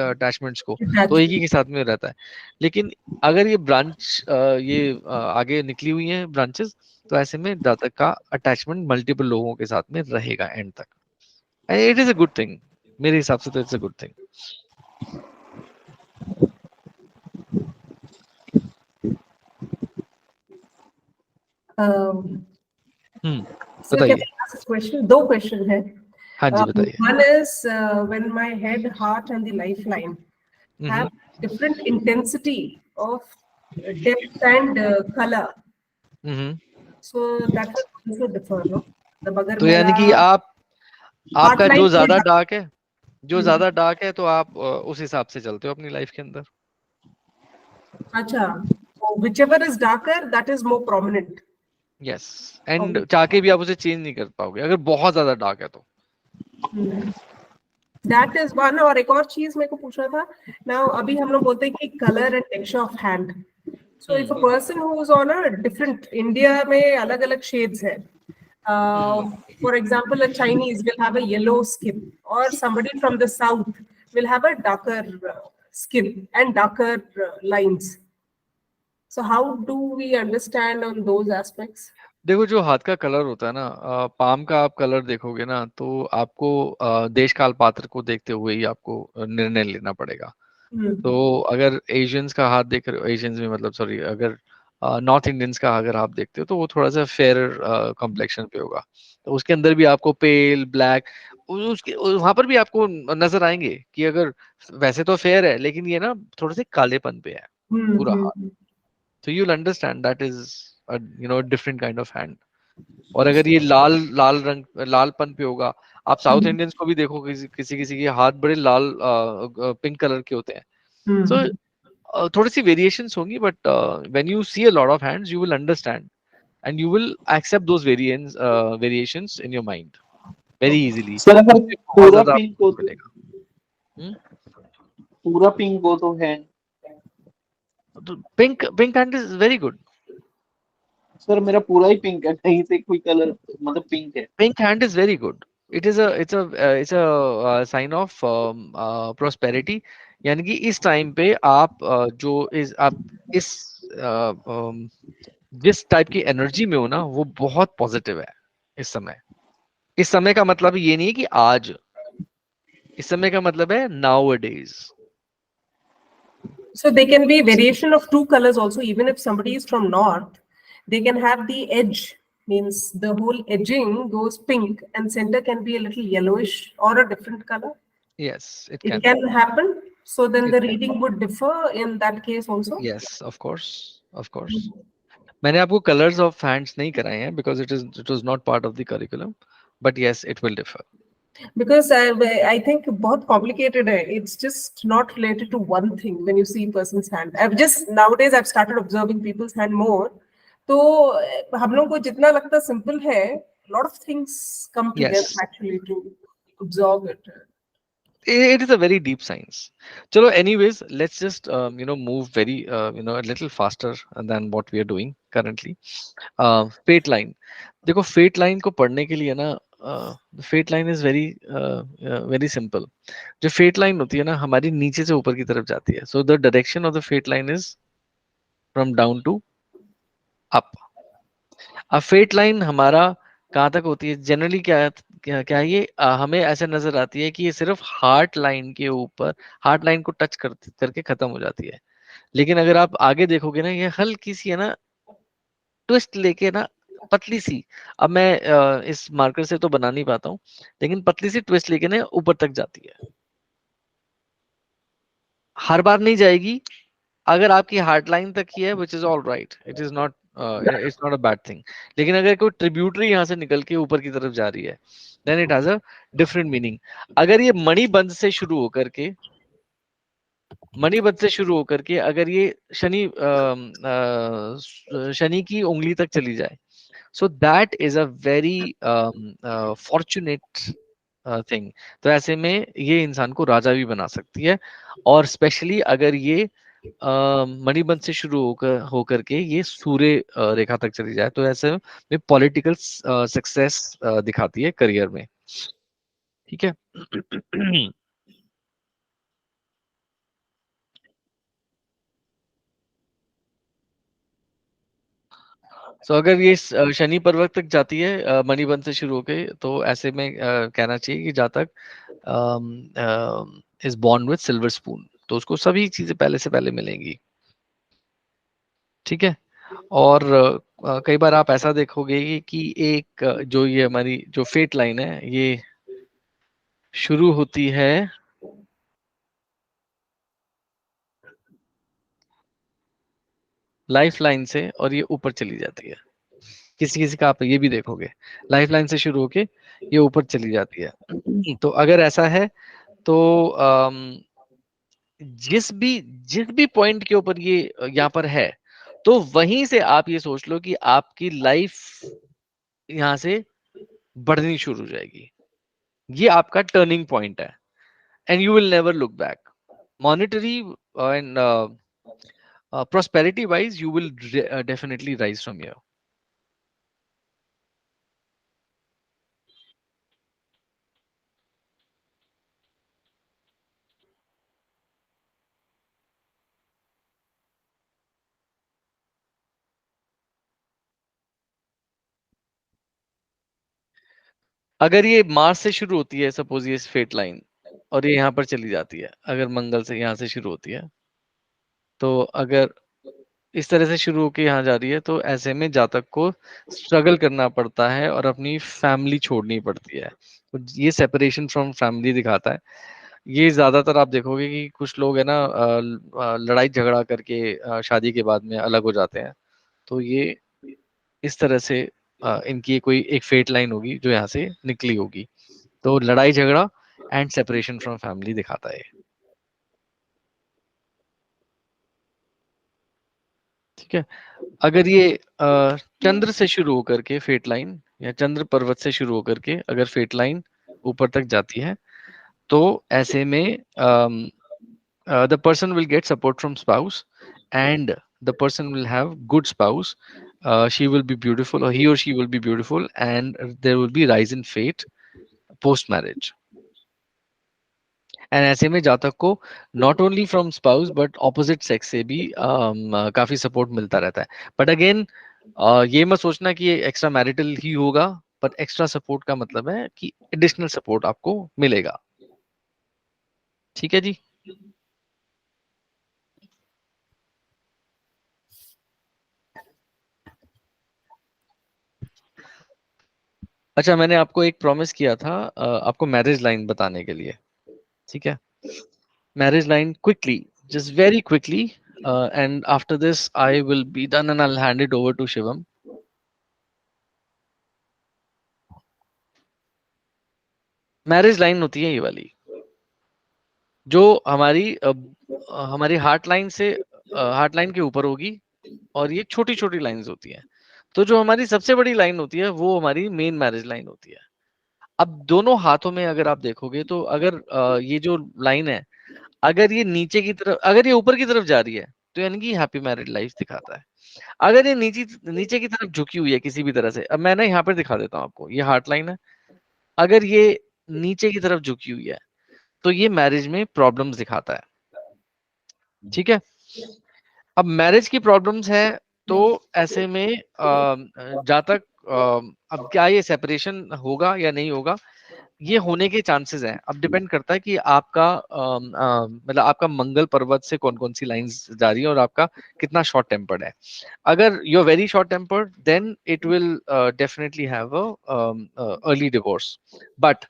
अटैचमेंट को, तो एक ही के साथ में रहता है। लेकिन अगर ये ब्रांच आगे निकली हुई है ब्रांचेस, तो ऐसे में जातक का अटैचमेंट मल्टीपल लोगों के साथ में रहेगा एंड तक। It is a good thing, मेरे हिसाब से तो it's a good thing. Sir बताइए। क्वेश्चन, दो क्वेश्चन है। हाँ जी बताइए। One is when my head, heart, and the lifeline have different intensity of depth and color. So that will also differ, no? तो यानी कि आपका जो ज्यादा डार्क है, जो ज्यादा डार्क है, तो आप उस हिसाब से चलते हो अपनी लाइफ के अंदर। अच्छा, whichever is darker, that is more prominent. Yes, and चाह के भी आप उसे चेंज नहीं कर पाओगे अगर बहुत ज्यादा डार्क है तो। That is one। और एक और चीज मेरे को पूछना था, नाउ अभी हम लोग बोलते हैं कि colour and texture of hand. So if a person who is on a different, India में अलग अलग shades है, for example a Chinese will have a yellow skin, or somebody from the south will have a darker skin and darker lines. So how do we understand on those aspects? देखो, जो हाथ का colour होता है ना, palm का आप colour देखोगे ना, तो आपको देश काल पात्र को देखते हुए ही आपको निर्णय लेना पड़ेगा। तो अगर एशियंस का हाथ देख रहे हो, एशियंस में मतलब सॉरी, अगर नॉर्थ इंडियंस का अगर आप देखते हो, तो वो थोड़ा सा फेयर कॉम्प्लेक्शन पे होगा। तो उसके अंदर भी आपको पेल, ब्लैक, उसके वहां पर भी आपको नजर आएंगे कि अगर वैसे तो फेयर है, लेकिन ये ना थोड़े से कालेपन पे है पूरा हाथ। तो you will understand that is different kind of hand. और अगर ये लाल रंग, लालपन पे होगा, आप साउथ इंडियंस को भी देखो, किसी किसी के हाथ बड़े लाल पिंक कलर के होते हैं। सो थोड़ी सी वेरिएशंस होंगी, but when you see a lot of hands, you will understand and you will accept those variations in your mind very easily. Sir अगर बहुत पूरा ज्यादा पिंक हो तो, मिलेगा। पूरा पिंक हो तो hand, pink hand is very good. Sir मेरा पूरा ही पिंक है, कहीं से कोई कलर मतलब पिंक है। Pink hand is very good. It's a sign of prosperity. यानी कि इस टाइम पे आप जिस टाइप की एनर्जी में हो ना, वो बहुत पॉजिटिव है इस समय। इस समय का मतलब ये नहीं है कि आज, इस समय का मतलब है nowadays. So they can be variation of two colors also. Even if somebody is from north, they can have the edge, means the whole edging goes pink, and center can be a little yellowish or a different color. Yes, it It can. can happen. So then It the can. reading would differ in that case also. Yes, of course, of course. मैंने आपको colours of hands नहीं कराए हैं because it was not part of the curriculum, but yes it will differ. Because I think बहुत complicated है. It's just not related to one thing when you see a person's hand. Nowadays I've started observing people's hand more. तो हम लोग को जितना लगता simple है, lot of things come together actually to absorb it. It is a very deep science. Chalo, anyways, let's just move very a little faster than what we are doing currently. Fate line. देखो, fate line को पढ़ने के लिए ना, fate line is very simple. जो fate line होती है ना, हमारी नीचे से ऊपर की तरफ जाती है. So the direction of the fate line is from down to up. अब fate line हमारा कहाँ तक होती है जनरली, क्या ये हमें ऐसे नजर आती है कि ये सिर्फ हार्ट लाइन के ऊपर, हार्ट लाइन को टच करके खत्म हो जाती है। लेकिन अगर आप आगे देखोगे ना, ये हल्की सी है ना, ट्विस्ट लेके ना, पतली सी, अब मैं इस मार्कर से तो बना नहीं पाता हूँ, लेकिन पतली सी ट्विस्ट लेके ना ऊपर तक जाती है। हर बार नहीं जाएगी, अगर आपकी हार्ट लाइन तक ही है, which is all right, it's not a bad thing. लेकिन अगर कोई ट्रिब्यूटरी यहाँ से निकल के ऊपर की तरफ जा रही है, then it has a different meaning. अगर ये मणिबंध से शुरू होकर के, अगर ये शनि की उंगली तक चली जाए, so that is a very fortunate thing. तो ऐसे में ये इंसान को राजा भी बना सकती है, और स्पेशली अगर ये मणिबंध से शुरू होकर के ये सूर्य रेखा तक चली जाए, तो ऐसे में पॉलिटिकल सक्सेस दिखाती है करियर में। ठीक है। तो अगर ये शनि पर्वत तक जाती है मणिबंध से शुरू होके, तो ऐसे में कहना चाहिए कि जातक is born with silver spoon, तो उसको सभी चीजें पहले से पहले मिलेंगी। ठीक है। और कई बार आप ऐसा देखोगे कि एक जो ये हमारी जो फेट लाइन है, ये शुरू होती है लाइफ लाइन से और ये ऊपर चली जाती है। किसी किसी का आप ये भी देखोगे, लाइफ लाइन से शुरू होके ये ऊपर चली जाती है। तो अगर ऐसा है तो जिस भी पॉइंट के ऊपर ये यहाँ पर है, तो वहीं से आप ये सोच लो कि आपकी लाइफ यहाँ से बढ़नी शुरू हो जाएगी। ये आपका टर्निंग पॉइंट है and you will never look back. Monetary and prosperity wise you will definitely rise from here. अगर ये मार्स से शुरू होती है, सपोज ये फेट लाइन, और ये यहाँ पर चली जाती है, अगर मंगल से यहाँ से शुरू होती है, तो अगर इस तरह से शुरू होकर यहाँ जा रही है, तो ऐसे में जातक को स्ट्रगल करना पड़ता है और अपनी फैमिली छोड़नी पड़ती है। तो ये सेपरेशन फ्रॉम फैमिली दिखाता है। ये ज्यादातर आप देखोगे कि कुछ लोग है ना लड़ाई झगड़ा करके शादी के बाद में अलग हो जाते हैं। तो ये इस तरह से इनकी कोई एक फेट लाइन होगी जो यहाँ से निकली होगी। तो लड़ाई झगड़ा एंड सेपरेशन फ्रॉम फैमिली दिखाता है। ठीक है। अगर ये चंद्र से शुरू होकर के फेट लाइन या चंद्र पर्वत से शुरू होकर के अगर फेट लाइन ऊपर तक जाती है, तो ऐसे में the person will get support from spouse and the person will have good spouse. She will be beautiful, or he or she will be beautiful, and there will be rise in fate post marriage. And ऐसे में जातक को not only from spouse but opposite sex से भी काफी support मिलता रहता है। बट अगेन ये मत सोचना कि ये एक्स्ट्रा मैरिटल ही होगा, पर एक्स्ट्रा सपोर्ट का मतलब है कि एडिशनल सपोर्ट आपको मिलेगा। ठीक है जी। अच्छा, मैंने आपको एक प्रॉमिस किया था आपको मैरिज लाइन बताने के लिए। ठीक है। Marriage line quickly, just very quickly, and after this I will be done and I'll hand it over to Shivam. Marriage line होती है ये वाली, जो हमारी हार्ट लाइन से हार्ट लाइन के ऊपर होगी, और ये छोटी छोटी लाइंस होती हैं। तो जो हमारी सबसे बड़ी लाइन होती है वो हमारी मेन मैरिज लाइन होती है। अब दोनों हाथों में अगर आप देखोगे, तो अगर ये जो लाइन है, अगर ये नीचे की तरफ, अगर ये ऊपर की तरफ जा रही है, तो यानी कि हैप्पी मैरिड लाइफ दिखाता है। अगर ये नीचे की तरफ झुकी हुई है किसी भी तरह से, अब मैं ना यहाँ पर दिखा देता हूँ आपको, ये हार्ट लाइन है, अगर ये नीचे की तरफ झुकी हुई है, तो ये मैरिज में प्रॉब्लम्स दिखाता है। ठीक है। अब मैरिज की प्रॉब्लम्स है, तो ऐसे में जातक अब क्या ये सेपरेशन होगा या नहीं होगा, ये होने के चांसेस हैं। अब डिपेंड करता है कि आपका मतलब आपका मंगल पर्वत से कौन कौन सी लाइंस जा रही है और आपका कितना शॉर्ट टेम्पर्ड है। अगर you are very short tempered, then it will definitely have a early divorce. But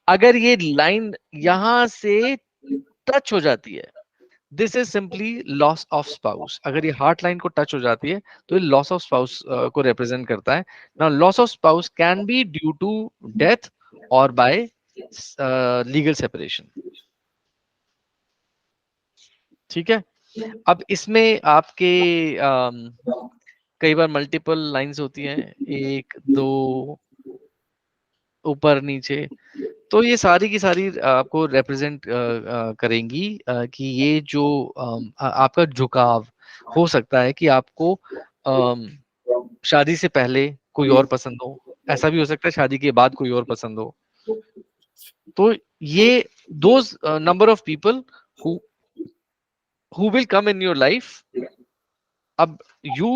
अगर ये लाइन यहाँ से टच हो जाती है, this is simply loss of spouse. अगर ये हार्ट लाइन को टच हो जाती है, तो ये लॉस ऑफ स्पाउस को रिप्रेजेंट करता है। Now loss of spouse can be due to death और बाय लीगल सेपरेशन। ठीक है। अब इसमें आपके कई बार मल्टीपल लाइंस होती हैं, एक दो ऊपर नीचे, तो ये सारी की सारी आपको रिप्रेजेंट करेंगी कि ये जो आपका झुकाव हो सकता है कि आपको शादी से पहले कोई और पसंद हो, ऐसा भी हो सकता है शादी के बाद कोई और पसंद हो। तो ये those number of people who will come in your life, अब you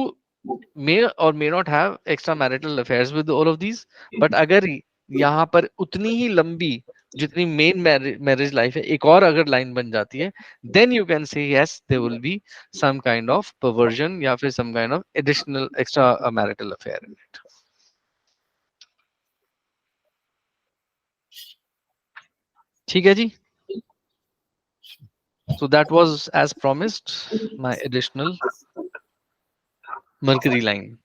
may or may not have extramarital affairs with all of these, but अगर यहाँ पर उतनी ही लंबी जितनी मेन मैरिज लाइफ है एक और अगर लाइन बन जाती है, then you can say yes there will be some kind of perversion या फिर some kind of additional extra marital affair in it. ठीक है जी. So that was as promised my additional Mercury line.